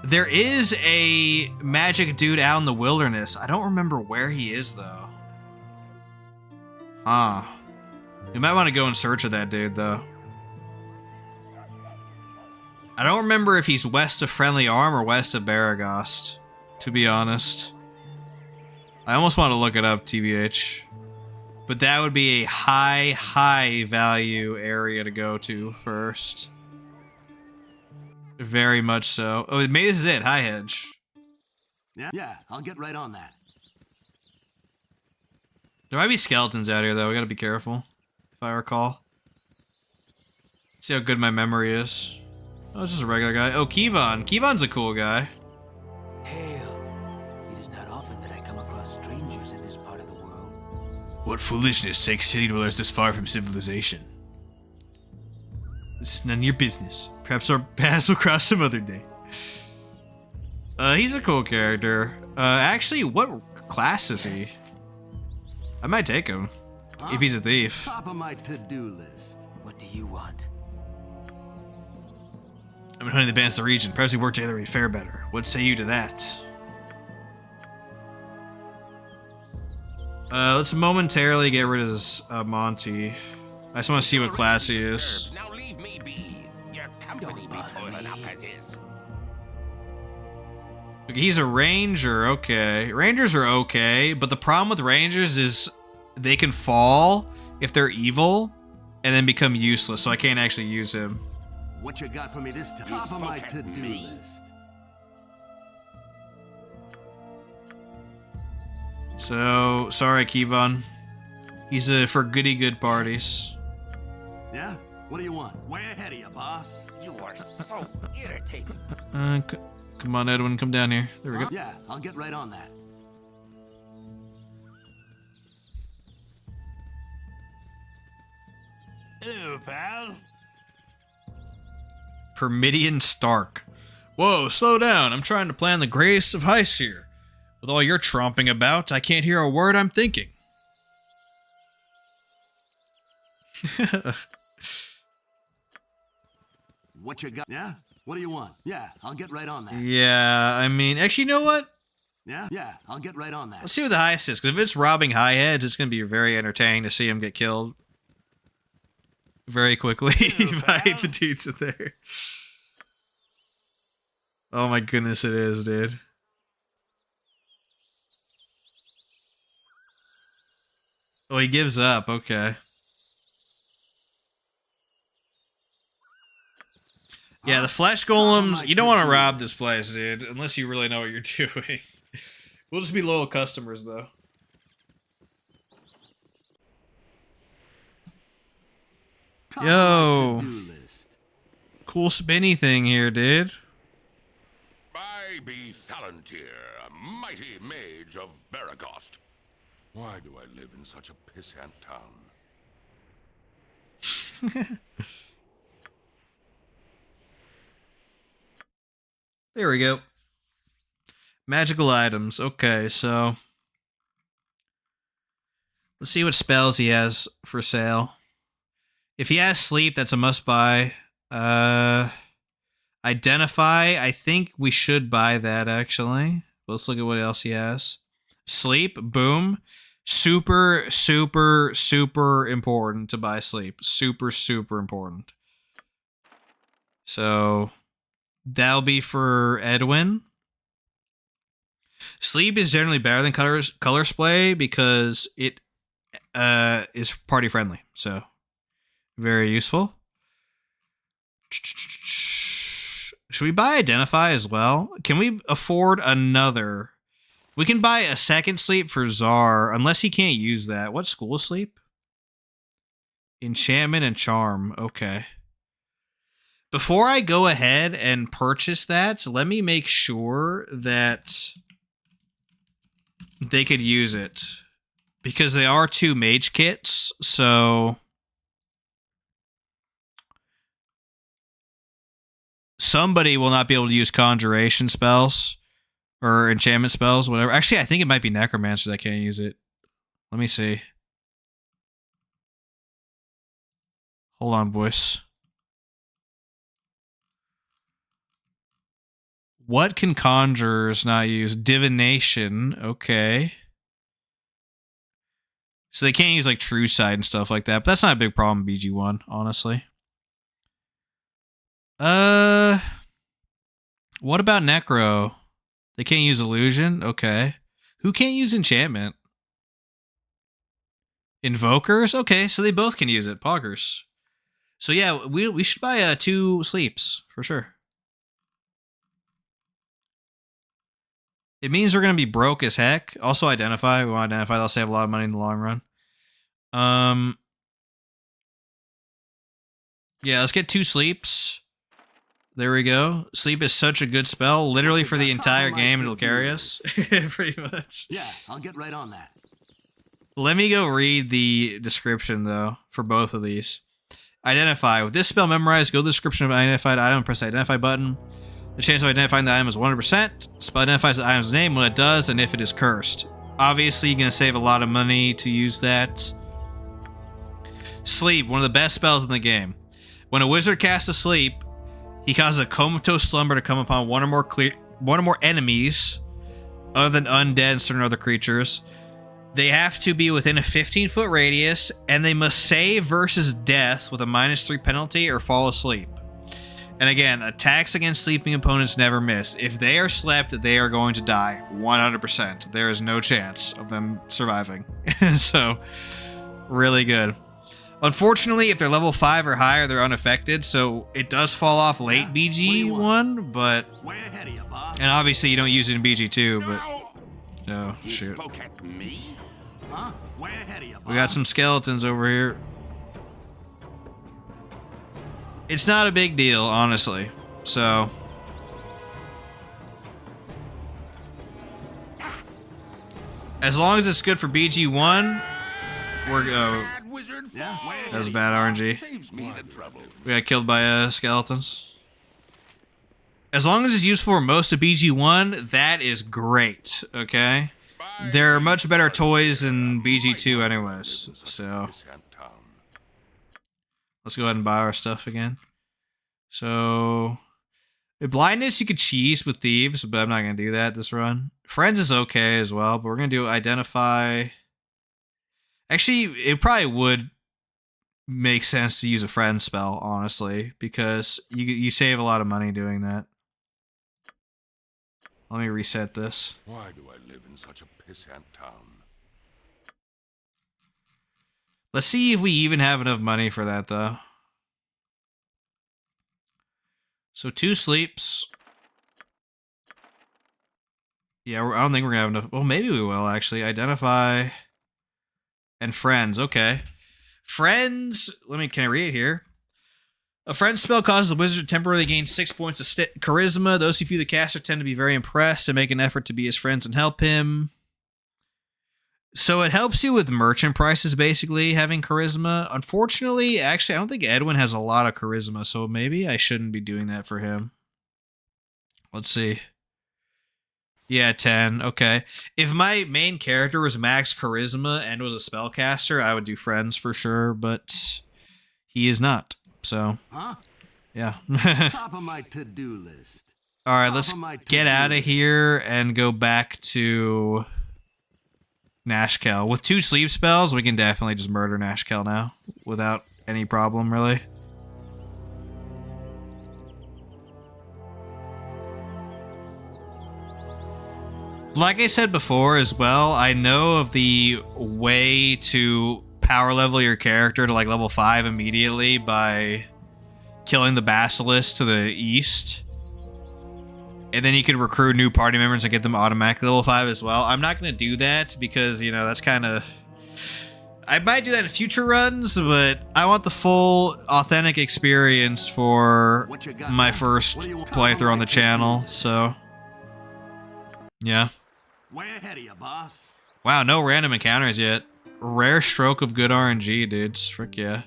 There is a magic dude out in the wilderness. I don't remember where he is, though. Huh. You might want to go in search of that dude, though. I don't remember if he's west of Friendly Arm or west of Baragost, to be honest. I almost want to look it up, TBH. But that would be a high value area to go to first. Very much so. Oh, maybe this is it. High Hedge. Yeah, I'll get right on that. There might be skeletons out here, though. We gotta be careful, if I recall. Let's see how good my memory is. Oh, it's just a regular guy. Oh, Kevon. Kevon's a cool guy. Hail. It is not often that I come across strangers in this part of the world. What foolishness takes city dwellers this far from civilization? It's none of your business. Perhaps our paths will cross some other day. He's a cool character. Actually, what class is he? I might take him. If he's a thief. Top of my to-do list. What do you want? I'm hunting the bands of the region. Perhaps we work together and fare better. What say you to that? Let's momentarily get rid of this Monty. I just want to see what class he is. Now leave me be. Your company be full enough as is. Okay, he's a ranger. Okay, rangers are okay, but the problem with rangers is they can fall if they're evil and then become useless. So I can't actually use him. What you got for me this time? Top of my to-do list. So, sorry, Kevon. He's for goody good parties. Yeah? What do you want? Way ahead of you, boss. You are so irritating. Come on, Edwin, come down here. There we go. Yeah, I'll get right on that. Hello, pal. Permidian Stark. Whoa, slow down. I'm trying to plan the greatest of heists here. With all you're tromping about, I can't hear a word I'm thinking. What you got? Yeah? What do you want? Yeah, I'll get right on that. Yeah, I mean, actually, you know what? Yeah, I'll get right on that. Let's see what the heist is, because if it's robbing high heads, it's going to be very entertaining to see him get killed very quickly by the dudes in there. Oh my goodness, it is, dude. Oh, he gives up. Okay. Yeah, the flesh golems, you don't want to rob this place, dude, unless you really know what you're doing. We'll just be loyal customers, though. Yo. Cool spinny thing here, dude. I be Thalantir, a mighty mage of Baragost. Why do I live in such a pissant town? There we go. Magical items. Okay, so let's see what spells he has for sale. If he has sleep, that's a must buy. Identify. I think we should buy that actually. Let's look at what else he has. Sleep. Boom. Super, super, super important to buy sleep. Super, super important. So that'll be for Edwin. Sleep is generally better than color splay because it is party friendly. So very useful. Should we buy Identify as well? Can we afford another? We can buy a second sleep for Czar, unless he can't use that. What school sleep? Enchantment and Charm. Okay. Before I go ahead and purchase that, let me make sure that they could use it. Because they are 2 mage kits, so somebody will not be able to use conjuration spells or enchantment spells, whatever. Actually, I think it might be necromancer that can't use it. Let me see. Hold on, boys. What can conjurers not use? Divination. Okay. So they can't use like True Sight and stuff like that, but that's not a big problem in BG1, honestly. What about Necro? They can't use Illusion? Okay. Who can't use Enchantment? Invokers? Okay, so they both can use it. Poggers. So yeah, we should buy 2 sleeps, for sure. It means we're going to be broke as heck. Also Identify. We want to Identify. They'll save a lot of money in the long run. Yeah, let's get 2 sleeps. There we go. Sleep is such a good spell. Literally for the entire game, it'll carry us. Pretty much. Yeah, I'll get right on that. Let me go read the description, though, for both of these. Identify. With this spell memorized, go to the description of an identified item and press the Identify button. The chance of identifying the item is 100%. Spell identifies the item's name, what it does, and if it is cursed. Obviously, you're going to save a lot of money to use that. Sleep, one of the best spells in the game. When a wizard casts a sleep, he causes a comatose slumber to come upon one or more enemies, other than undead and certain other creatures. They have to be within a 15-foot radius, and they must save versus death with a -3 penalty or fall asleep. And again, attacks against sleeping opponents never miss. If they are slept, they are going to die 100%. There is no chance of them surviving. So, really good. Unfortunately, if they're level 5 or higher, they're unaffected, so it does fall off late BG1, but... And obviously you don't use it in BG2, but... Oh, shoot. We got some skeletons over here. It's not a big deal, honestly, so... As long as it's good for BG1, we're... That was bad RNG. We got killed by skeletons. As long as it's useful for most of BG1, that is great, okay? There are much better toys in BG2 anyways, so... Let's go ahead and buy our stuff again. So... With blindness, you could cheese with thieves, but I'm not going to do that this run. Friends is okay as well, but we're going to do Identify... Actually, it probably would make sense to use a friend spell, honestly, because you save a lot of money doing that. Let me reset this. Why do I live in such a pissant town? Let's see if we even have enough money for that, though. So 2 sleeps. Yeah, I don't think we're going to have enough. Well, maybe we will, actually. Identify... And friends, okay. Friends, can I read it here? A friend spell causes the wizard to temporarily gain 6 points of charisma. Those who view the caster tend to be very impressed and make an effort to be his friends and help him. So it helps you with merchant prices, basically, having charisma. Unfortunately, actually, I don't think Edwin has a lot of charisma, so maybe I shouldn't be doing that for him. Let's see. Yeah, 10. Okay. If my main character was max charisma and was a spellcaster, I would do friends for sure, but he is not. So, yeah. Top of my to-do list. All right, let's get out of here and go back to Nashkel. With 2 sleep spells, we can definitely just murder Nashkel now without any problem, really. Like I said before as well, I know of the way to power level your character to like level 5 immediately by killing the basilisk to the east. And then you can recruit new party members and get them automatically level 5 as well. I'm not going to do that because, you know, that's kind of... I might do that in future runs, but I want the full authentic experience for my first playthrough on the channel, so... Yeah. Way ahead of you, boss. Wow, no random encounters yet. Rare stroke of good RNG, dudes. Frick yeah.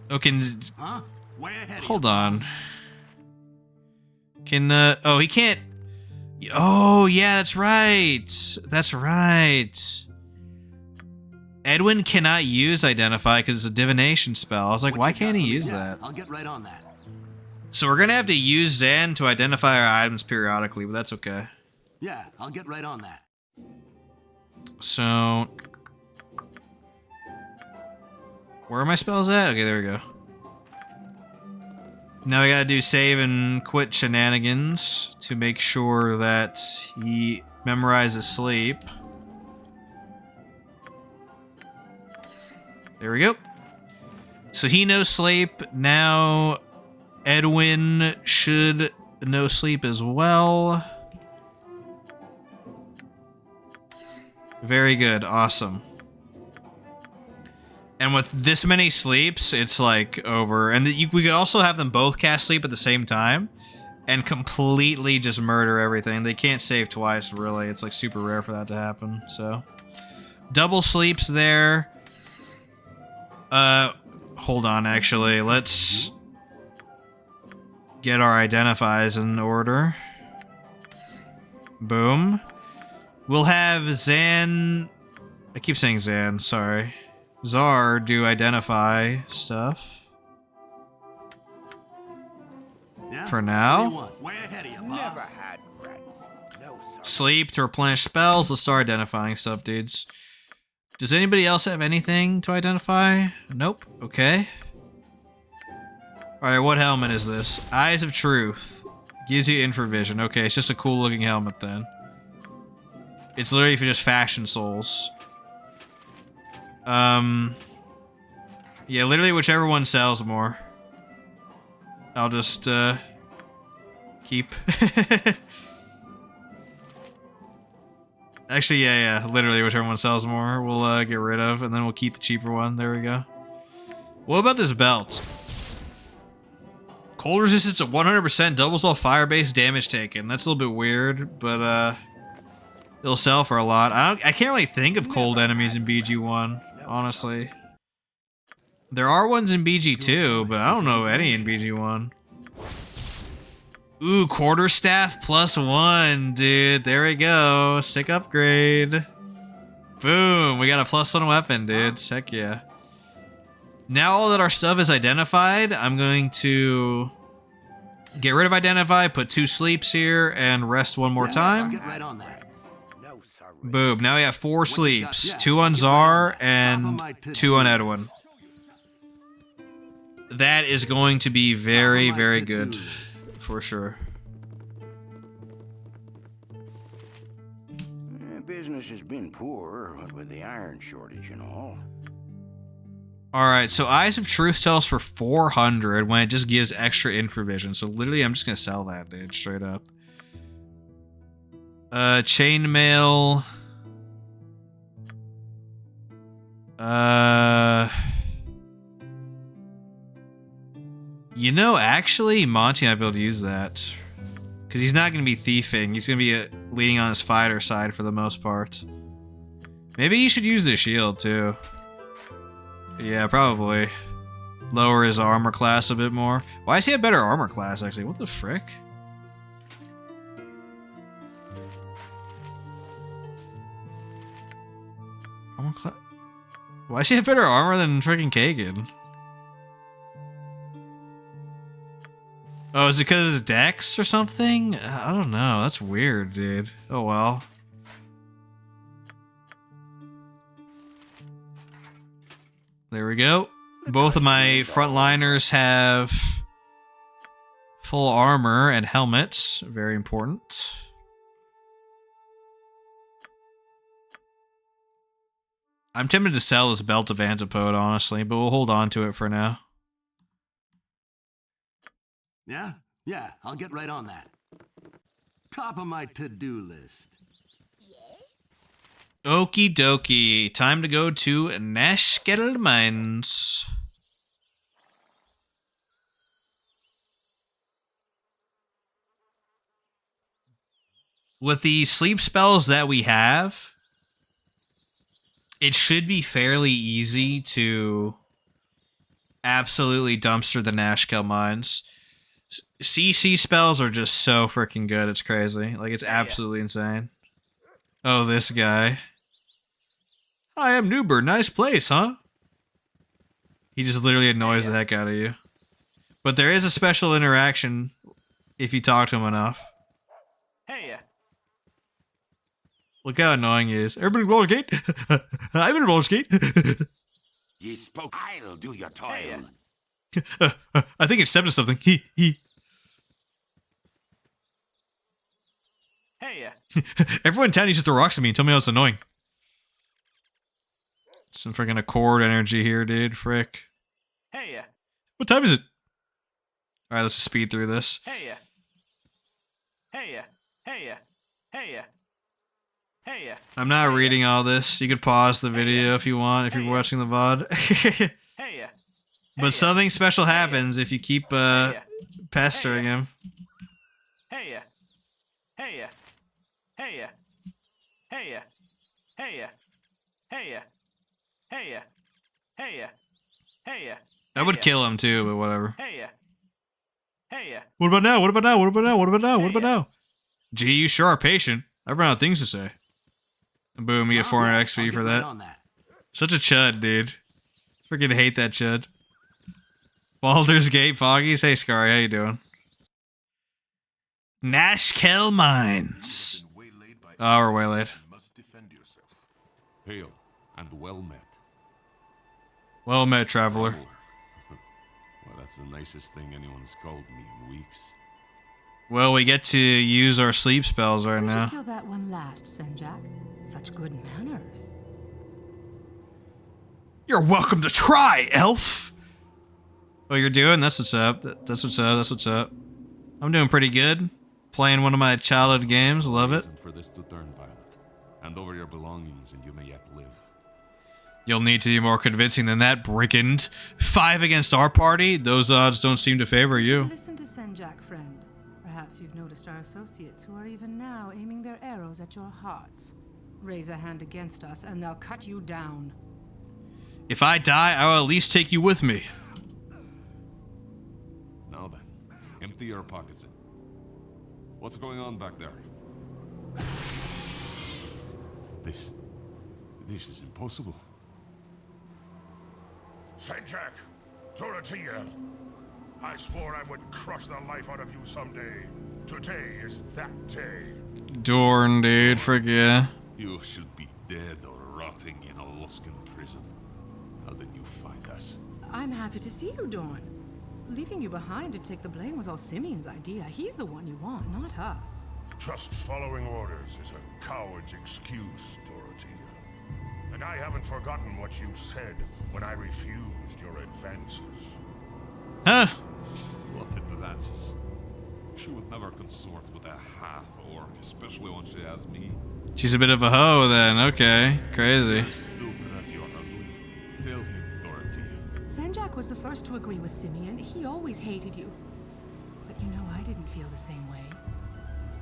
Oh, hold on. Oh, he can't... Oh, yeah, that's right. That's right. Edwin cannot use Identify because it's a divination spell. I was like, why can't he use that? I'll get right on that. So we're going to have to use Zan to identify our items periodically, but that's okay. Yeah, I'll get right on that. So... Where are my spells at? Okay, there we go. Now we gotta do save and quit shenanigans to make sure that he memorizes sleep. There we go. So he knows sleep. Now Edwin should know sleep as well. Very good. Awesome. And with this many sleeps, it's like over. And we could also have them both cast sleep at the same time and completely just murder everything. They can't save twice, really. It's like super rare for that to happen. So, double sleeps there. Hold on, actually. Let's get our identifies in order. Boom. We'll have Zan... I keep saying Zan, sorry. Czar do identify stuff. Yeah? For now. Way ahead of you, boss. Never had friends. No, sir. Sleep to replenish spells. Let's start identifying stuff, dudes. Does anybody else have anything to identify? Nope. Okay. Alright, what helmet is this? Eyes of Truth. Gives you infravision. Okay, it's just a cool looking helmet then. It's literally for just fashion souls. Yeah, literally whichever one sells more. I'll just, keep. Actually, yeah, literally whichever one sells more, we'll, get rid of, and then we'll keep the cheaper one. There we go. What about this belt? Cold resistance of 100% doubles all fire-based damage taken. That's a little bit weird, but, it'll sell for a lot. I can't really think of cold enemies in BG1, honestly. There are ones in BG2, but I don't know any in BG1. Ooh, quarterstaff +1, dude. There we go. Sick upgrade. Boom. We got a +1 weapon, dude. Heck yeah. Now all that our stuff is identified, I'm going to get rid of identify, put 2 sleeps here, and rest one more time. I'll get right on that. Boom. Now we have 4 sleeps. 2 on Czar and 2 on Edwin. That is going to be very, very good. For sure. Business has been poor, what with the iron shortage and all. Alright, so Eyes of Truth sells for 400 when it just gives extra infravision. So literally, I'm just going to sell that, dude, straight up. Chainmail. You know, actually, Monty might be able to use that. Because he's not going to be thieving. He's going to be leaning on his fighter side for the most part. Maybe he should use the shield, too. Yeah, probably. Lower his armor class a bit more. Why does he have better armor class, actually? What the frick? Armor class? Why does he have better armor than freaking Kagan? Oh, is it because of his dex or something? I don't know. That's weird, dude. Oh, well. There we go. Both of my frontliners have full armor and helmets. Very important. I'm tempted to sell this belt of Antipode, honestly, but we'll hold on to it for now. Yeah? Yeah, I'll get right on that. Top of my to-do list. Okie dokie. Time to go to Nashkel Mines. With the sleep spells that we have, it should be fairly easy to absolutely dumpster the Nashkel Mines. CC spells are just so freaking good. It's crazy. Like, it's absolutely insane. Oh, this guy. Hi, I'm Noober. Nice place, huh? He just literally annoys the heck out of you. But there is a special interaction if you talk to him enough. Hey, Look how annoying he is. Everybody roller skate? I'm in a roller skate. Ye spoke. I'll do your toil. I think it's stepped to something. Hey, Everyone in town needs to throw rocks at me and tell me how it's annoying. Some freaking Accord energy here, dude. Frick. Hey, What time is it? Alright, let's just speed through this. Hey, hey, hey, hey, hey. I'm not reading all this. You could pause the video if you want, if you're watching the VOD. Hey, But something special happens if you keep pestering him. Hey, hey, hey, hey, hey, hey, hey, hey, hey. I would kill him too, but whatever. Hey, hey. What about now? What about now? What about now? What about now? What about now? Gee, you sure are patient. I've run out of things to say. And boom, you get 400 XP for that. Such a chud, dude. Freaking hate that chud. Baldur's Gate Foggies. Hey, Scary, how you doing? Nashkel Mines. Oh, we're waylaid. Hail, and well met. Well met, traveler. Well, that's the nicest thing anyone's called me in weeks. Well, we get to use our sleep spells right now. Kill that one last, Senjak. Such good manners. You're welcome to try, elf. What you're doing? That's what's up. That's what's up. That's what's up. I'm doing pretty good. Playing one of my childhood games. Love it. For this to turn violent. Hand over your belongings, and you may yet live. You'll need to be more convincing than that, brigand. 5 against our party? Those odds don't seem to favor you. Listen to Senjak, friend. Perhaps you've noticed our associates who are even now aiming their arrows at your hearts. Raise a hand against us, and they'll cut you down. If I die, I will at least take you with me. Now then, empty your pockets. What's going on back there? This is impossible. Senjak, Dorothea, I swore I would crush the life out of you someday. Today is that day. Dorn, dude, frick yeah. You should be dead or rotting in a Luskan prison. How did you find us? I'm happy to see you, Dorn. Leaving you behind to take the blame was all Simeon's idea. He's the one you want, not us. Just following orders is a coward's excuse, Dorothea. And I haven't forgotten what you said when I refused your advances. Huh? What advances? She would never consort with a half-orc, especially when she has me. She's a bit of a hoe then, okay. Crazy. You're stupid as you're ugly. Tell him, Dorothea. Senjak Doc was the first to agree with Simeon. He always hated you. But you know, I didn't feel the same way.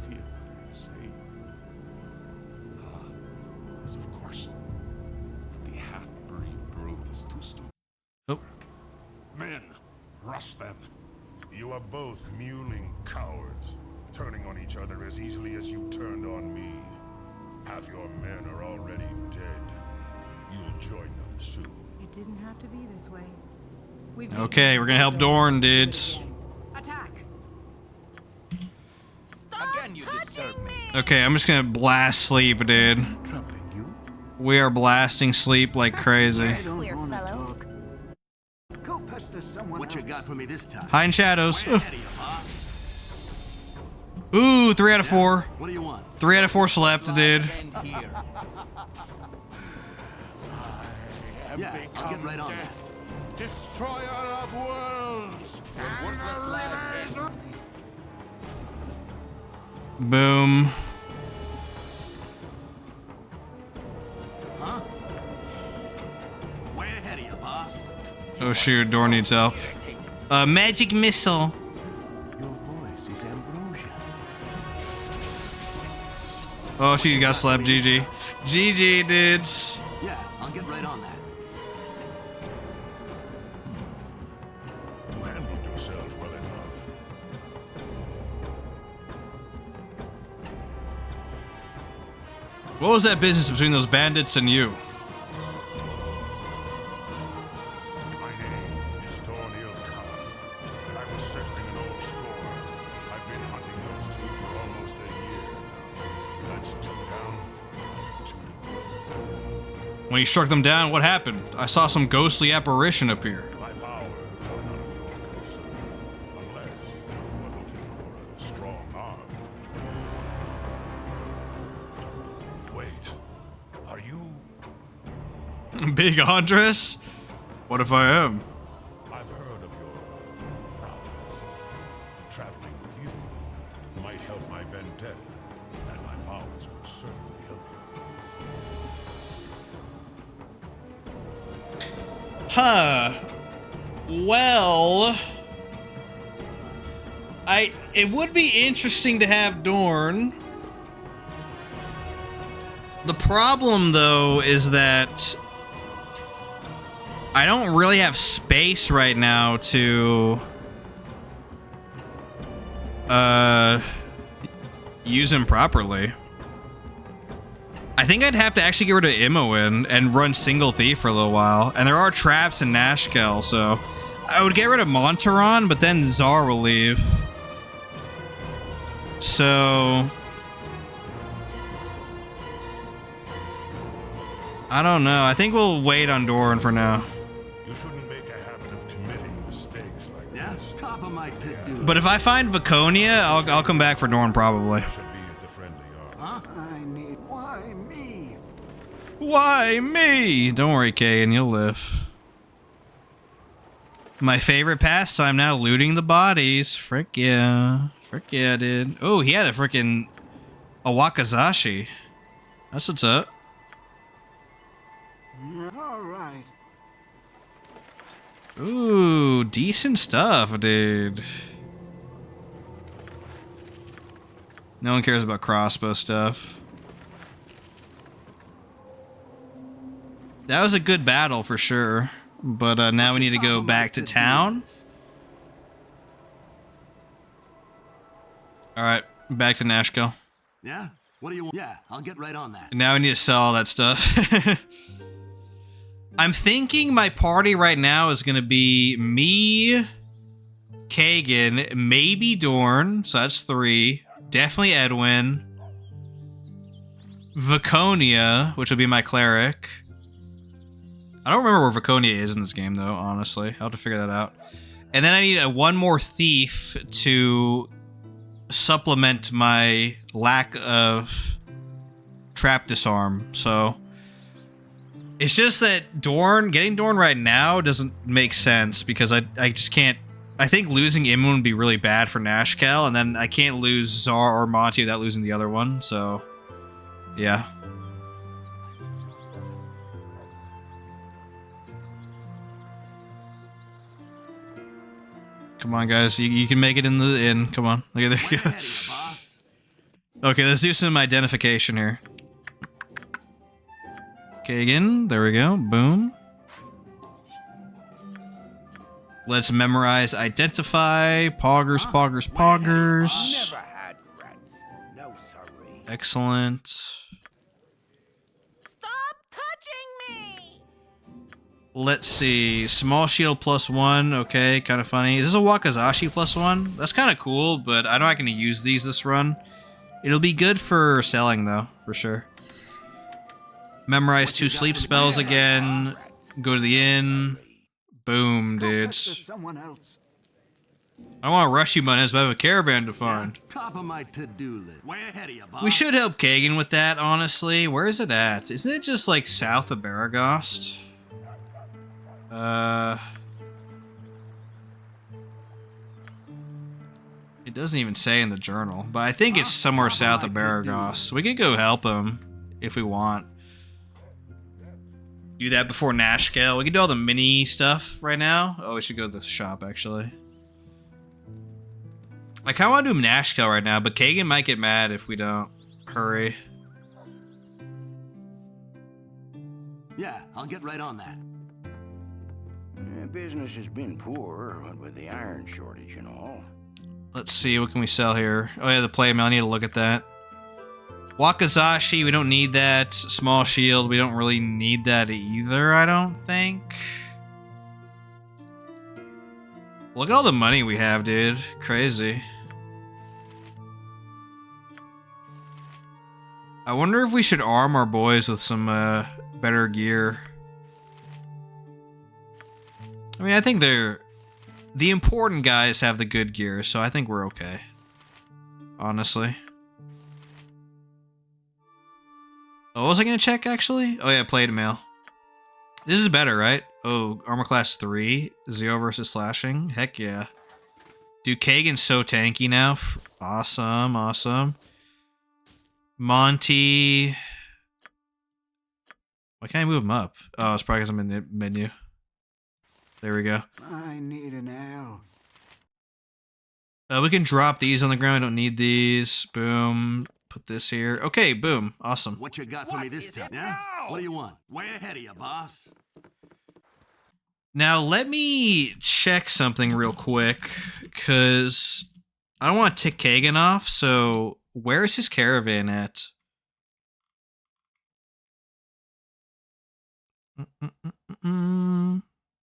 Dear, what do you say? Yes, of course. But the half-breed brute is too stupid. Oh. Men, rush them. You are both mewling cowards, turning on each other as easily as you turned on me. Half your men are already dead. You'll join them soon. It didn't have to be this way. Okay, we're gonna help Dorn, dudes. Attack! Again, you disturb me. Okay, I'm just gonna blast sleep, dude. We are blasting sleep like crazy. Queer fellow. Go pester someone What you got for me this time? Hide in shadows. Way ahead of you, huh? Ooh, 3 out of 4. What do you want? 3 out of 4 slept, dude. Yeah, I'll get right on that. Destroyer of worlds! Worthless lads. Boom. Huh? Way ahead of you, boss. Oh shoot, Dorn needs help. A magic missile. Your voice is ambrosia. Oh, she got slapped. GG. GG, dudes. Yeah, I'll get right on that. You handled yourself well enough. What was that business between those bandits and you? My name is Dornil Khan, and I was settling an old score. I've been hunting those two for almost a year now. That's 2 down, 2 to go. When you struck them down, what happened? I saw some ghostly apparition appear. My powers are none of your concern, unless you are looking for a strong arm to join. Wait, are you? Big Andres? What if I am? I've heard of your prowess. Traveling with you might help my vendetta, and my powers could certainly help you. Huh. Well, it would be interesting to have Dorn. The problem though is that I don't really have space right now to use him properly. I think I'd have to actually get rid of Imoen and run single thief for a little while. And there are traps in Nashkel, so I would get rid of Monteron, but then Czar will leave. So I don't know. I think we'll wait on Dorn for now. You shouldn't make a habit of committing mistakes like Yeah, this. top of my to-do. But if I find Viconia, I'll come back for Dorn probably. Should be at the friendly arm. Huh? I need. Why me? Why me? Don't worry, Kagan, you'll live. My favorite pastime now, looting the bodies. Frick yeah. Frick yeah, dude. Oh, he had a freaking Awakazashi. That's what's up. All right. Ooh, decent stuff, dude. No one cares about crossbow stuff. That was a good battle for sure. But now we need to go back to town. Alright, back to Nashkel. Yeah? What do you want? Yeah, I'll get right on that. Now we need to sell all that stuff. I'm thinking my party right now is going to be me, Kagan, maybe Dorn, so that's 3. Definitely Edwin. Viconia, which will be my cleric. I don't remember where Viconia is in this game, though, honestly. I'll have to figure that out. And then I need one more thief to supplement my lack of trap disarm. So it's just that getting Dorn right now doesn't make sense because I just can't. I think losing Imoen would be really bad for Nashkel, and then I can't lose Czar or Monty without losing the other one. So yeah. Come on, guys. You can make it in the inn. Come on. Okay, there you go. Okay, let's do some identification here. Kagan, there we go. Boom. Let's memorize identify. Poggers, poggers, poggers. Never had rats. No, sorry. Excellent. Stop touching me! Let's see. Small shield +1. Okay, kind of funny. Is this a Wakazashi +1? That's kind of cool, but I'm not going to use these this run. It'll be good for selling, though, for sure. Memorize 2 sleep spells again. Go to the inn. Boom, dudes. Someone else. I don't want to rush you, Munez, but I have a caravan to find. Top of my to-do list. Way ahead of you, boss. We should help Kagan with that, honestly. Where is it at? Isn't it just, like, south of Baragost? It doesn't even say in the journal, but I think it's somewhere south of Baragost. We could go help him if we want. Do that before Nashkel. We can do all the mini stuff right now. Oh, we should go to the shop, actually. I kind of want to do Nashkel right now, but Kagan might get mad if we don't hurry. Yeah, I'll get right on that. Business has been poor, what with the iron shortage and all. Let's see, what can we sell here? Oh yeah, the play mail, I need to look at that. Wakazashi, we don't need that. Small shield, we don't really need that either, I don't think. Look at all the money we have, dude. Crazy. I wonder if we should arm our boys with some better gear. I mean, I think they're... The important guys have the good gear, so I think we're okay. Honestly. Oh, what was I gonna check, actually? Oh yeah, plate mail. This is better, right? Oh, armor class 3. 0 versus slashing. Heck yeah. Dude, Kagan's so tanky now. Awesome, awesome. Monty... Why can't I move him up? Oh, it's probably because I'm in the menu. There we go. I need an L. We can drop these on the ground. I don't need these. Boom. Put this here. Okay, boom. Awesome. What you got for me this time? Yeah? What do you want? Way ahead of you, boss. Now, let me check something real quick, because I don't want to tick Kagan off, so where is his caravan at?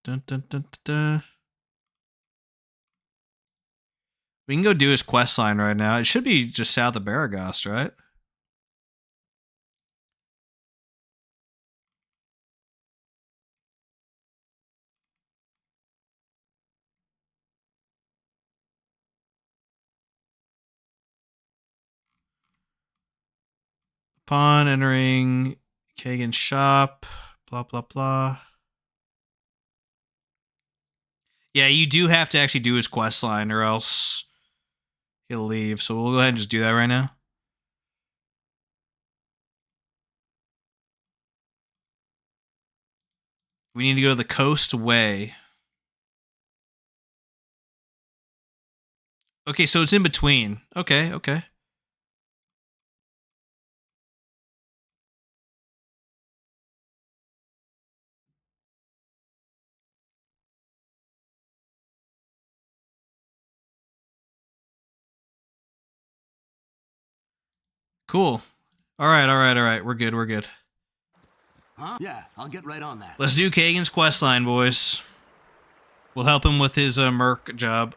Dun, dun, dun, dun, dun. We can go do his quest line right now. It should be just south of Baragost, right? Upon entering Kagan's shop, blah, blah, blah. Yeah, you do have to actually do his quest line or else he'll leave. So we'll go ahead and just do that right now. We need to go to the Coast Way. Okay, so it's in between. Okay, okay. Cool. All right. We're good, we're good. Huh? Yeah, I'll get right on that. Let's do Kagan's quest line, boys. We'll help him with his merc job.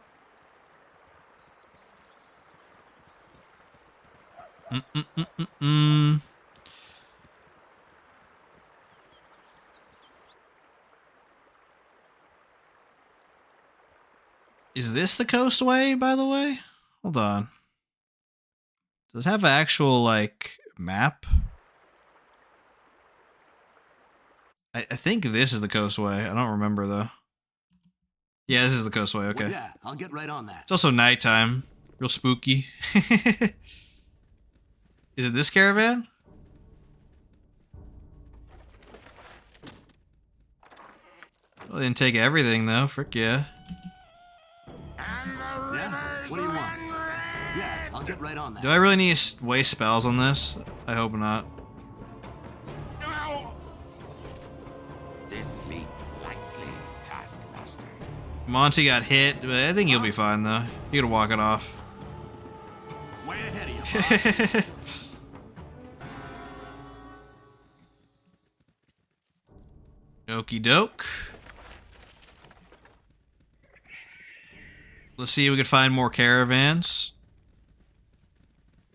Is this the Coastway, by the way? Hold on. Does it have an actual, like, map? I think this is the Coastway. I don't remember, though. Yeah, this is the Coastway, okay. Well, yeah, I'll get right on that. It's also nighttime. Real spooky. Is it this caravan? Well, they didn't take everything, though. Frick yeah. right on that. Do I really need to waste spells on this? I hope not. This means likely, Taskmaster. Monty got hit, but I think he'll be fine though. You gotta walk it off. Way ahead of you. Okie doke. Let's see if we can find more caravans.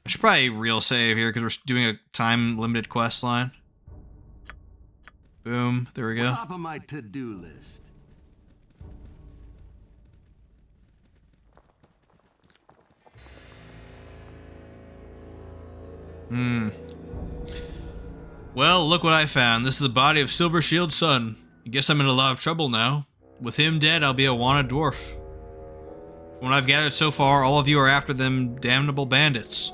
I should probably real save here because we're doing a time-limited quest line. Boom. There we go. Top of my to-do list. Well, look what I found. This is the body of Silver Shield's son. I guess I'm in a lot of trouble now. With him dead, I'll be a wanted dwarf. From what I've gathered so far, all of you are after them damnable bandits.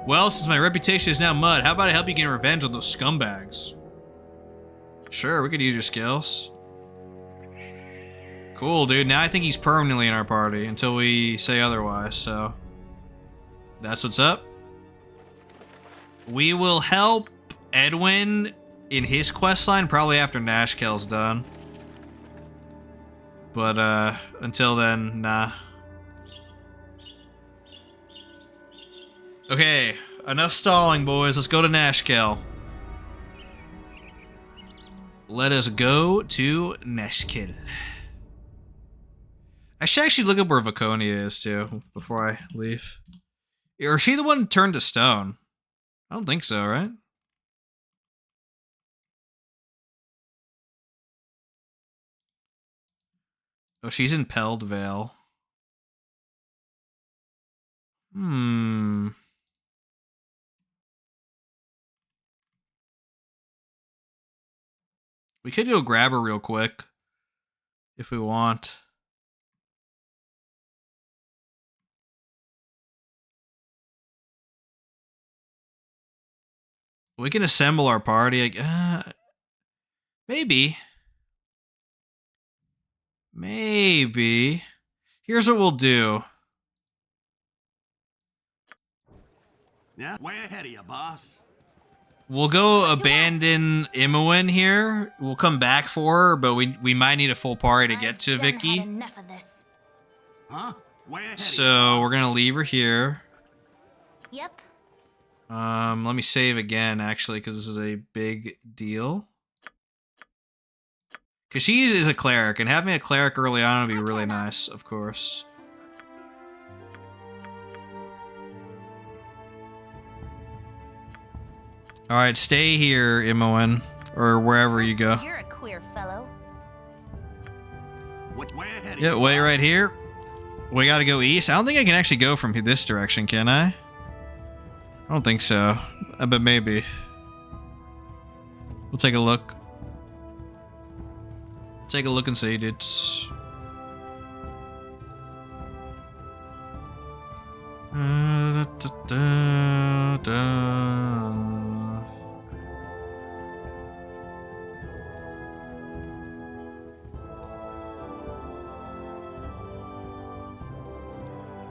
Well, since my reputation is now mud, how about I help you gain revenge on those scumbags? Sure, we could use your skills. Cool, dude. Now I think he's permanently in our party until we say otherwise, so... That's what's up. We will help Edwin in his questline probably after Nashkel's done. But, until then, nah. Okay, enough stalling, boys. Let's go to Nashkel. Let us go to Nashkel. I should actually look up where Vaconia is, too, before I leave. Or is she the one turned to stone? I don't think so, right? Oh, she's in Peldvale. We could go grab her real quick. If we want. We can assemble our party. Maybe. Maybe. Here's what we'll do. Yeah, way ahead of you, boss. We'll go abandon Imoen here. We'll come back for her, but we might need a full party to get to Vicky. Enough of this. Huh? Way ahead So we're gonna leave her here. Yep. Let me save again, actually, because this is a big deal. Because she is a cleric, and having a cleric early on would be really nice, of course. Alright, stay here, Imoen, or wherever you go. You're a queer fellow. Yeah, wait right here. We gotta go east. I don't think I can actually go from this direction, can I? I don't think so, but maybe. We'll take a look. Take a look and see, dudes.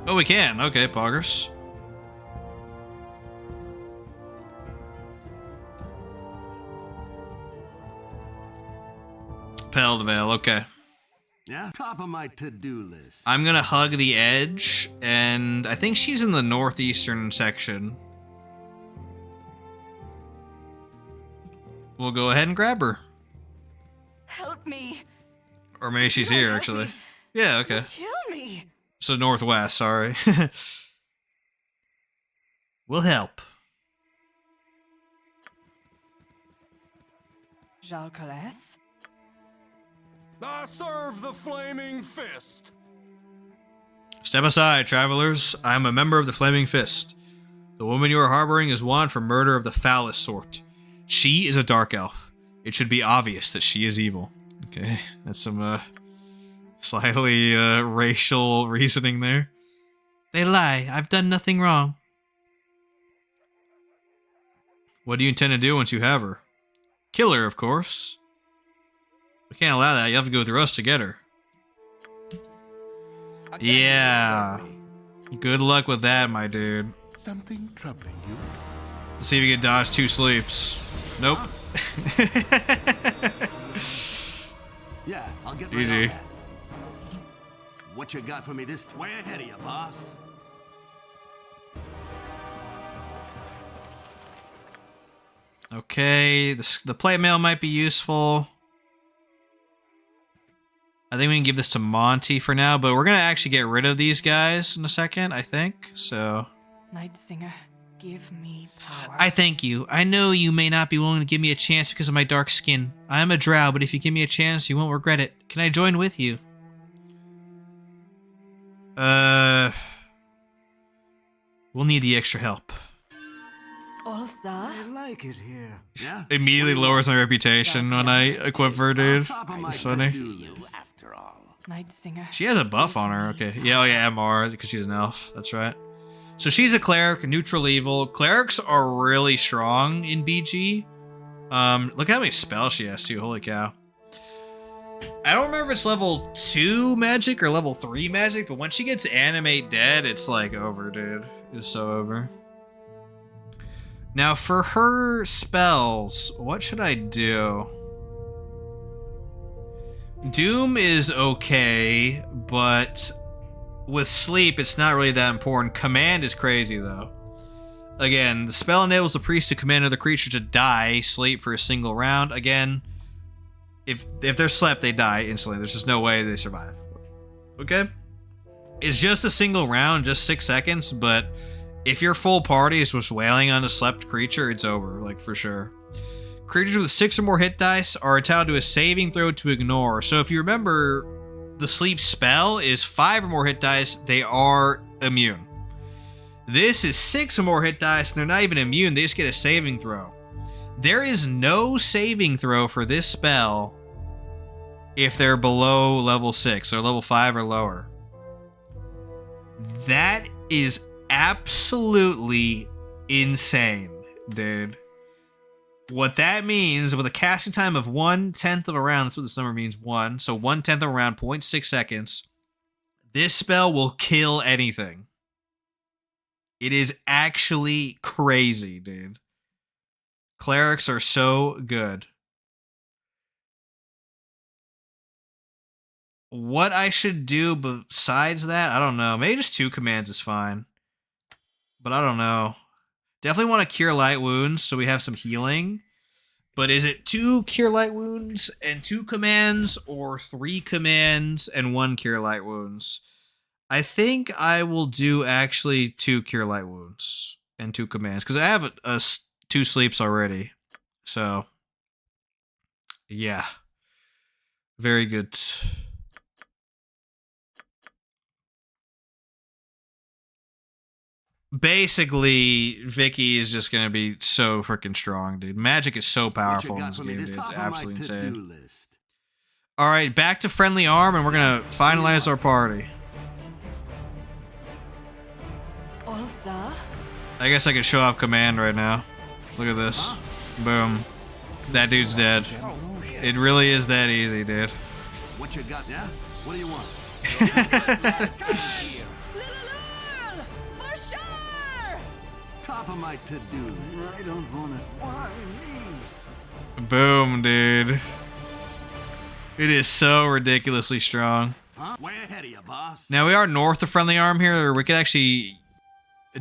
Oh, we can. Okay, poggers. Peldvale, okay. Yeah, top of my to-do list. I'm gonna hug the edge, and I think she's in the northeastern section. We'll go ahead and grab her. Help me. Or maybe she's here, actually. Yeah, okay. Kill me. So northwest, sorry. We'll help. Jalcales? I serve the Flaming Fist. Step aside, travelers. I am a member of the Flaming Fist. The woman you are harboring is wanted for murder of the foulest sort. She is a dark elf. It should be obvious that she is evil. Okay, that's some slightly racial reasoning there. They lie. I've done nothing wrong. What do you intend to do once you have her? Kill her, of course. We can't allow that. You have to go through us to get her. Yeah. Good luck with that, my dude. Something troubling you? Let's see if you can dodge 2 sleeps. Nope. Yeah, I'll get right GG. on that. What you got for me this time? Way ahead of you, boss. Okay, the plate mail might be useful. I think we can give this to Monty for now, but we're gonna actually get rid of these guys in a second, I think. So Night Singer, give me power. I thank you. I know you may not be willing to give me a chance because of my dark skin. I am a drow, but if you give me a chance, you won't regret it. Can I join with you? We'll need the extra help. Ulza? I like it here. Yeah? Immediately lowers my reputation when I equip her, dude. It's funny. After all. Night Singer. She has a buff on her. Okay. Yeah, oh yeah, MR, because she's an elf. That's right. So she's a cleric, neutral evil. Clerics are really strong in BG. Look how many spells she has too. Holy cow. I don't remember if it's level 2 magic or level 3 magic, but when she gets animate dead, it's like over, dude. It's so over. Now for her spells, what should I do? Doom is okay, but with sleep, it's not really that important. Command is crazy, though. Again, the spell enables the priest to command another creature to die, sleep for a single round. Again, if they're slept, they die instantly. There's just no way they survive. Okay? It's just a single round, just 6 seconds, but if your full party is just wailing on a slept creature, it's over, like, for sure. Creatures with 6 or more hit dice are entitled to a saving throw to ignore. So if you remember, the sleep spell is 5 or more hit dice, they are immune. This is 6 or more hit dice, and they're not even immune, they just get a saving throw. There is no saving throw for this spell if they're below level 6, or level 5 or lower. That is absolutely insane, dude. What that means, with a casting time of 1/10 of a round, that's what this number means, 1. So 1/10 of a round, 0.6 seconds. This spell will kill anything. It is actually crazy, dude. Clerics are so good. What I should do besides that, I don't know. Maybe just 2 commands is fine. But I don't know. Definitely want to cure light wounds so we have some healing. But is it 2 cure light wounds and 2 commands, or 3 commands and 1 cure light wounds? I think I will do actually 2 cure light wounds and 2 commands, because I have 2 sleeps already. So, yeah. Very good. Basically, Vicky is just gonna be so freaking strong, dude. Magic is so powerful in this game, dude. It's absolutely insane. Alright, back to Friendly Arm, and we're gonna finalize our party. Ulza? I guess I could show off command right now. Look at this. Boom. That dude's dead. It really is that easy, dude. What you got, yeah? What do you want? Top of my to-do list. I don't want it. Why me? Boom, dude. It is so ridiculously strong. Huh? Way ahead of you, boss. Now we are north of Friendly Arm here, or we could actually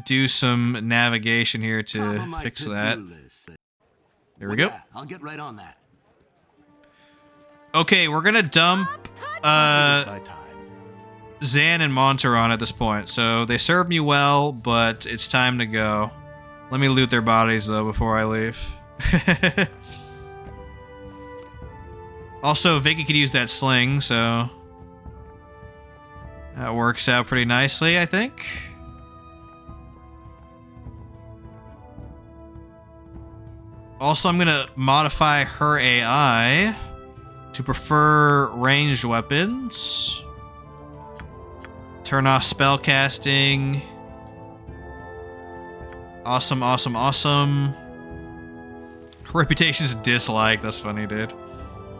do some navigation here to fix that. There we go. Yeah, I'll get right on that. Okay, we're gonna dump Zan and Monteron at this point. So they served me well, but it's time to go. Let me loot their bodies though before I leave. Also, Vicky could use that sling, so that works out pretty nicely, I think. Also, I'm gonna modify her AI to prefer ranged weapons. Turn off spell casting. Awesome, awesome, awesome. Her reputation is disliked. That's funny, dude.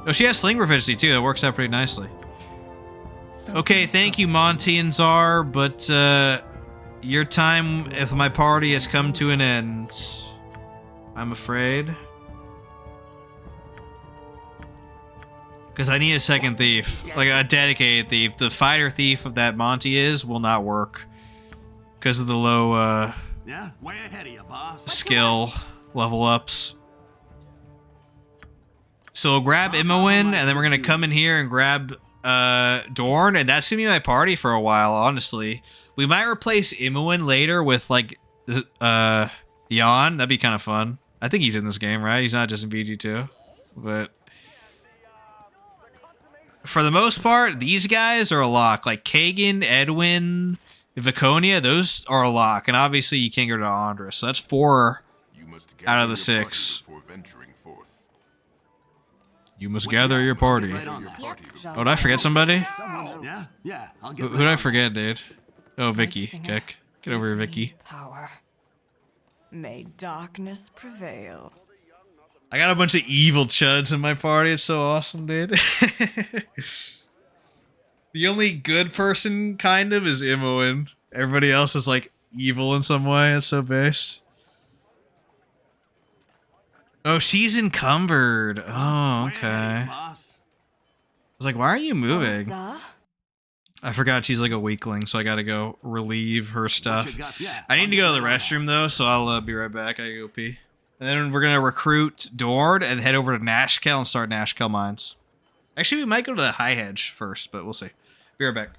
Oh, she has sling proficiency too. That works out pretty nicely. Okay, thank you, Monty and Czar, but Your time with my party has come to an end. I'm afraid. Because I need a second thief. Like a dedicated thief. The fighter thief of that Monty will not work. Because of the low Yeah, way ahead of you, boss. skill level ups. So we'll grab Imoen, and then we're going to come in here and grab Dorn, and that's going to be my party for a while, honestly. We might replace Imoen later with, like, Jan. That'd be kind of fun. I think he's in this game, right? He's not just in BG2. But for the most part, these guys are a lock. Like, Kagan, Edwin, Viconia, those are a lock. And obviously, you can't go to Andres. So that's 4 out of the 6. You must gather your party. Oh, did I forget somebody? Yeah, I'll Who did I forget, dude? Oh, Vicky. Kick. Get over here, Vicky. Power. May darkness prevail. I got a bunch of evil chuds in my party. It's so awesome, dude. The only good person, kind of, is Imoen. Everybody else is, like, evil in some way. It's so based. Oh, she's encumbered. Oh, okay. I was like, why are you moving? I forgot she's like a weakling, so I gotta go relieve her stuff. I need to go to the restroom, though, so I'll be right back. I gotta go pee. And then we're gonna recruit Dorn and head over to Nashkel and start Nashkel Mines. Actually, we might go to the High Hedge first, but we'll see. Be right back.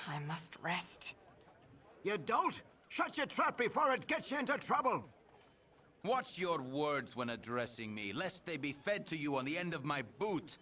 I must rest. You don't? Shut your trap before it gets you into trouble. Watch your words when addressing me, lest they be fed to you on the end of my boot.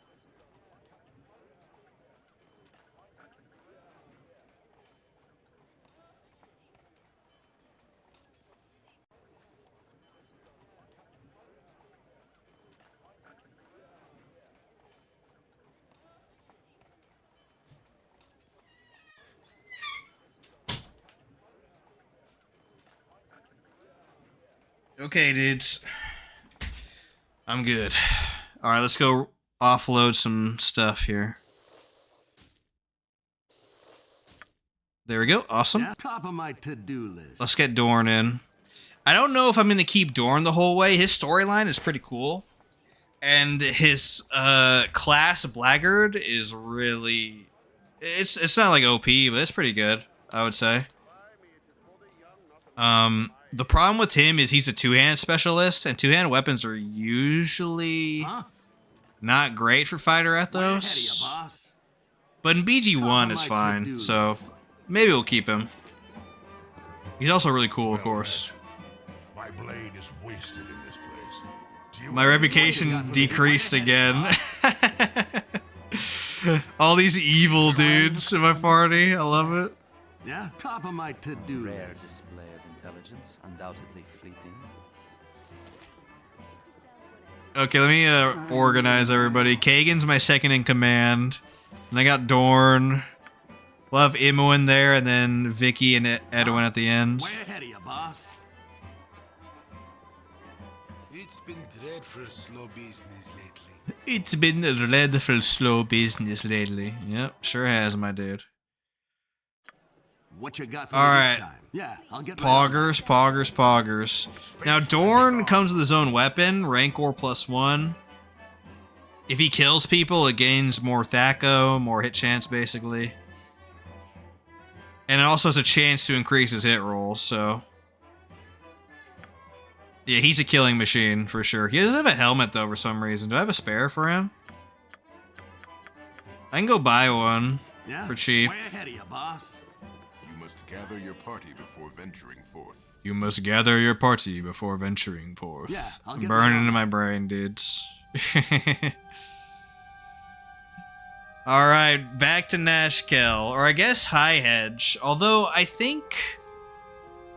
Okay, dudes. I'm good. Alright, let's go offload some stuff here. There we go. Awesome. Yeah, top of my to-do list. Let's get Dorn in. I don't know if I'm going to keep Dorn the whole way. His storyline is pretty cool. And his class, Blackguard, is really... It's not like OP, but it's pretty good, I would say. The problem with him is he's a two-hand specialist, and two-hand weapons are usually not great for fighter ethos. But in BG1 it's fine, so maybe we'll keep him. He's also really cool, of course. My blade is wasted in this place. My reputation decreased again. All these evil dudes in my party, I love it. Yeah, top of my to-do Rare list. display of intelligence, undoubtedly fleeting. Okay, let me organize everybody. Kagan's my second in command. And I got Dorn. We'll have Imoen there, and then Vicky and Edwin at the end. Way ahead of you, boss. It's been dreadful slow business lately. It's been a dreadful slow business lately. Yep, sure has, my dude. What you got for All me right. this time? Yeah, I'll get Poggers. Now, Dorn comes with his own weapon, Rancor +1. If he kills people, it gains more Thaco, more hit chance, basically. And it also has a chance to increase his hit rolls, so... Yeah, he's a killing machine, for sure. He doesn't have a helmet, though, for some reason. Do I have a spare for him? I can go buy one for cheap. Way ahead of you, boss. You must gather your party before venturing forth. You must gather your party before venturing forth. Yeah, I'll I'm get burning right on into my brain, dudes. Alright, back to Nashkel. Or I guess High Hedge. Although, I think...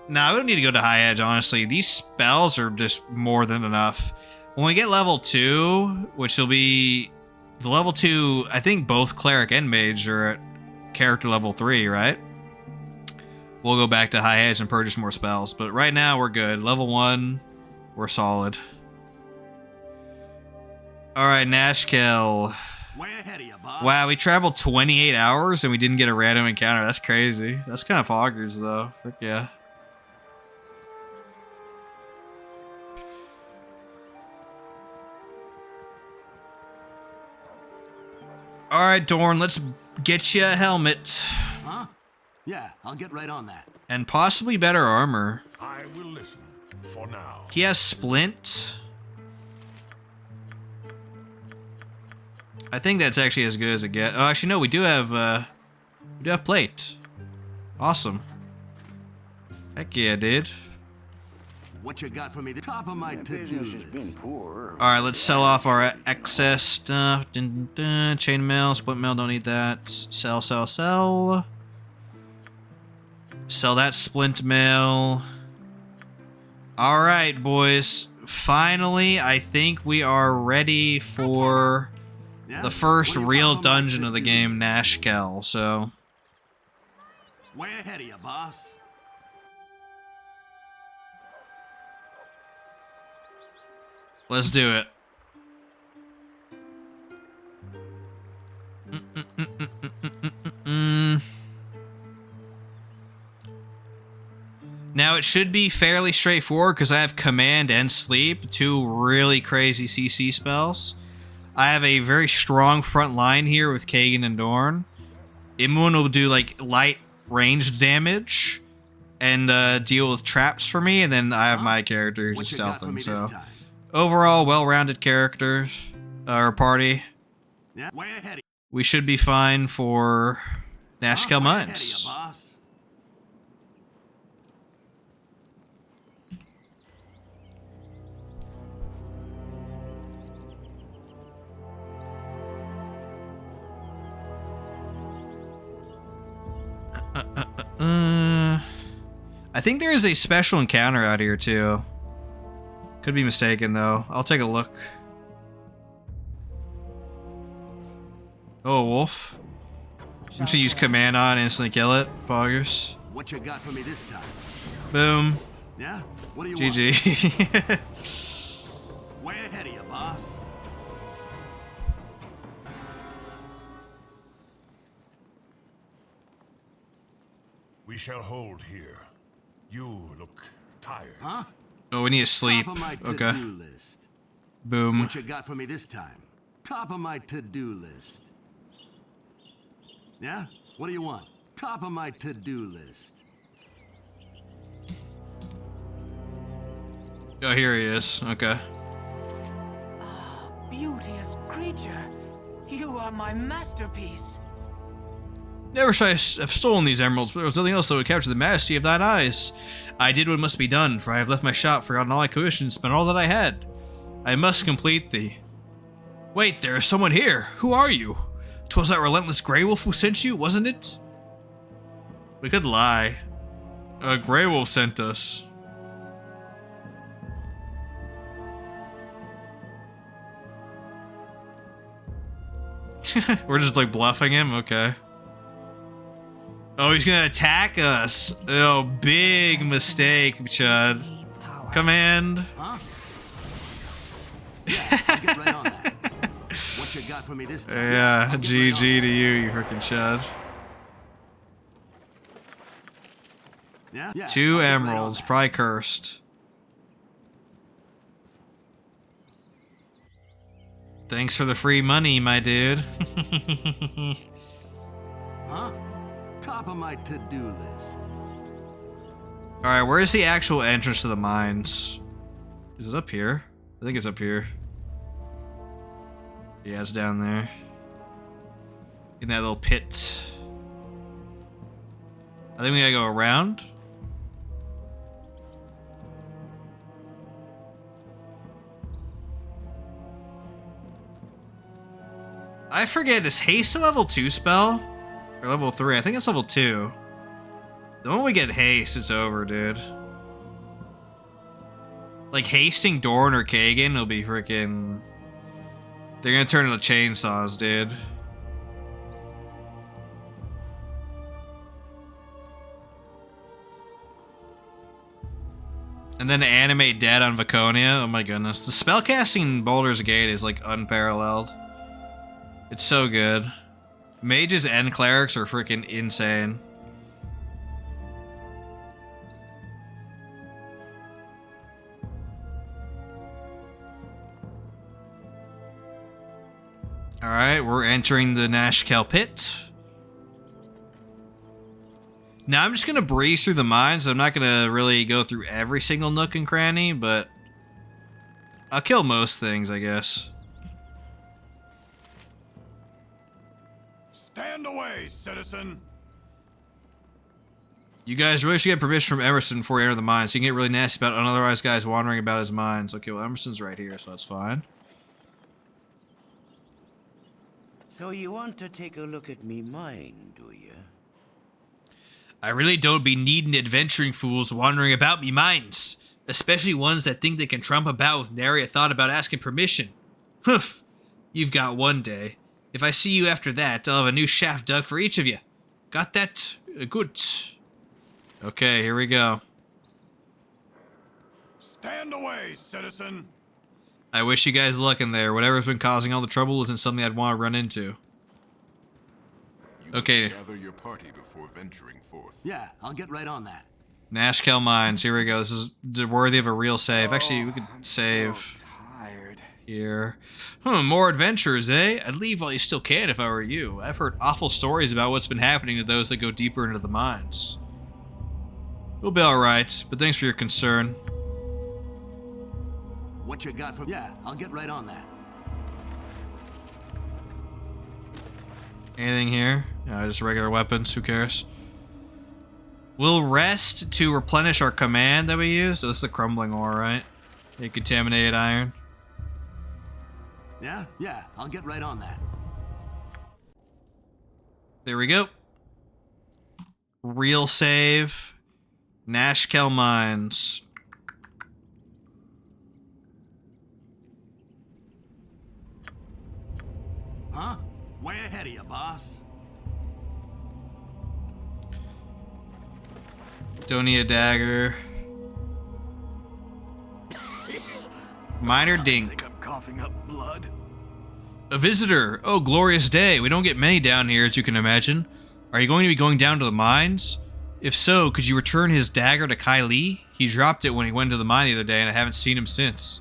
Nah, we don't need to go to High Hedge, honestly. These spells are just more than enough. When we get level 2, which will be... The level 2, I think both Cleric and Mage are at character level 3, right? we'll go back to high edge and purchase more spells. But right now, we're good. Level 1, we're solid. Alright, Nashkel. Way ahead of you, boss. Wow, we traveled 28 hours and we didn't get a random encounter. That's crazy. That's kind of foggers, though. Frick yeah. Alright, Dorn, let's get you a helmet. Huh? Yeah, I'll get right on that. And possibly better armor. I will listen for now. He has splint. I think that's actually as good as it gets. Oh, actually, no, we do have plate. Awesome. Heck yeah, dude. What you got for me? The top of my to-do list. Alright, let's sell off our excess stuff. Chainmail, split mail, don't need that. Sell, sell, sell. Sell that splint mail. Alright, boys. Finally, I think we are ready for the first real dungeon of the game, Nashkel, so... Way ahead of you, boss. Let's do it. Now, it should be fairly straightforward because I have Command and Sleep, two really crazy CC spells. I have a very strong front line here with Kagan and Dorn. Immun will do like light ranged damage and deal with traps for me, and then I have my character who's just stealthing, so... Overall, well-rounded characters, or party. Yeah, way ahead. We should be fine for Nashkel Mines. I think there is a special encounter out here too. Could be mistaken though. I'll take a look. Oh, a wolf. I'm just gonna use command on, instantly kill it. Poggers. What you got for me this time? Boom. Yeah? What do you GG. want? Way ahead of you, boss. We shall hold here. You look tired. Huh? Oh, we need to sleep. Top of my Okay. to-do list. Boom. What you got for me this time? Top of my to-do list. Yeah? What do you want? Top of my to-do list. Oh, here he is. Okay. Beauteous creature, you are my masterpiece. Never should I have stolen these emeralds, but there was nothing else that would capture the majesty of thine eyes. I did what must be done, for I have left my shop, forgotten all my commissions, spent all that I had. I must complete thee. Wait, there is someone here. Who are you? 'Twas that relentless Grey Wolf who sent you, wasn't it? We could lie. Grey Wolf sent us. We're just like bluffing him? Okay. Oh, he's gonna attack us. Oh, big mistake, Chud. Command. Huh? Yeah, I'll get right on that. What you got for me this time? Yeah, I'll get GG right on to you freaking Chud. Yeah? Yeah, Two I'll get right on emeralds, that. probably cursed. Thanks for the free money, my dude. Huh? Top of my to-do list. Alright, where's the actual entrance to the mines? Is it up here? I think it's up here. Yeah, it's down there. In that little pit. I think we gotta go around. I forget, is haste a level 2 spell? Or level 3? I think it's level 2. The moment we get haste, it's over, dude. Like, hasting Dorn or Kagan will be freaking... They're gonna turn into chainsaws, dude. And then animate dead on Viconia. Oh my goodness. The spellcasting in Baldur's Gate is like unparalleled. It's so good. Mages and clerics are freaking insane. Alright, we're entering the Nashkel pit. Now I'm just gonna breeze through the mines. I'm not gonna really go through every single nook and cranny, but I'll kill most things, I guess. Stand away, citizen. You guys really should get permission from Emerson before you enter the mines. You can get really nasty about unauthorized guys wandering about his mines. Okay, well Emerson's right here, so that's fine. So you want to take a look at me mine, do you? I really don't be needing adventuring fools wandering about me mines. Especially ones that think they can trump about with nary a thought about asking permission. Humph. You've got one day. If I see you after that, I'll have a new shaft dug for each of you. Got that? Good. Okay, here we go. Stand away, citizen. I wish you guys luck in there. Whatever's been causing all the trouble isn't something I'd want to run into. Okay. Gather your party before venturing forth. Yeah, I'll get right on that. Nashkel Mines. Here we go. This is worthy of a real save. Actually, we could save here. More adventures, eh? I'd leave while you still can if I were you. I've heard awful stories about what's been happening to those that go deeper into the mines. We'll be alright, but thanks for your concern. What you got from... Yeah, I'll get right on that. Anything here? Just regular weapons. Who cares? We'll rest to replenish our command that we use. So this is the crumbling ore, right? The contaminated iron. Yeah, I'll get right on that. There we go. Real save. Nashkel Mines. Huh? Way ahead of you, boss. Don't need a dagger. Minor dink. I'm coughing up blood. A visitor. Oh, glorious day. We don't get many down here, as you can imagine. Are you going to be going down to the mines? If so, could you return his dagger to Kylie? He dropped it when he went to the mine the other day, and I haven't seen him since.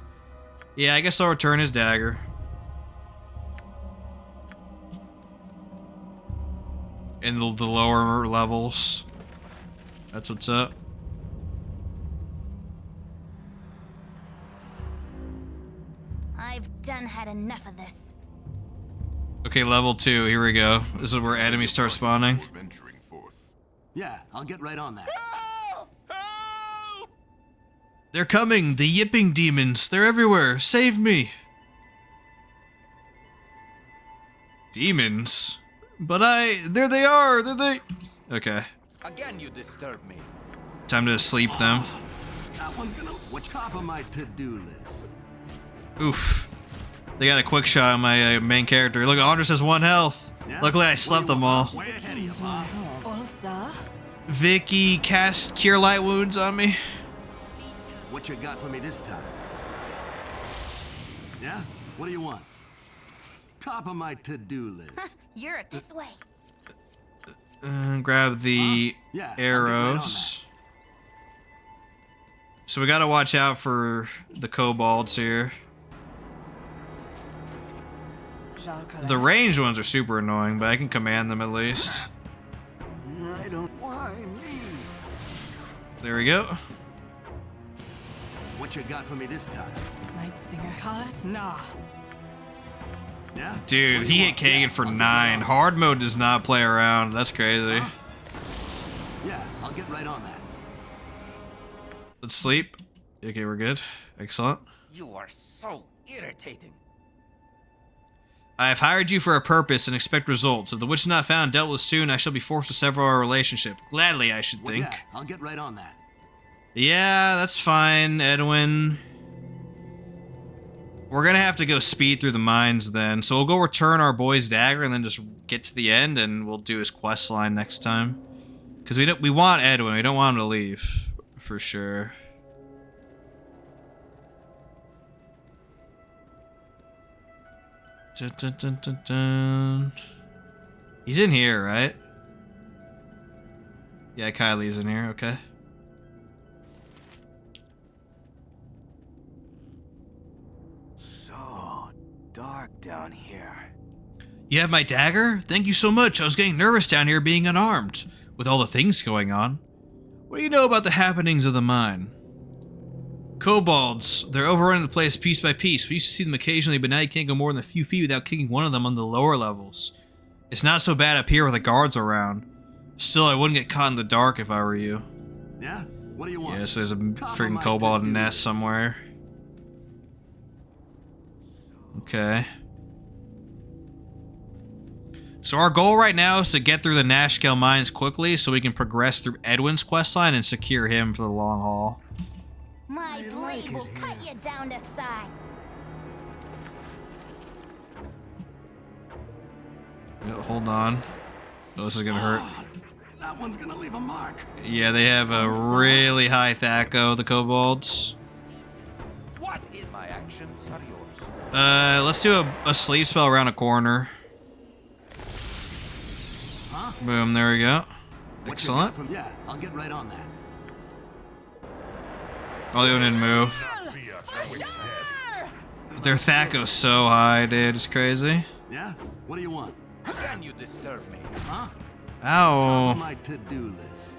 Yeah, I guess I'll return his dagger. In the lower levels. That's what's up. I've done had enough of this. Okay, level 2. Here we go. This is where enemies start spawning. Yeah, I'll get right on that. They're coming! The yipping demons! They're everywhere! Save me! Demons? But there they are! There they... Okay. Again, you disturb me. Time to sleep them. That one's gonna... What's top of my to-do list? Oof. They got a quick shot on my main character. Look, Andres has 1 health. Yeah? Luckily, I slept them all. Way ahead of you, boss. Vicky cast Cure Light Wounds on me. What you got for me this time? Yeah? What do you want? Top of my to-do list. You're this way. Grab the Yeah, arrows. So we gotta watch out for the kobolds here. The ranged ones are super annoying, but I can command them at least. I don't... Why me? There we go. What you got for me this time? Night Singer Hollis? Nah. Yeah? Dude, he hit Kagan for 9. Hard mode does not play around. That's crazy. Yeah, I'll get right on that. Let's sleep. Okay, we're good. Excellent. You are so irritating. I have hired you for a purpose and expect results. If the witch is not found and dealt with soon, I shall be forced to sever our relationship. Gladly, I should think. Yeah, I'll get right on that. Yeah, that's fine, Edwin. We're gonna have to go speed through the mines then. So we'll go return our boy's dagger and then just get to the end and we'll do his quest line next time. Because we want Edwin. We don't want him to leave. For sure. Dun, dun, dun, dun, dun. He's in here, right? Yeah, Kylie's in here, okay. So dark down here. You have my dagger? Thank you so much. I was getting nervous down here being unarmed, with all the things going on. What do you know about the happenings of the mine? Kobolds. They're overrunning the place piece by piece. We used to see them occasionally, but now you can't go more than a few feet without kicking one of them on the lower levels. It's not so bad up here with the guards around. Still, I wouldn't get caught in the dark if I were you. Yeah? What do you want? Yes, there's a freaking kobold nest somewhere. Okay. So our goal right now is to get through the Nashkel mines quickly so we can progress through Edwin's questline and secure him for the long haul. My blade will cut you down to size. Hold on. Oh, this is gonna hurt. That one's gonna leave a mark. Yeah, they have a really high THAC0, the kobolds. What is my actions are yours? Let's do a sleep spell around a corner. Huh? Boom, there we go. Excellent. Yeah, I'll get right on that. Oh, they didn't move. Their THAC0's so high, dude. It's crazy. Yeah? What do you want? Can you disturb me? Huh? Ow. Top of my to-do list.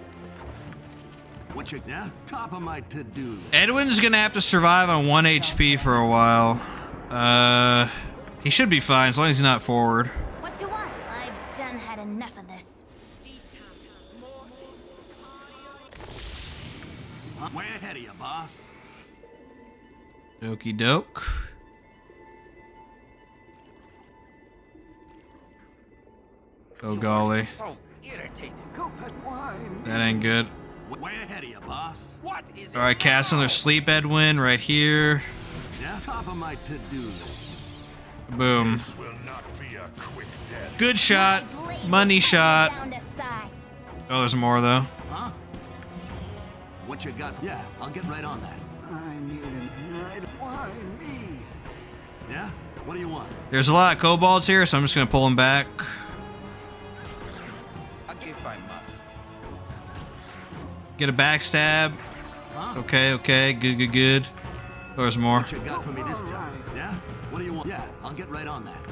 What you... Yeah? Top of my to-do list. Edwin's gonna have to survive on 1 HP for a while. He should be fine as long as he's not forward. What you want? I've done had enough of this. Way ahead of you, boss. Okie doke. Oh golly. So irritating. Go pet wine. That ain't good. Way ahead of you, boss. What is it? Alright, cast another sleep, Edwin, right here. Yeah? Top of my to-do list. Boom. This will not be a quick death. Good shot. Money shot. Oh, there's more though. Huh? What you got? Yeah, I'll get right on that. I need a night. Why me? Yeah? What do you want? There's a lot of kobolds here, so I'm just gonna pull them back. If I must. Get a backstab. Huh? Okay, good. Oh, there's more. What you got for me this time? Yeah? What do you want? Yeah, I'll get right on that.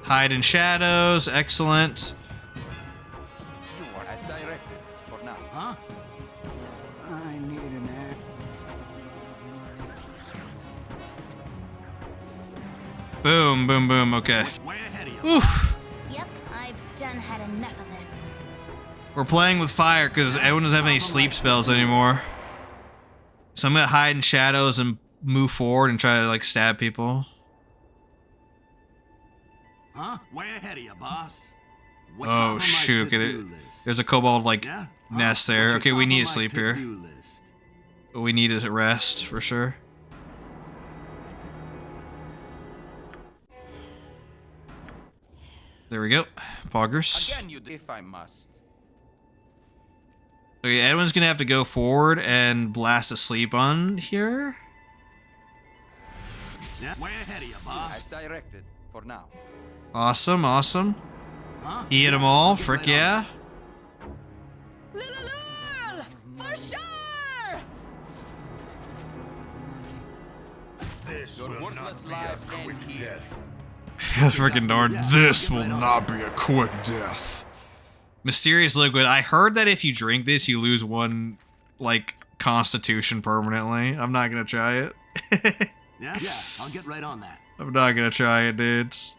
Hide in shadows, excellent. You are as directed for now. Huh? I need an act. Boom, boom, boom, okay. Way ahead of you. Oof. Yep, I've done had enough of this. We're playing with fire because everyone doesn't have any sleep spells anymore. So I'm gonna hide in shadows and move forward and try to like stab people. Huh? Way ahead of you, boss. What Oh shoot, okay, there's a kobold like nest there. Okay, we need to sleep here. But we need to rest for sure. There we go. Poggers. Again, you if I must. Okay, Edwin's gonna have to go forward and blast asleep on here. Yeah, way ahead of you, boss. As directed for now. Awesome. Huh? He hit them all, frick yeah. For sure! This Your will worthless not be a lives end quick here. death. Freaking darn, this will not be a quick death. Mysterious liquid. I heard that if you drink this, you lose 1, like, constitution permanently. I'm not gonna try it. Yeah, I'll get right on that. I'm not gonna try it, dudes.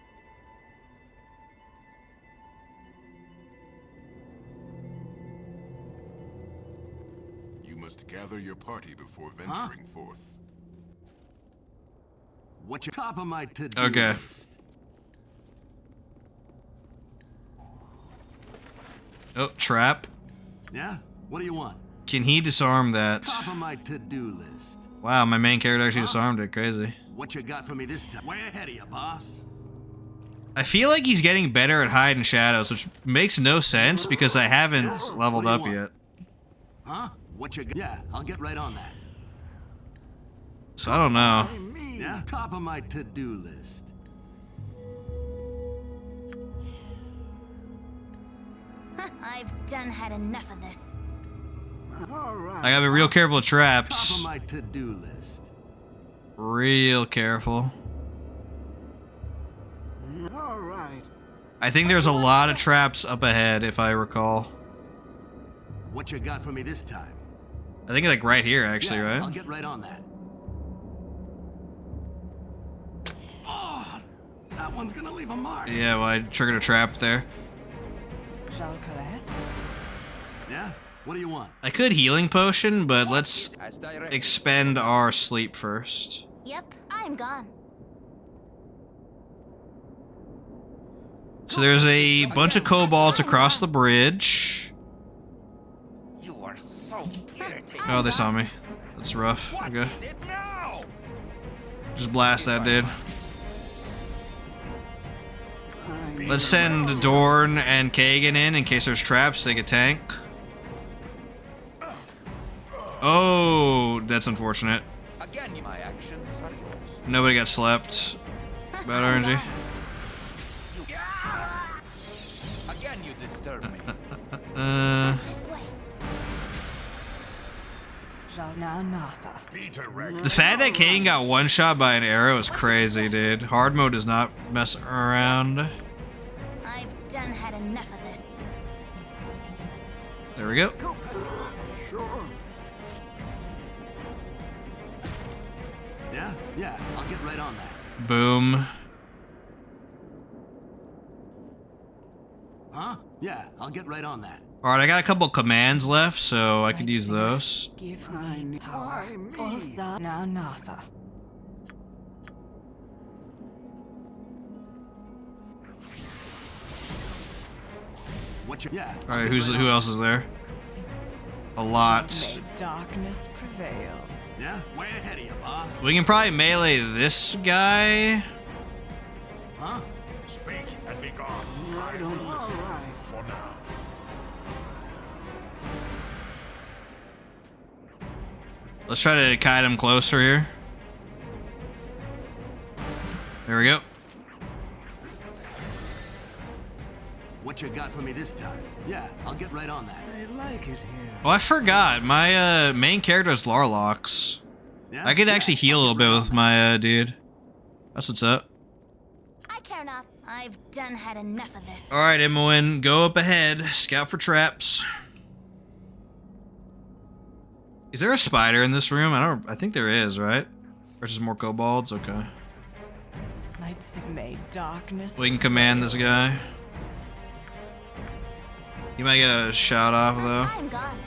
You must gather your party before venturing forth. What you top of my to-do Okay. list? Oh, trap. Yeah? What do you want? Can he disarm that? Top of my to-do list. Wow, my main character actually disarmed it. Crazy. What you got for me this time? Way ahead of you, boss. I feel like he's getting better at hide in shadows, which makes no sense because I haven't leveled up yet. Huh? What you got? Yeah, I'll get right on that. So I don't know. Yeah? Top of my to-do list. I've done had enough of this. Alright. I gotta be real careful with traps. Top of my to-do list. Real careful. Alright. I think there's a lot of traps up ahead, if I recall. What you got for me this time? I think like right here, actually, Yeah, right? I'll get right on that. Oh, that one's gonna leave a mark. Yeah, well, I triggered a trap there. Yeah? What do you want? I could healing potion, but let's expend our sleep first. Yep, I'm gone. So there's a bunch of kobolds across the bridge. You are so irritating. Oh, they saw me. That's rough. Okay. Just blast that dude. Let's send Dorn and Kagan in case there's traps. They could tank. Oh, that's unfortunate. Again, my actions are yours. Nobody got slept. Bad RNG. Again, you disturb me. The fact that Kagan got one shot by an arrow is crazy, dude. Hard mode does not mess around. I've done had enough of this. There we go. Sure. Yeah, I'll get right on that. Boom. Huh? Yeah, I'll get right on that. Alright, I got a couple commands left, so I could use those. Give me power. Nanatha. Yeah. Alright, who else is there? A lot. May darkness prevail. Yeah, way ahead of you, boss. We can probably melee this guy. Huh? Speak and be gone. I don't know. For now. Let's try to kite him closer here. There we go. What you got for me this time? Yeah, I'll get right on that. I like it here. Oh, I forgot. My main character is Larlox. Yeah? I could actually heal a little bit with my dude. That's what's up. I care not. I've done had enough of this. Alright, Imoen, go up ahead. Scout for traps. Is there a spider in this room? I think there is, right? Or just more kobolds? Okay. Nights of May darkness. We can command this guy. You might get a shot off though. I'm gone.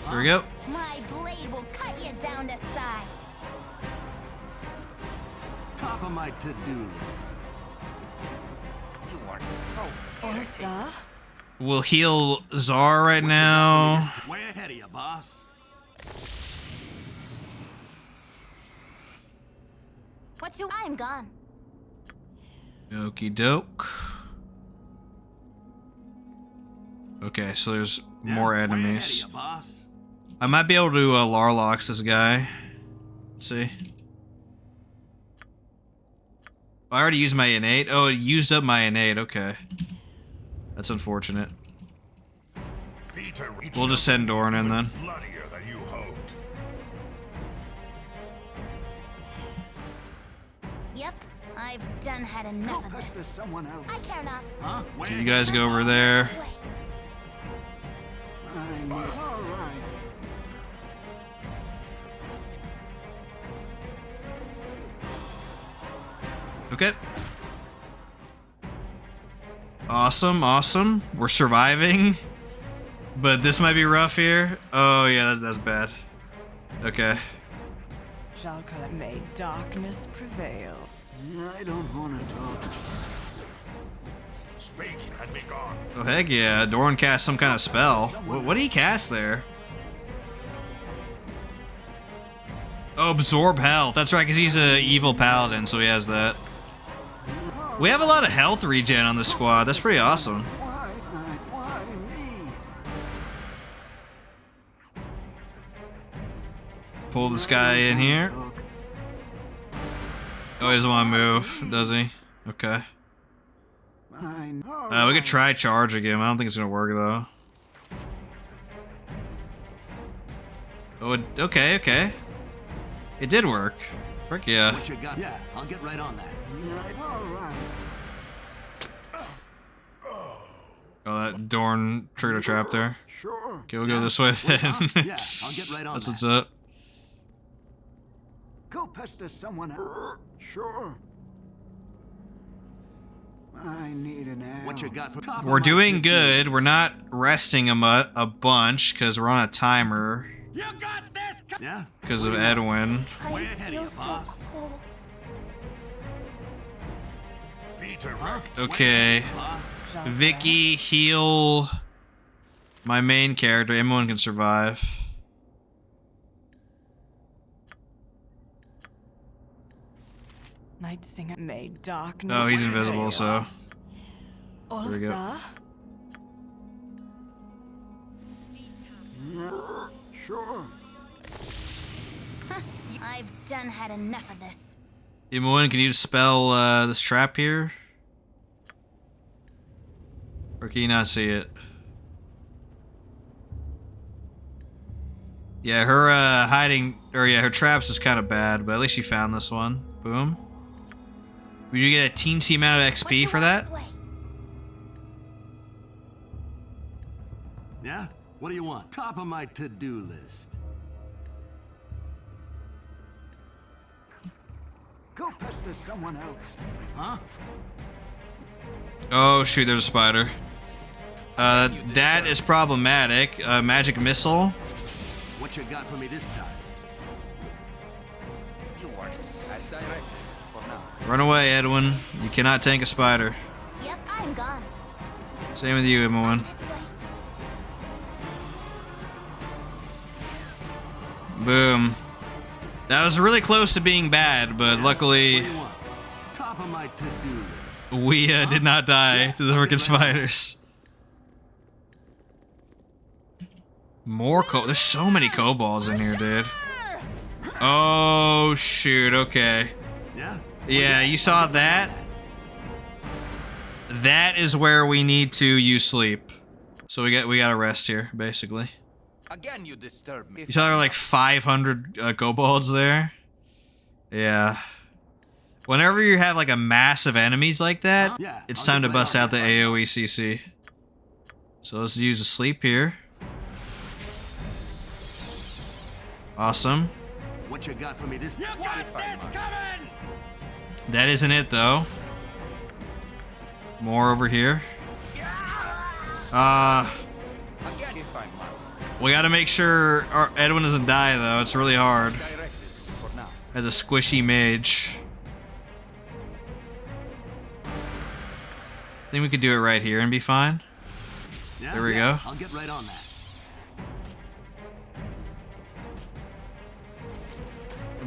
Here we go. My blade will cut you down to size. Top of my to-do list. You are so irritating. We'll heal Czar right now. Way ahead of you, boss. What you? I'm gone. Okie doke. Okay, so there's more enemies. I might be able to Larlox this guy. Let's see. I already used my innate. Oh, it used up my innate. Okay. That's unfortunate. We'll just send Dorn in then. Bloodier than you hoped. Yep, I've done had enough of this. Someone else. I care not. Huh? Can you guys go over there? I'm alright. Okay. Awesome, awesome. We're surviving. But this might be rough here. Oh, yeah, that's bad. Okay. May darkness prevail. I don't want to talk. Speak and be gone. Oh, heck yeah. Dorn cast some kind of spell. What did he cast there? Oh, absorb health. That's right, because he's an evil paladin, so he has that. We have a lot of health regen on the squad. That's pretty awesome. Why me? Pull this guy in here. Oh, he doesn't want to move, does he? Okay. We could try charging him. I don't think it's gonna work though. Oh, okay, okay. It did work. Frick yeah. What you got? Yeah, I'll get right on that. Alright. Oh, that Dorn triggered a trap there. Sure. Okay, we'll go this way then. Yeah, I'll get right on That's that. what's up. Go pester someone else. Sure. I need an hour. What you got for top? We're doing good. We're not resting a bunch because we're on a timer. You got this. Yeah. Because of Edwin. Way ahead of you, boss. Okay. Vicky, heal my main character. Anyone can survive. Night Singer made darkness. Oh, he's invisible, so. There we go. Sure. I've done had enough of this. Imoen, can you dispel this trap here? Or can you not see it? Yeah, her hiding, or yeah, her traps is kind of bad, but at least she found this one. Boom. Will you get a teensy amount of XP for that? Yeah? What do you want? Top of my to-do list. Go pester someone else. Huh? Oh shoot, there's a spider. That is problematic. Magic missile. What you got for me this time? As directed for now. Run away, Edwin. You cannot tank a spider. Yep, I'm gone. Same with you, Imoen. Boom. That was really close to being bad, but luckily Top of my to-do list. we did not die to the freaking spiders. More there's so many kobolds in here, dude. Oh shoot, okay. Yeah? Yeah, you saw that? That is where we need to use sleep. So we gotta rest here, basically. Again, you disturb me. You saw there were like 500 kobolds there? Yeah. Whenever you have like a mass of enemies like that, it's time to bust out the AoE CC. So let's use a sleep here. Awesome. What you got for me this? You got this coming! That isn't it though. More over here. Again, if I must. We gotta make sure our Edwin doesn't die though. It's really hard. As a squishy mage. I think we could do it right here and be fine. Yeah, there we go. I'll get right on that.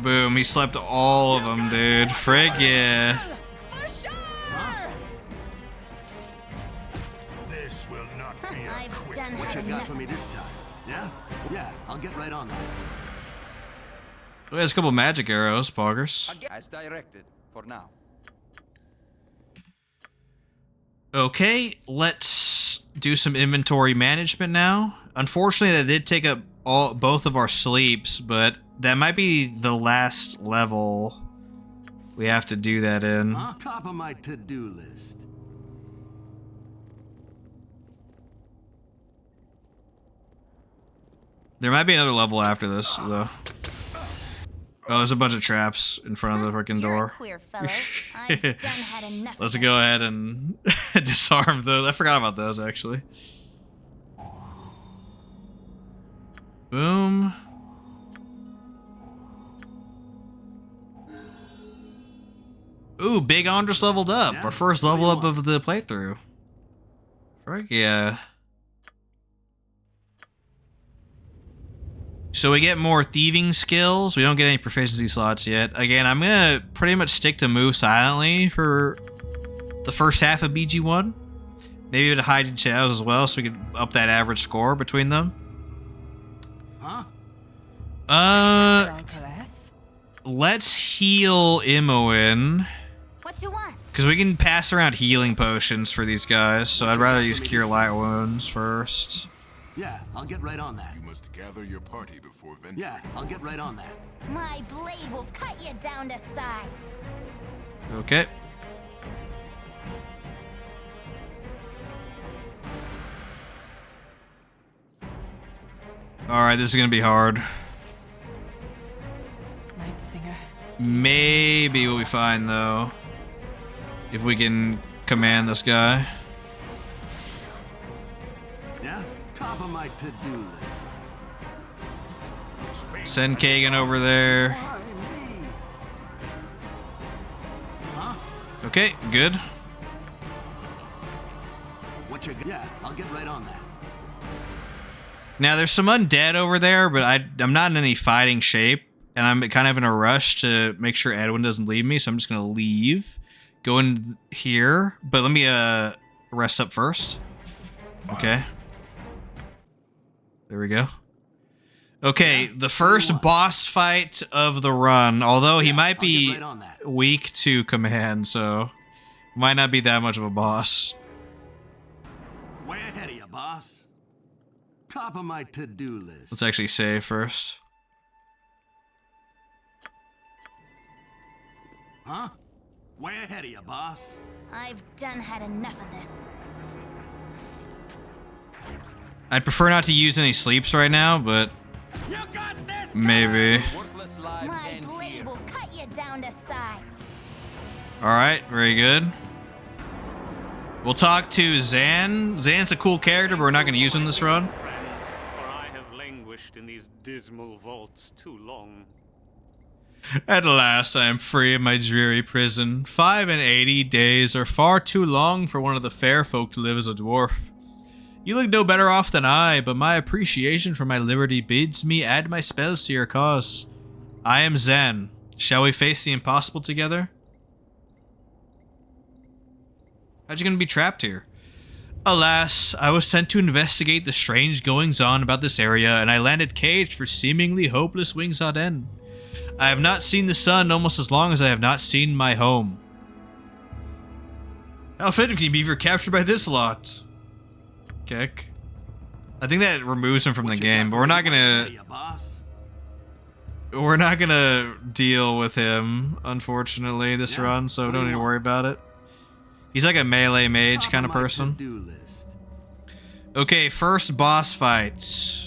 Boom, he slept all of them, dude. Frig yeah. This will not be a quick. What you got for me this time? Yeah? Yeah, I'll get right on that. Oh, there's a couple magic arrows, poggers. As directed for now. Okay, let's do some inventory management now. Unfortunately, that did take up both of our sleeps, but that might be the last level we have to do that in. Top of my to-do list. There might be another level after this, though. Oh, there's a bunch of traps in front of the freaking door. Queer fellow. I've done had enough. Let's go ahead and disarm those. I forgot about those, actually. Boom. Ooh, Big Andres leveled up. Yeah, our first level up of the playthrough. Frick yeah. So we get more thieving skills. We don't get any proficiency slots yet. Again, I'm gonna pretty much stick to move silently for the first half of BG1. Maybe to hide in shadows as well, so we can up that average score between them. Let's heal Imoen. What you want? Because we can pass around healing potions for these guys, so I'd rather use Cure Light Wounds first. Yeah, I'll get right on that. You must gather your party before venturing. Yeah, I'll get right on that. My blade will cut you down to size. Okay. Alright, this is gonna be hard. Night Singer. Maybe we'll be fine though. If we can command this guy. Yeah, top of my to-do list. Send Kagan over there. Huh? Okay, good. What you? Yeah, I'll get right on that. Now there's some undead over there, but I'm not in any fighting shape, and I'm kind of in a rush to make sure Edwin doesn't leave me, so I'm just gonna leave. Go in here, but let me rest up first. Okay. There we go. Okay, the first boss fight of the run, although he might be weak to command, so might not be that much of a boss. Way ahead of you, boss. Top of my to-do list. Let's actually save first. Huh? Way ahead of you, boss. I've done had enough of this. I'd prefer not to use any sleeps right now, but maybe. My blade will cut you down to size. Alright, very good. We'll talk to Zan. Zan's a cool character, but we're not going to use him this run. For I have languished in these dismal vaults too long. At last, I am free of my dreary prison. 85 days are far too long for one of the fair folk to live as a dwarf. You look no better off than I, but my appreciation for my liberty bids me add my spells to your cause. I am Zan. Shall we face the impossible together? How'd you gonna be trapped here? Alas, I was sent to investigate the strange goings-on about this area, and I landed caged for seemingly hopeless Wings Aden. I have not seen the sun almost as long as I have not seen my home. How fitting can you be if you're captured by this lot? Kick. I think that removes him from the game, but we're not gonna deal with him, unfortunately, this run, so don't need to worry about it. He's like a melee mage kind of person. Okay, first boss fight.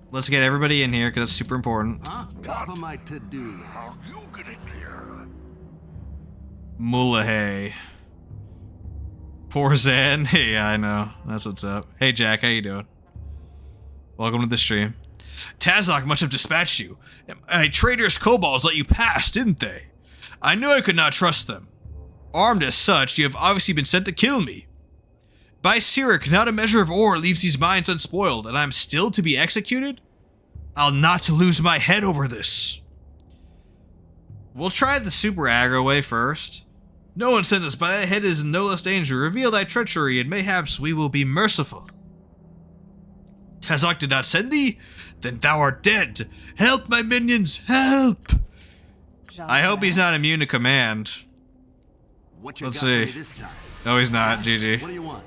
Let's get everybody in here because it's super important. Huh? Top of my to-do list. How you get in here? Mullahay. Poor Zan. Hey, yeah, I know. That's what's up. Hey, Jack, how you doing? Welcome to the stream. Tazok must have dispatched you. Traitorous kobolds let you pass, didn't they? I knew I could not trust them. Armed as such, you have obviously been sent to kill me. By Sirik, not a measure of ore leaves these mines unspoiled, and I'm still to be executed? I'll not lose my head over this. We'll try the super aggro way first. No one sent us, but thy head is in no less danger. Reveal thy treachery, and mayhaps we will be merciful. Tazok did not send thee? Then thou art dead. Help, my minions, help! I hope he's not immune to command. Let's see. No, he's not. GG. What do you want?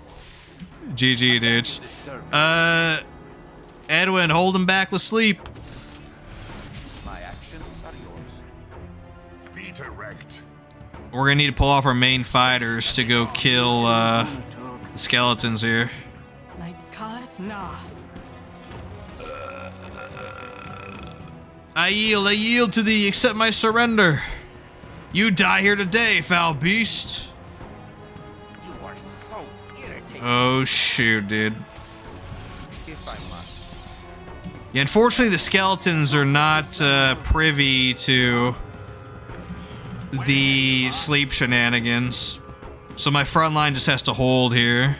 GG, dudes. Edwin, hold him back with sleep. My actions are yours. Be direct. We're gonna need to pull off our main fighters to go kill the skeletons here. I yield to thee, accept my surrender. You die here today, foul beast. You are so irritating. Oh shoot, dude. If I must. Yeah, unfortunately the skeletons are not privy to the sleep shenanigans. So my front line just has to hold here.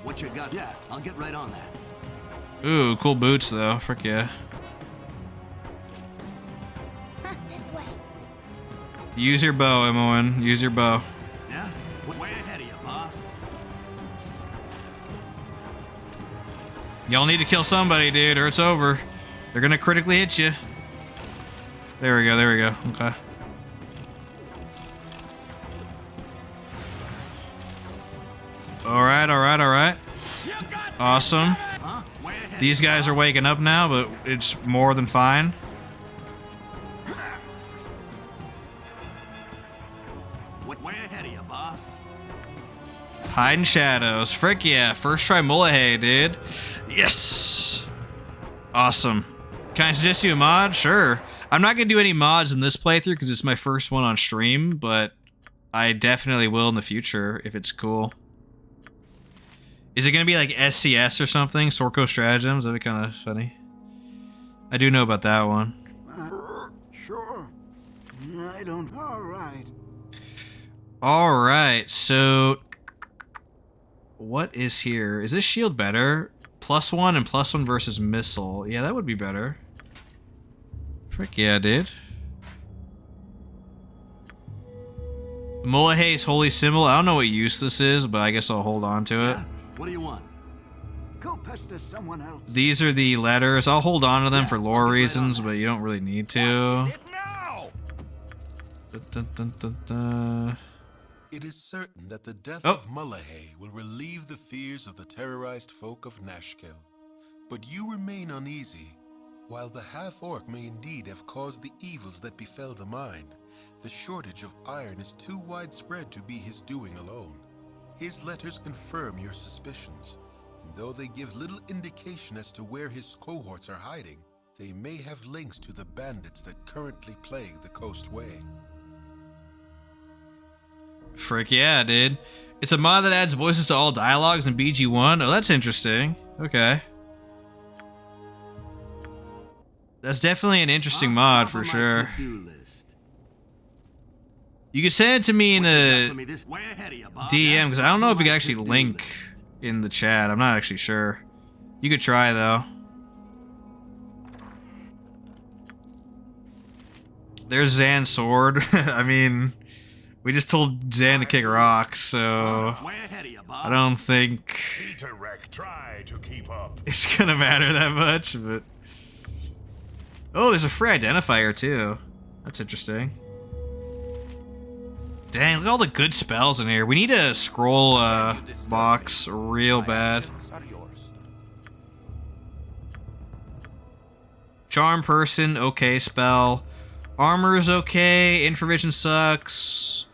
What you got? Yeah, I'll get right on that. Ooh, cool boots though. Frick yeah. This way. Use your bow, Emoen. Use your bow. Yeah? Way ahead of you, boss. Y'all need to kill somebody, dude, or it's over. They're gonna critically hit you. There we go, there we go. Okay. Alright, alright, alright. Awesome. These guys are waking up now, but it's more than fine. Way ahead of you, boss. Hiding shadows. Frick yeah. First try Mullahay, dude. Yes! Awesome. Can I suggest you a mod? Sure. I'm not going to do any mods in this playthrough because it's my first one on stream, but I definitely will in the future if it's cool. Is it going to be like SCS or something? Sorko Stratagems? That'd be kind of funny. I do know about that one. Sure. I don't... Alright. Alright, so... What is here? Is this shield better? +1 and +1 versus missile. Yeah, that would be better. Frick yeah, dude. Mullahay's holy symbol. I don't know what use this is, but I guess I'll hold on to it. What do you want? Go pester someone else. These are the letters. I'll hold on to them for lore reasons, but you don't really need to. Dun, dun, dun, dun. It is certain that the death of Mullahay will relieve the fears of the terrorized folk of Nashkel. But you remain uneasy. While the half-orc may indeed have caused the evils that befell the mine, the shortage of iron is too widespread to be his doing alone. His letters confirm your suspicions, and though they give little indication as to where his cohorts are hiding, they may have links to the bandits that currently plague the coastway. Frick yeah, dude. It's a mod that adds voices to all dialogues in BG1. Oh, that's interesting. Okay. That's definitely an interesting mod for sure. You can send it to me in a DM, because I don't know if you can actually link in the chat. I'm not actually sure. You could try, though. There's Zan's sword. I mean, we just told Zan to kick rocks, so I don't think Try to keep up. it's gonna matter that much, but... Oh, there's a free identifier, too. That's interesting. Dang, look at all the good spells in here. We need a scroll box real bad. Charm person, okay spell. Armor's okay. Infravision sucks.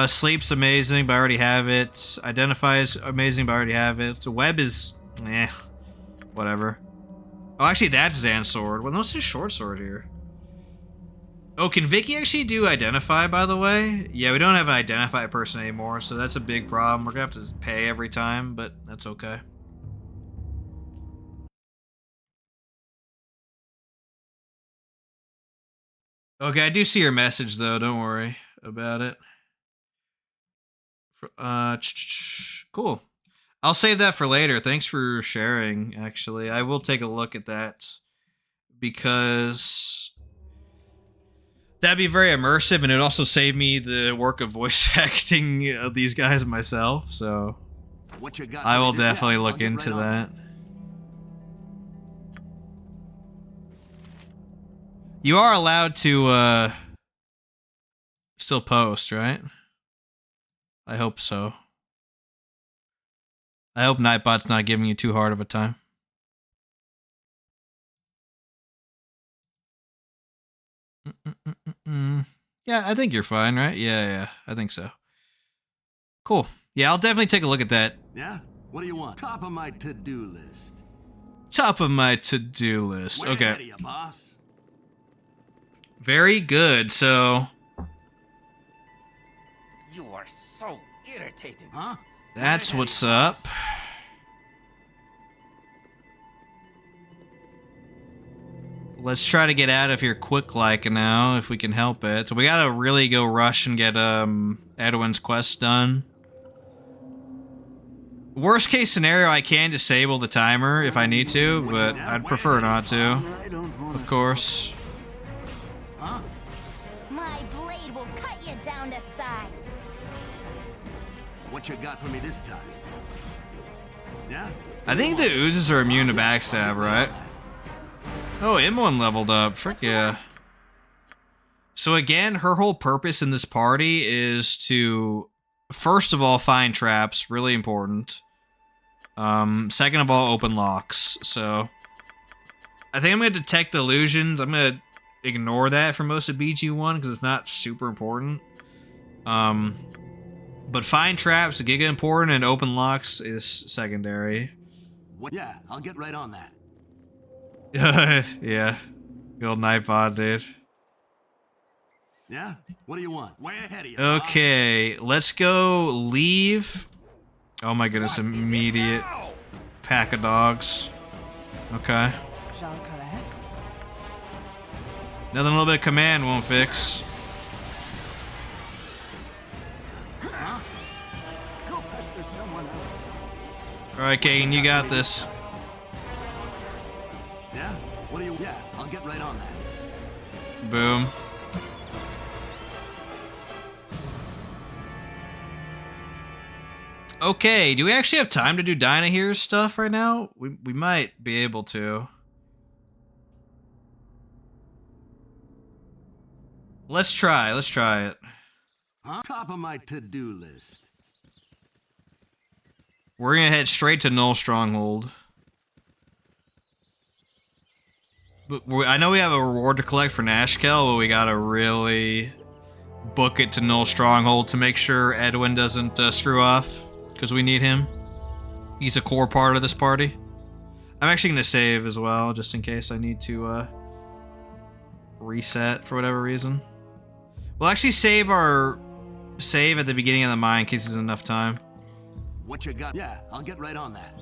Sleep's amazing, but I already have it. Identify is amazing, but I already have it. So web is, eh, whatever. Oh, actually, that's Zan's sword. Well, what's his short sword here? Oh, can Vicky actually do identify, by the way? Yeah, we don't have an identify person anymore, so that's a big problem. We're gonna have to pay every time, but that's okay. Okay, I do see your message, though. Don't worry about it. Cool. I'll save that for later. Thanks for sharing, actually. I will take a look at that, because that'd be very immersive, and it'd also save me the work of voice acting these guys myself, so I will definitely look into that. You are allowed to still post, right? I hope so. I hope Nightbot's not giving you too hard of a time. Yeah, I think you're fine, right? Yeah, I think so. Cool. Yeah, I'll definitely take a look at that. Yeah? What do you want? Top of my to-do list. Top of my to-do list. Way Okay. ahead of you, boss. Very good. So You are so irritating. Huh? that's what's up. Let's try to get out of here quick like now, if we can help it. So we gotta really go rush and get Edwin's quest done. Worst case scenario, I can disable the timer if I need to, but I'd prefer not to. Of course. My blade will cut you down to size. What you got for me this time? Yeah? I think the oozes are immune to backstab, right? Oh, M1 leveled up. Frick yeah. So again, her whole purpose in this party is to, first of all, find traps, really important. Second of all, open locks. So I think I'm going to detect illusions. I'm going to ignore that for most of BG1 because it's not super important. But find traps, giga important, and open locks is secondary. What? Yeah, I'll get right on that. Yeah. Good old Nightbot, dude. Yeah? What do you want? Way ahead of you. Okay, let's go leave. Oh my goodness, immediate pack of dogs. Okay. Nothing a little bit of command won't fix. Alright, Kagan, you got this. Yeah? What do you... Yeah, I'll get right on that. Boom. Okay, do we actually have time to do Dinah here's stuff right now? We might be able to. Let's try it. Huh? Top of my to-do list. We're gonna head straight to Null Stronghold. But I know we have a reward to collect for Nashkel, but we gotta really book it to Null Stronghold to make sure Edwin doesn't screw off, because we need him. He's a core part of this party. I'm actually gonna save as well, just in case I need to reset for whatever reason. We'll actually save our save at the beginning of the mine in case there's enough time. What you got? Yeah, I'll get right on that.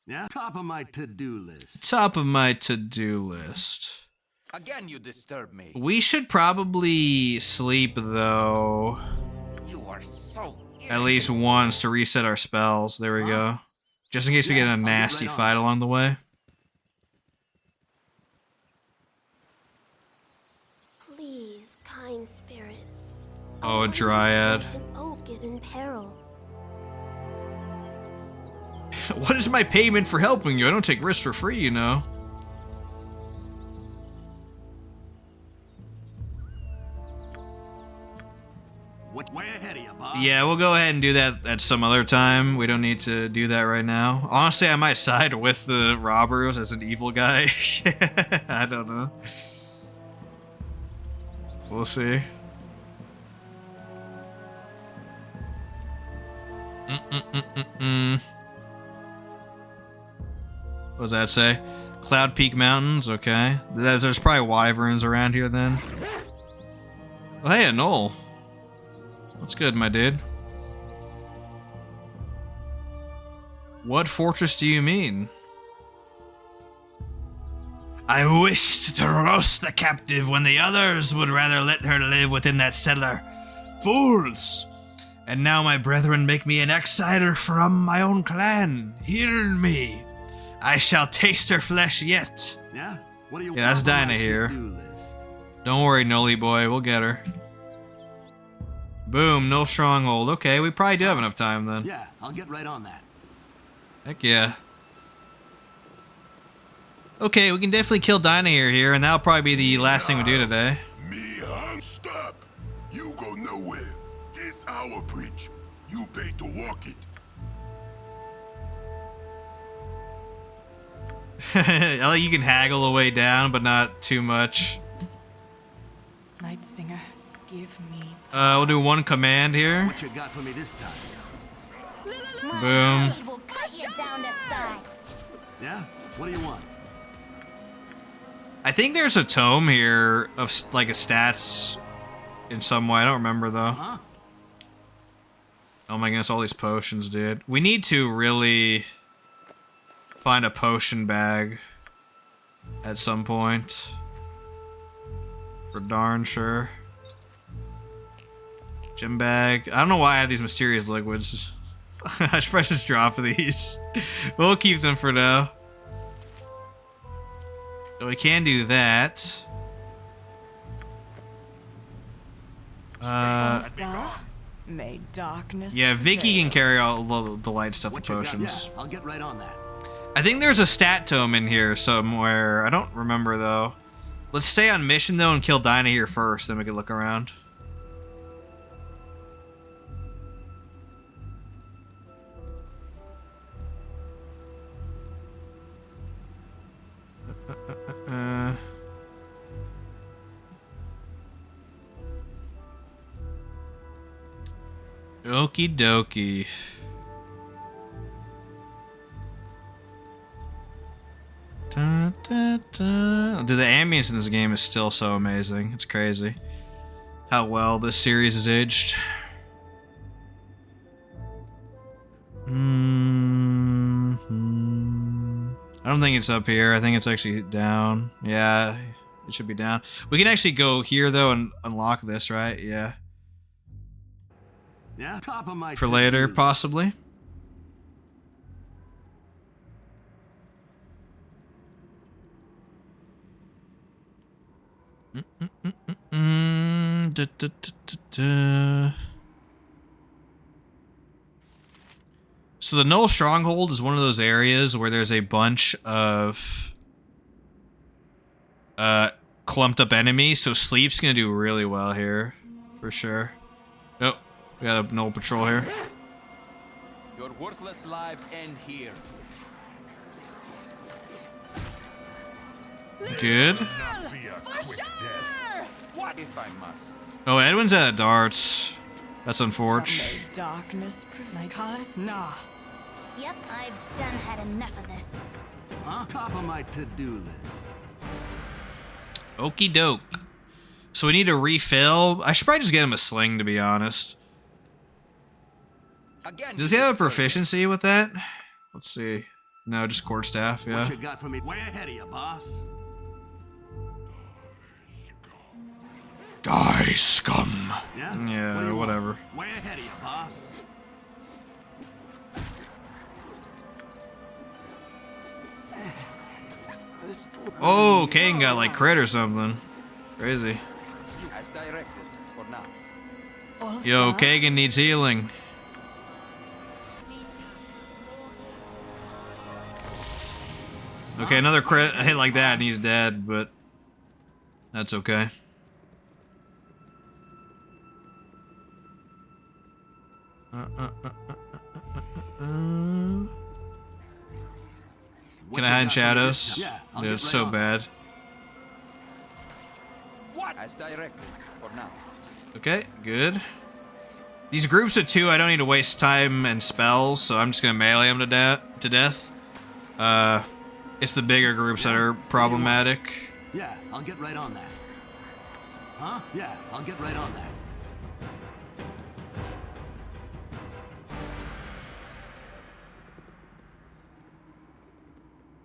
Yeah, top of my to-do list. Top of my to-do list. Again, you disturb me. We should probably sleep, though. You are so at least once to reset our spells. There we go. Just in case we get in a nasty fight along the way. Please, kind spirits. Oh, a dryad. Oak is in peril. What is my payment for helping you? I don't take risks for free, you know. Way ahead of you, boss. Yeah, we'll go ahead and do that at some other time. We don't need to do that right now. Honestly, I might side with the robbers as an evil guy. I don't know. We'll see. What does that say? Cloud Peak Mountains, okay. There's probably wyverns around here then. Oh, hey, a knoll. What's good, my dude? What fortress do you mean? I wished to roast the captive when the others would rather let her live within that cellar. Fools! And now my brethren make me an exiler from my own clan. Hear me. I shall taste her flesh yet. Yeah? What do you Yeah, that's Dinah here. Don't worry, Noli boy, we'll get her. Boom, no stronghold. Okay, we probably do have enough time then. Yeah, I'll get right on that. Heck yeah. Okay, we can definitely kill Dinah here, and that'll probably be the last thing we do today. Stop. You go nowhere. This our bridge. You pay to walk it. I like you can haggle the way down, but not too much. Night Singer, give me. We'll do one command here. What you got for me this time? Boom. We'll cut you down to size. Yeah? What do you want? I think there's a tome here of like a stats in some way. I don't remember though. Huh? Oh my goodness, all these potions, dude. We need to really find a potion bag at some point. For darn sure. Gym bag. I don't know why I have these mysterious liquids. I should probably just drop these. We'll keep them for now. So we can do that. May darkness Yeah, Vicky can carry all the light stuff, the potions. Yeah, I'll get right on that. I think there's a stat tome in here somewhere. I don't remember though. Let's stay on mission though and kill Dinah here first, then we can look around. Okie dokie. Da, da, da. Dude, the ambience in this game is still so amazing. It's crazy how well this series is aged. I don't think it's up here. I think it's actually down. Yeah, it should be down. We can actually go here though and unlock this, right? Yeah. Yeah, top of my For later, possibly. Da, da, da, da, da. So the Null Stronghold is one of those areas where there's a bunch of clumped up enemies, so Sleep's gonna do really well here, for sure. Oh, we got a Null Patrol here. Your worthless lives end here. Good. What if I must? Oh, Edwin's at darts. That's unfortunate. Darkness, my colors, nah. Yep, I've done had enough of this. Huh? Top of my to-do list. Okie doke. So we need to refill. I should probably just get him a sling, to be honest. Again, does he have a proficiency with that? Let's see. No, just quarterstaff, yeah. What you got for me? Way ahead of you, boss. Die, scum. Yeah, what whatever. Way ahead of you, boss. Oh, Kane got like crit or something. Crazy. As directed for now. Yo, Kagan needs healing. Okay, another crit hit like that and he's dead, but that's okay. Can I hide in shadows? Yeah, Dude, it's so bad. What? As directed for now. Okay, good. These groups of two, I don't need to waste time and spells, so I'm just gonna melee them to death. It's the bigger groups that are problematic. Yeah, I'll get right on that. Huh? Yeah, I'll get right on that.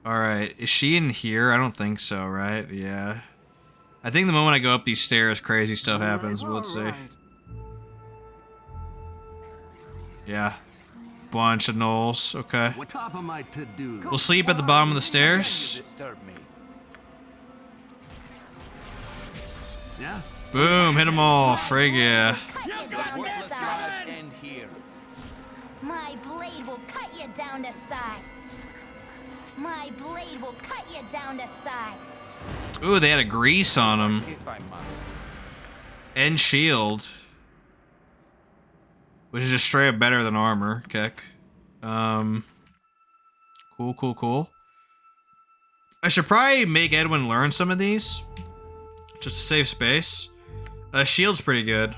Alright, is she in here? I don't think so, right? Yeah. I think the moment I go up these stairs, crazy stuff happens, but let's see. Yeah. Bunch of gnolls, okay. What top of my to-do? We'll sleep at the bottom of the stairs. Yeah? Boom, hit them all, frig yeah. End here. My blade will cut you down to size. My blade will cut you down to size. Ooh, they had a grease on them. If I must. And shield. Which is just straight up better than armor, Keck. Cool, cool, cool. I should probably make Edwin learn some of these. Just to save space. Shield's pretty good.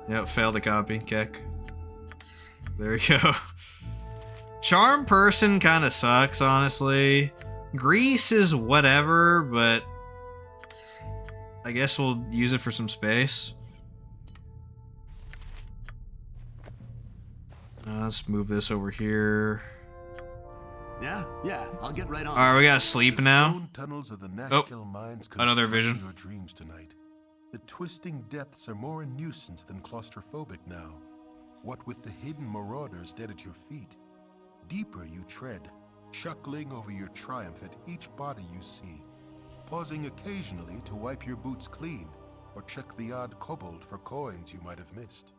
Yep, failed to copy, Keck. There we go. Charm person kind of sucks, honestly. Grease is whatever, but I guess we'll use it for some space. Let's move this over here. Yeah, I'll get right on. All right, we gotta sleep now. Tunnels of the Oh, Nashkel mines another vision. your dreams tonight. The twisting depths are more a nuisance than claustrophobic now. What with the hidden marauders dead at your feet, deeper you tread, chuckling over your triumph at each body you see, pausing occasionally to wipe your boots clean or check the odd kobold for coins you might have missed.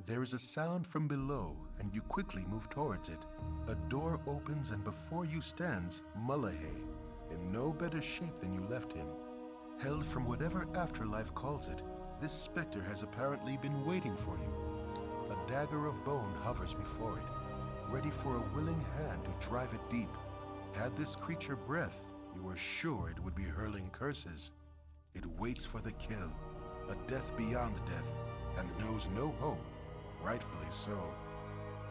There is a sound from below, and you quickly move towards it. A door opens, and before you stands Mullahay, in no better shape than you left him. Held from whatever afterlife calls it, this specter has apparently been waiting for you. A dagger of bone hovers before it, ready for a willing hand to drive it deep. Had this creature breath, you were sure it would be hurling curses. It waits for the kill, a death beyond death, and knows no hope, rightfully so.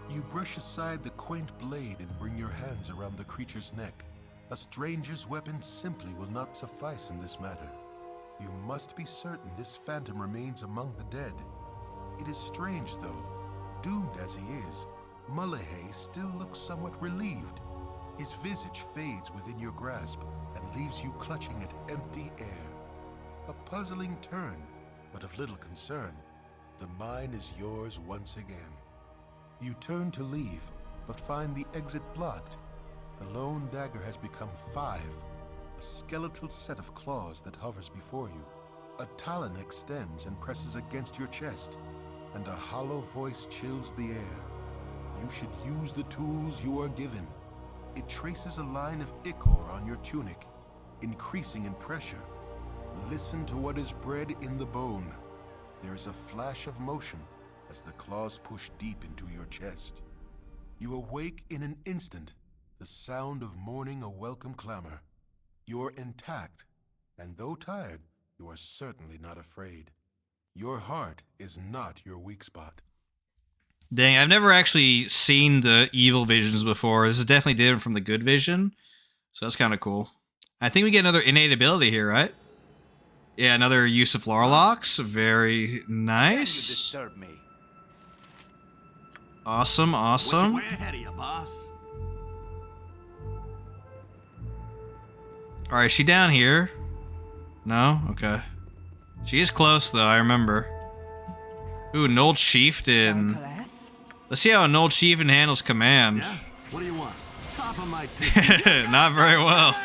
You brush aside the quaint blade and bring your hands around the creature's neck. A stranger's weapon simply will not suffice in this matter. You must be certain this phantom remains among the dead. It is strange, though. Doomed as he is, Mullahay still looks somewhat relieved. His visage fades within your grasp and leaves you clutching at empty air. A puzzling turn, but of little concern. The mine is yours once again. You turn to leave, but find the exit blocked. The lone dagger has become 5, a skeletal set of claws that hovers before you. A talon extends and presses against your chest, and a hollow voice chills the air. You should use the tools you are given. It traces a line of ichor on your tunic, increasing in pressure. Listen to what is bred in the bone. There is a flash of motion as the claws push deep into your chest. You awake in an instant, the sound of mourning a welcome clamor. You're intact, and though tired, you are certainly not afraid. Your heart is not your weak spot. Dang, I've never actually seen the evil visions before. This is definitely different from the good vision, so that's kind of cool. I think we get another innate ability here, right? Yeah, another use of Larlocks. Very nice. You disturb me. Awesome, awesome. Way ahead of you, boss. All right, is she down here? No? Okay. She is close, though, I remember. Ooh, an old chieftain. Let's see how an old chieftain handles command. Yeah? What do you want? Top of my Not very well.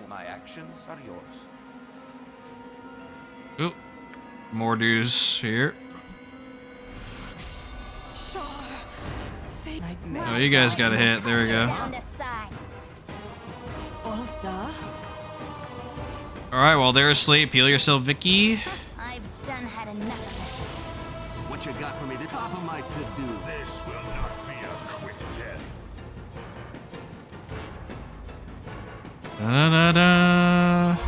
My actions are yours. Ooh, more dudes here. Oh, you guys got a hit. There we go. Alright, while they're asleep, heal yourself, Vicky. I've done had enough of it. What you got for me? The top of my to-do. This will not be a quick death. Da-da-da-da.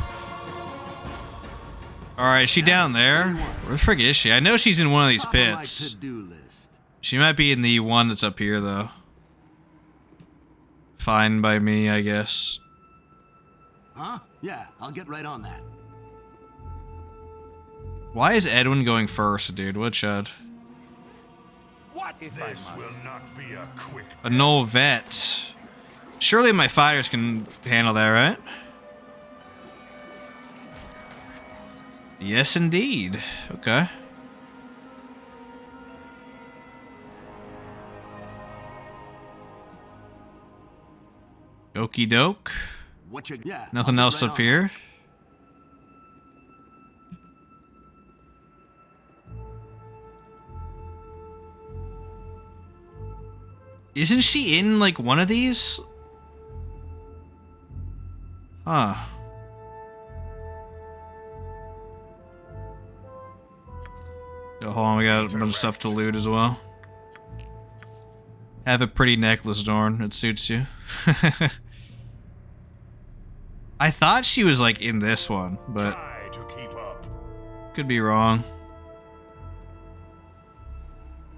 Alright, is she down there? Where the frick is she? I know she's in one of these pits. To-do list. She might be in the one that's up here, though. Fine by me, I guess. Huh? Yeah, I'll get right on that. Why is Edwin going first, dude? What chud? What if this will not be a quick A null vet. Surely my fighters can handle that, right? Yes, indeed. Okay. Okie doke. What you, yeah, Nothing else up here. Isn't she in, like, one of these? Huh. Yo, hold on, we got a bunch of stuff to loot as well. Have a pretty necklace, Dorn. It suits you. I thought she was, like, in this one, but could be wrong.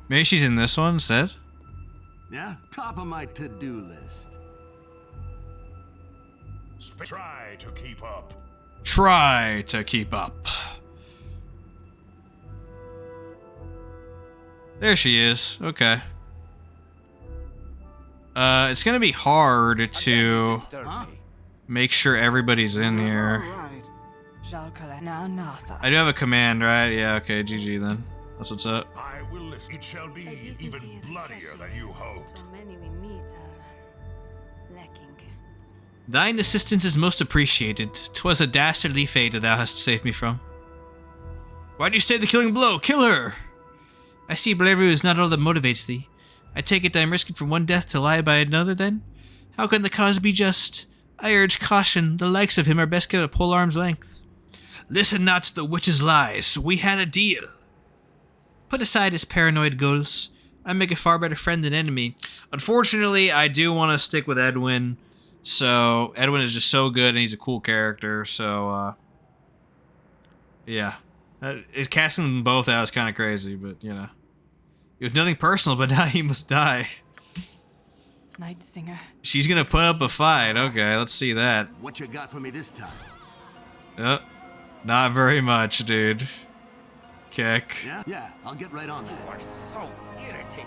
Maybe she's in this one instead? Yeah, top of my to-do list. Try to keep up. Try to keep up. There she is. Okay. It's gonna be hard to make sure everybody's in here. I do have a command, right? Yeah, okay, GG then. That's what's up. I will listen. It shall be even bloodier than you hoped. So many we meet are lacking. Thine assistance is most appreciated. 'Twas a dastardly fate that thou hast saved me from. Why do you stay the killing blow? Kill her! I see bravery is not all that motivates thee. I take it I am risking from one death to lie by another, then? How can the cause be just? I urge caution. The likes of him are best kept at pole arm's length. Listen not to the witch's lies. We had a deal. Put aside his paranoid goals. I make a far better friend than enemy. Unfortunately, I do want to stick with Edwin. So, Edwin is just so good and he's a cool character. So, yeah. Casting them both out is kind of crazy, but, you know. It was nothing personal, but now he must die. Night Singer. She's gonna put up a fight. Okay, let's see that. What you got for me this time? Not very much, dude. Kick. Yeah, I'll get right on that. You are so irritating.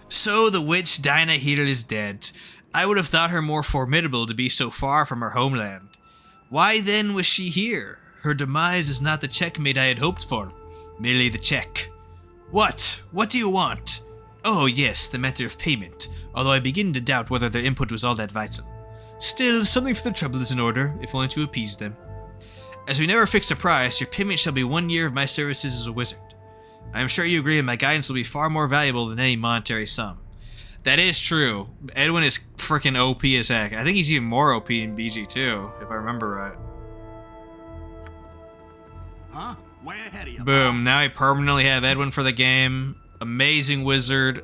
So the witch Dinah here is dead. I would have thought her more formidable to be so far from her homeland. Why then was she here? Her demise is not the checkmate I had hoped for, merely the check. What? What do you want? Oh yes, the matter of payment, although I begin to doubt whether their input was all that vital. Still, something for the trouble is in order, if only to appease them. As we never fixed a price, your payment shall be 1 year of my services as a wizard. I am sure you agree my guidance will be far more valuable than any monetary sum. That is true. Edwin is freaking OP as heck. I think he's even more OP in BG too, if I remember right. Huh? Way ahead of you. Boom, now I permanently have Edwin for the game. Amazing wizard.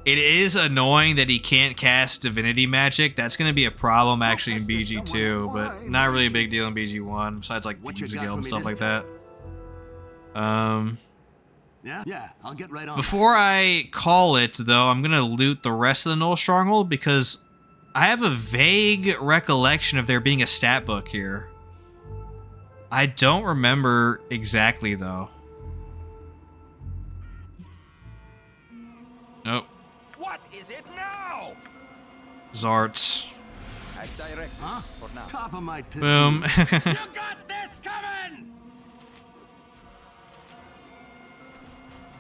It is annoying that he can't cast divinity magic. That's going to be a problem actually in BG2, but not really a big deal in BG1, besides like Thieves Guild and stuff like that. Yeah, I'll get right on. Before I call it, though, I'm going to loot the rest of the Knoll Stronghold because I have a vague recollection of there being a stat book here. I don't remember exactly, though. Nope. What is it now? Zarts. As direct, huh? For now. Top of my Boom. You got this coming!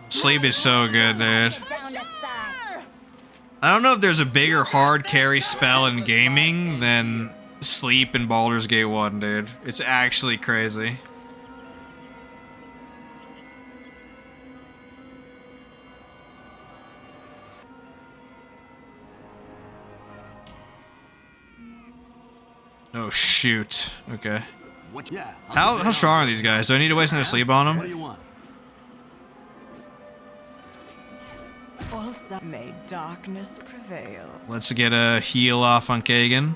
Sleep is so good, dude. I don't know if there's a bigger hard carry spell in gaming than Sleep in Baldur's Gate 1, dude. It's actually crazy. Oh, shoot. Okay. How strong are these guys? Do I need to waste another sleep on them? What do you want? Also, may darkness prevail. Let's get a heal off on Kagan.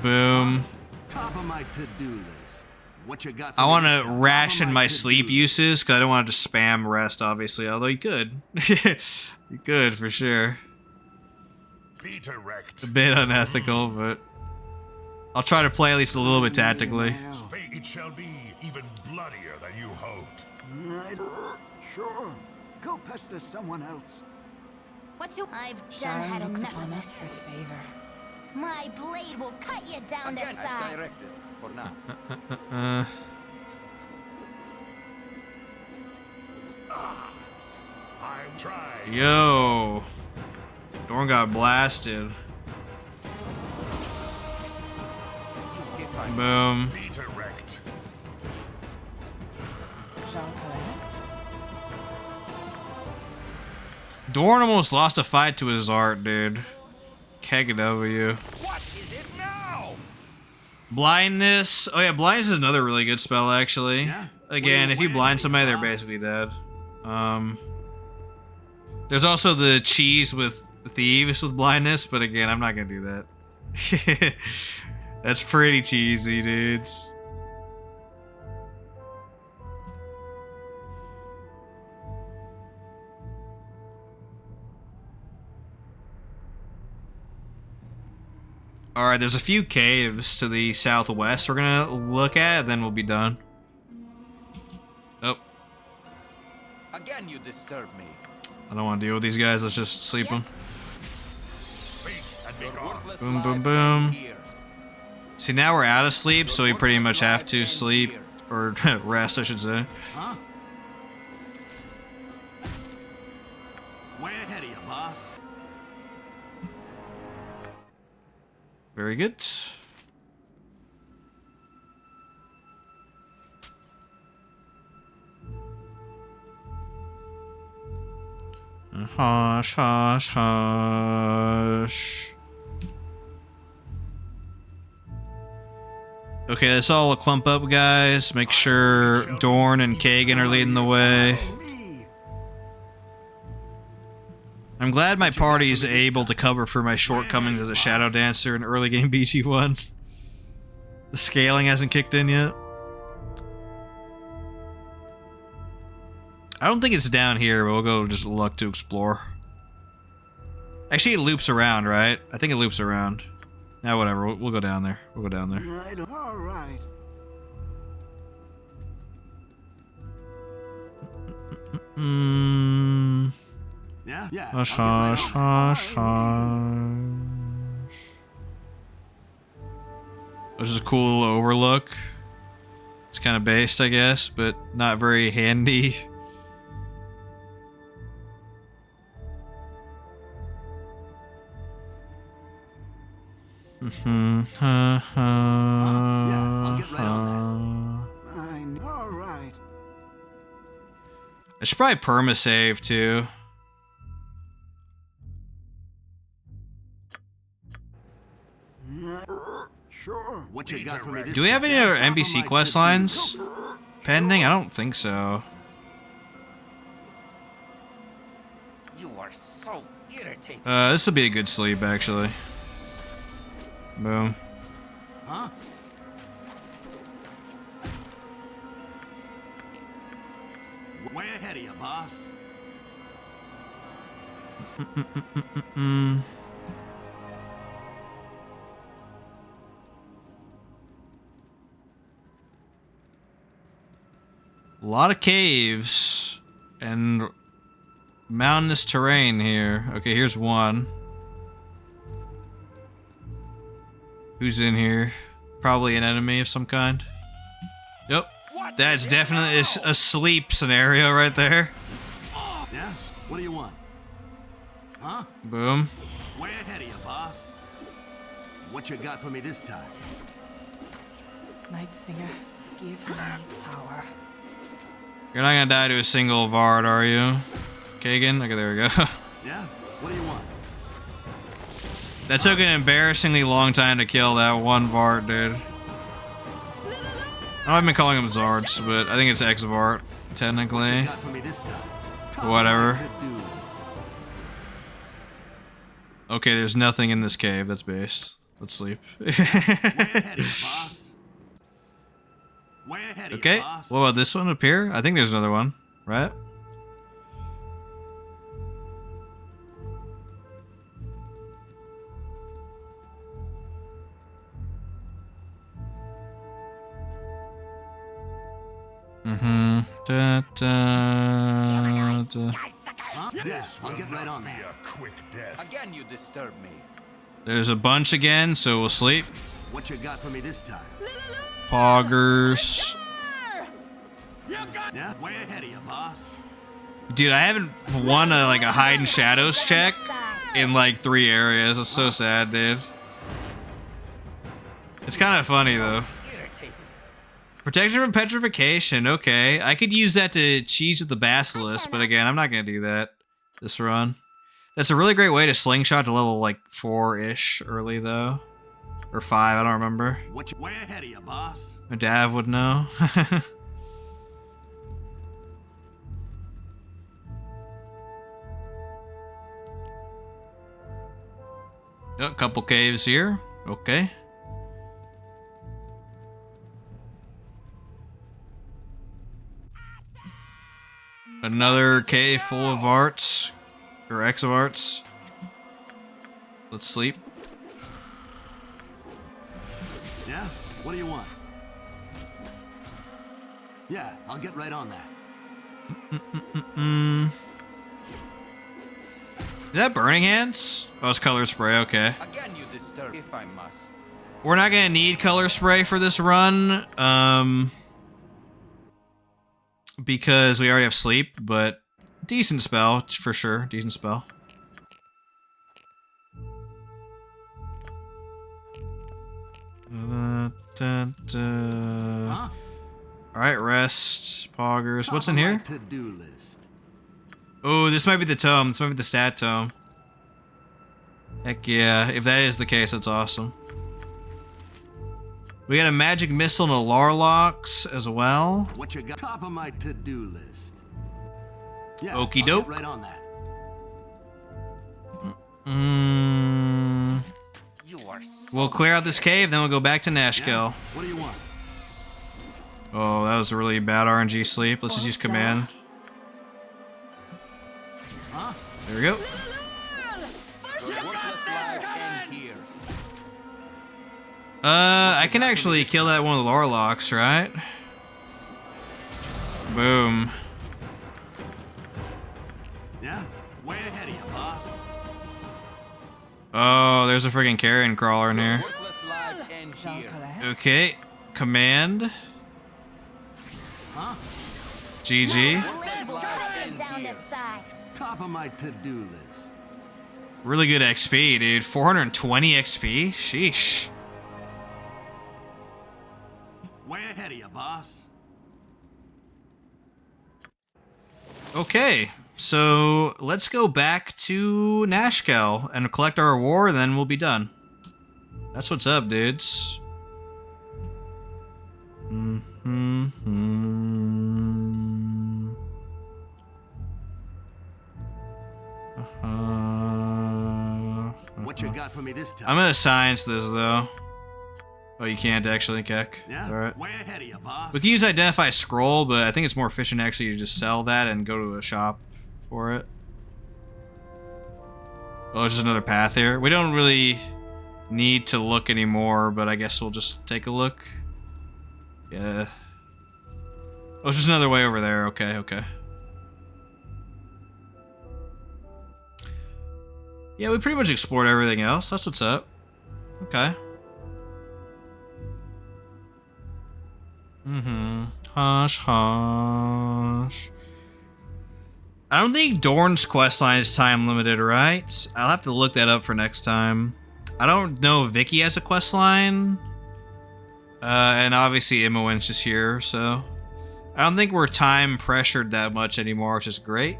Boom. Top of my to-do list. What you got? I want to ration my sleep uses because I don't want to just spam rest, obviously. Although you could. You could for sure. It's a bit unethical, but I'll try to play at least a little bit tactically. It shall be even bloodier than you hoped. Sure. Go pester someone else. What you? I've done had looks enough upon of us this. with favor. My blade will cut you down Again, to as size. directed. For now. I'm trying. Yo. Dorn got blasted. Boom. Dorn almost lost a fight to his art, dude. KW. What is it now? Blindness. Oh yeah, blindness is another really good spell actually. Again, if you blind somebody, they're basically dead. There's also the cheese with thieves with blindness, but again, I'm not gonna do that. That's pretty cheesy, dudes. Alright, there's a few caves to the southwest we're gonna look at, then we'll be done. Oh. Again, you disturb me. I don't want to deal with these guys, let's just sleep them. Boom, boom, boom. See, now we're out of sleep, so we pretty much have to sleep. Or rest, I should say. Very good. Hush, hush, hush. Okay, let's all clump up, guys. Make sure Dorn and Kagan are leading the way. I'm glad my party is able to cover for my shortcomings as a Shadow Dancer in early game BG1. The scaling hasn't kicked in yet. I don't think it's down here, but we'll go just look to explore. Actually, it loops around, right? I think it loops around. Yeah, whatever. We'll go down there. We'll go down there. All right. Yeah. Hush, hush, hush, hush. Which is a cool little overlook. It's kind of based, I guess, but not very handy. Yeah, I'll get right on Fine. All right. I should probably perma-save, too. Sure. What you got for me this Do we have any other NPC quest lines pending? I don't think so. You are so irritating. This will be a good sleep, actually. Boom. Huh? Way ahead of you, boss. A lot of caves and mountainous terrain here. Okay, here's one. Who's in here? Probably an enemy of some kind. Yep. That's definitely a sleep scenario right there. Yeah? What do you want? Huh? Boom. Way ahead of you, boss. What you got for me this time? Night Singer, give me power. You're not gonna die to a single Vard, are you? Kagan? Okay, there we go. Yeah? What do you want? That took an embarrassingly long time to kill that one Vart, dude. I've been calling them Zards, but I think it's X-Vart, technically. Whatever. Okay, there's nothing in this cave that's based. Let's sleep. Okay, what about this one up here? I think there's another one, right? Da, da, da. Huh? Yeah, I'll get right on that. A quick death. Again, you disturb me. There's a bunch again, so we'll sleep. What you got for me this time? Poggers. Yeah, way ahead of you, boss. Dude, I haven't won a hide and shadows check in like 3 areas. It's so sad, dude. It's kind of funny though. Protection from petrification. Okay, I could use that to cheese with the basilisk, but again, I'm not gonna do that this run. That's a really great way to slingshot to level like 4-ish early though, or 5. I don't remember. What you way ahead of you, boss? My dad would know. A couple caves here. Okay. Another cave full of arts. Or X of arts. Let's sleep. Yeah? What do you want? Yeah, I'll get right on that. Is that Burning Hands? Oh, it's color spray, okay. Again, you disturb if I must. We're not gonna need color spray for this run, because we already have sleep, but decent spell, for sure, decent spell. All right, rest. Poggers. What's in here? To-do list. Oh, this might be the tome. This might be the stat tome. Heck yeah. If that is the case, that's awesome. We got a magic missile and a Larlox as well. What you got? Top of my to-do list. Yeah, Okie I'll doke. get right on that. We'll clear out this cave, then we'll go back to Nashkel. What do you want? Oh, that was a really bad RNG sleep. Let's just use command. Huh? There we go. I can actually kill that one of the Larlocks, right? Boom. Yeah, way ahead of you, boss. Oh, there's a freaking carrion crawler in here. Okay, command. Huh? GG. Top of my to-do list. Really good XP, dude. 420 XP? Sheesh. Way ahead of you, boss. Okay, so let's go back to Nashkel and collect our reward, and then we'll be done. That's what's up, dudes. What you got for me this time? I'm gonna science this though. Oh, you can't actually, Keck. Yeah, Alright. way ahead of you, boss. We can use identify scroll, but I think it's more efficient actually to just sell that and go to a shop for it. Oh, there's just another path here. We don't really need to look anymore, but I guess we'll just take a look. Yeah. Oh, there's just another way over there. Okay, okay. Yeah, we pretty much explored everything else. That's what's up. Okay. Hush, hush. I don't think Dorn's questline is time limited, right? I'll have to look that up for next time. I don't know if Vicky has a questline. And obviously Imowen's just here, so... I don't think we're time pressured that much anymore, which is great.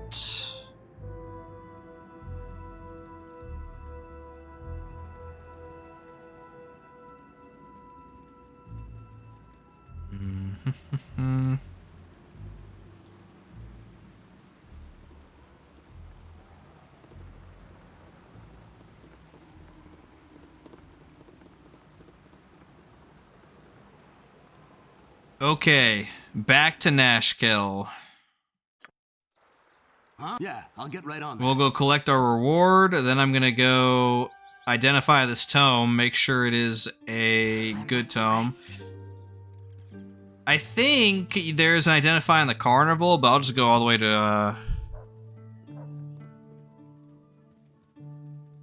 Okay, back to Nashkel. Huh? Yeah, I'll get right on that. We'll go collect our reward, then I'm gonna go identify this tome, make sure it is a good tome. I think there's an identify in the carnival, but I'll just go all the way to,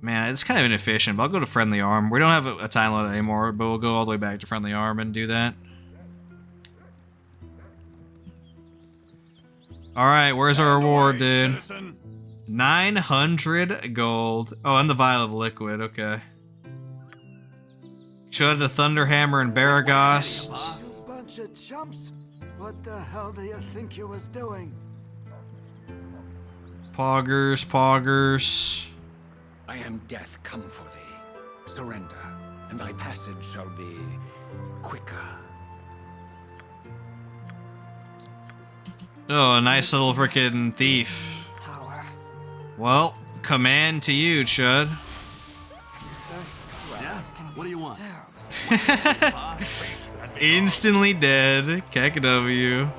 Man, it's kind of inefficient, but I'll go to Friendly Arm. We don't have a time limit anymore, but we'll go all the way back to Friendly Arm and do that. Alright, where's our reward, dude? 900 gold. Oh, and the vial of liquid, okay. Showed the Thunderhammer and Baragast. You bunch of chumps. What the hell do you think you was doing? Poggers, poggers. I am death come for thee. Surrender, and thy passage shall be quicker. Oh, a nice little frickin' thief. Well, command to you, Chud. Yeah? What do you want? Instantly dead. KW.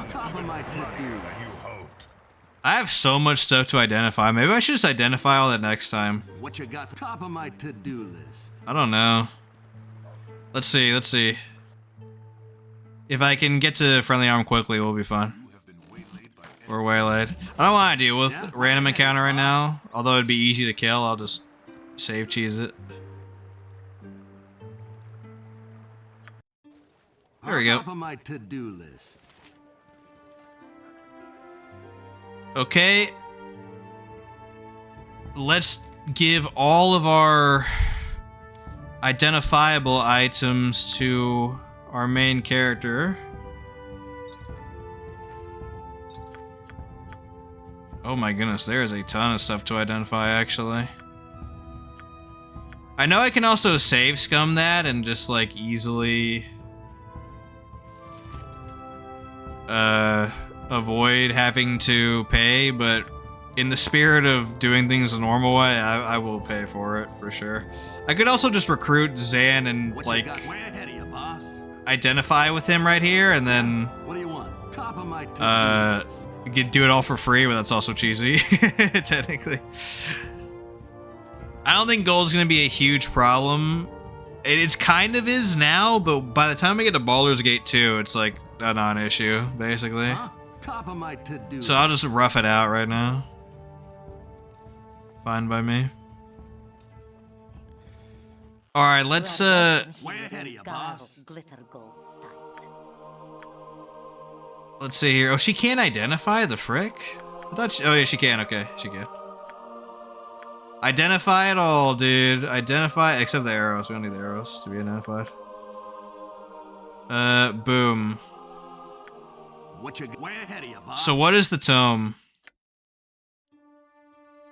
Top of my to-do. I have so much stuff to identify. Maybe I should just identify all that next time. What you got? Top of my to-do list. I don't know. Let's see, let's see. If I can get to Friendly Arm quickly, we'll be fine. We're waylaid. I don't want to deal with random encounter right now. Although it'd be easy to kill, I'll just save cheese it. There we go. Top of my to-do list. Okay. Let's give all of our identifiable items to our main character. Oh my goodness, there is a ton of stuff to identify, actually. I know I can also save scum that and just, like, easily avoid having to pay, but in the spirit of doing things the normal way, I will pay for it, for sure. I could also just recruit Zan and, like, identify with him right here, and then What do you want? Top of my to-do list. you could do it all for free, but that's also cheesy, technically. I don't think gold's gonna be a huge problem. It's kind of is now, but by the time we get to Baldur's Gate 2, it's like a non-issue, basically. Top of my to-do So I'll just rough it out right now. Fine by me. Alright, let's let's see here. Oh, she can't identify the frick? I thought she, oh yeah, she can. Okay, she can. Identify it all, dude. Identify, except the arrows. We don't need the arrows to be identified. Boom. Way ahead of you, boss. So what is the tome?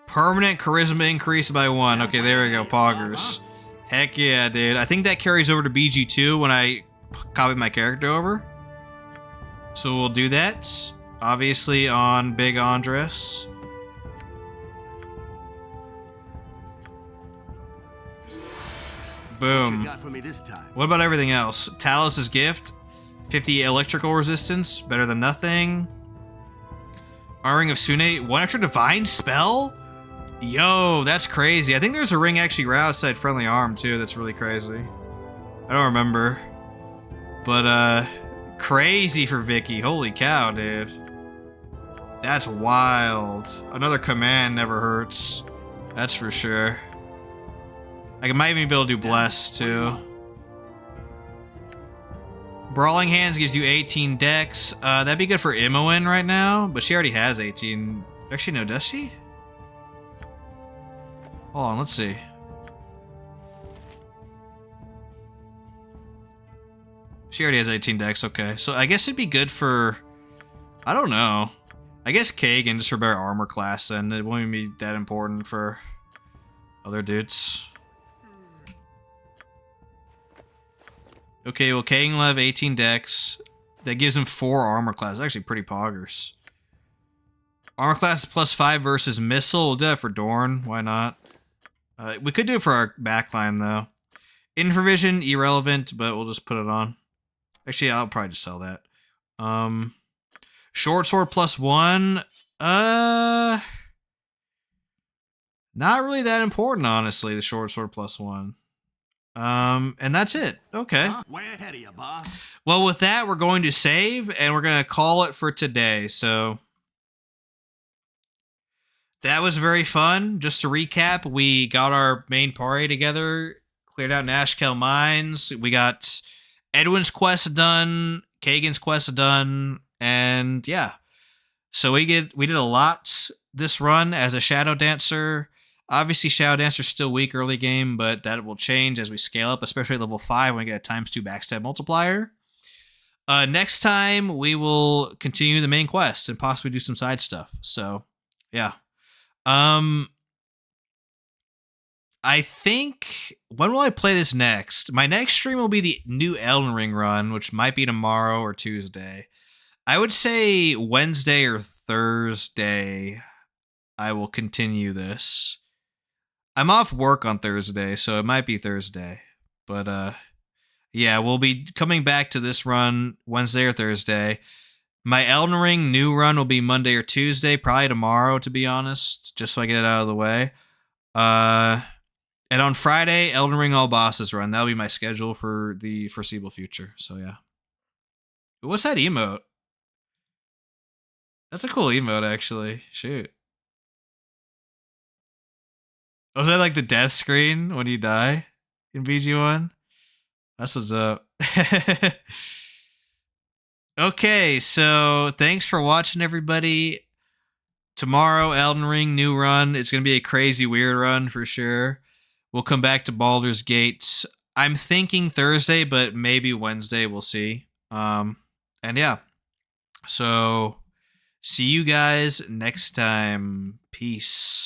Permanent charisma increase by 1. Okay, there we go. Poggers. Heck yeah, dude. I think that carries over to BG2 when I copy my character over. So we'll do that. Obviously on Big Andres. Boom. What you got for me this time? What about everything else? Talos' gift. 50 electrical resistance. Better than nothing. Ring of Sune. 1 extra divine spell? Yo, that's crazy. I think there's a ring actually right outside friendly arm too. That's really crazy. I don't remember. But crazy for Vicky. Holy cow, dude. That's wild. Another command never hurts. That's for sure. I might even be able to do Bless, too. Brawling Hands gives you 18 dex. That'd be good for Imoen right now, but she already has 18. Actually, no, does she? Hold on, let's see. She already has 18 dex, okay. So I guess it'd be good for... I don't know. I guess Kagan, just for better armor class, and it won't even be that important for other dudes. Okay, well, Kagan will have 18 dex. That gives him 4 armor class. Actually, pretty poggers. Armor class is +5 versus missile. We'll do that for Dorn. Why not? We could do it for our backline, though. Infravision, irrelevant, but we'll just put it on. Actually, I'll probably just sell that. Short sword +1. Not really that important, honestly, the short sword +1. And that's it. Okay. Way ahead of you, boss. Well, with that, we're going to save, and we're going to call it for today. So that was very fun. Just to recap, we got our main party together, cleared out Nashkel Mines. We got Edwin's quest done, Kagan's quest done, and yeah. So we did a lot this run as a Shadow Dancer. Obviously, Shadow Dancer's still weak early game, but that will change as we scale up, especially at level 5 when we get a ×2 backstab multiplier. Next time, we will continue the main quest and possibly do some side stuff. So, yeah. I think, when will I play this next? My next stream will be the new Elden Ring run, which might be tomorrow or Tuesday. I would say Wednesday or Thursday I will continue this. I'm off work on Thursday, so it might be Thursday. But, yeah, we'll be coming back to this run Wednesday or Thursday. My Elden Ring new run will be Monday or Tuesday, probably tomorrow, to be honest, just so I get it out of the way. And on Friday, Elden Ring All Bosses run. That'll be my schedule for the foreseeable future, so yeah. What's that emote? That's a cool emote, actually. Shoot. Was that like the death screen when you die in BG1? That's what's up. Okay, so thanks for watching, everybody. Tomorrow, Elden Ring, new run. It's going to be a crazy, weird run for sure. We'll come back to Baldur's Gate I'm thinking Thursday, but maybe Wednesday. We'll see. And yeah. So see you guys next time. Peace.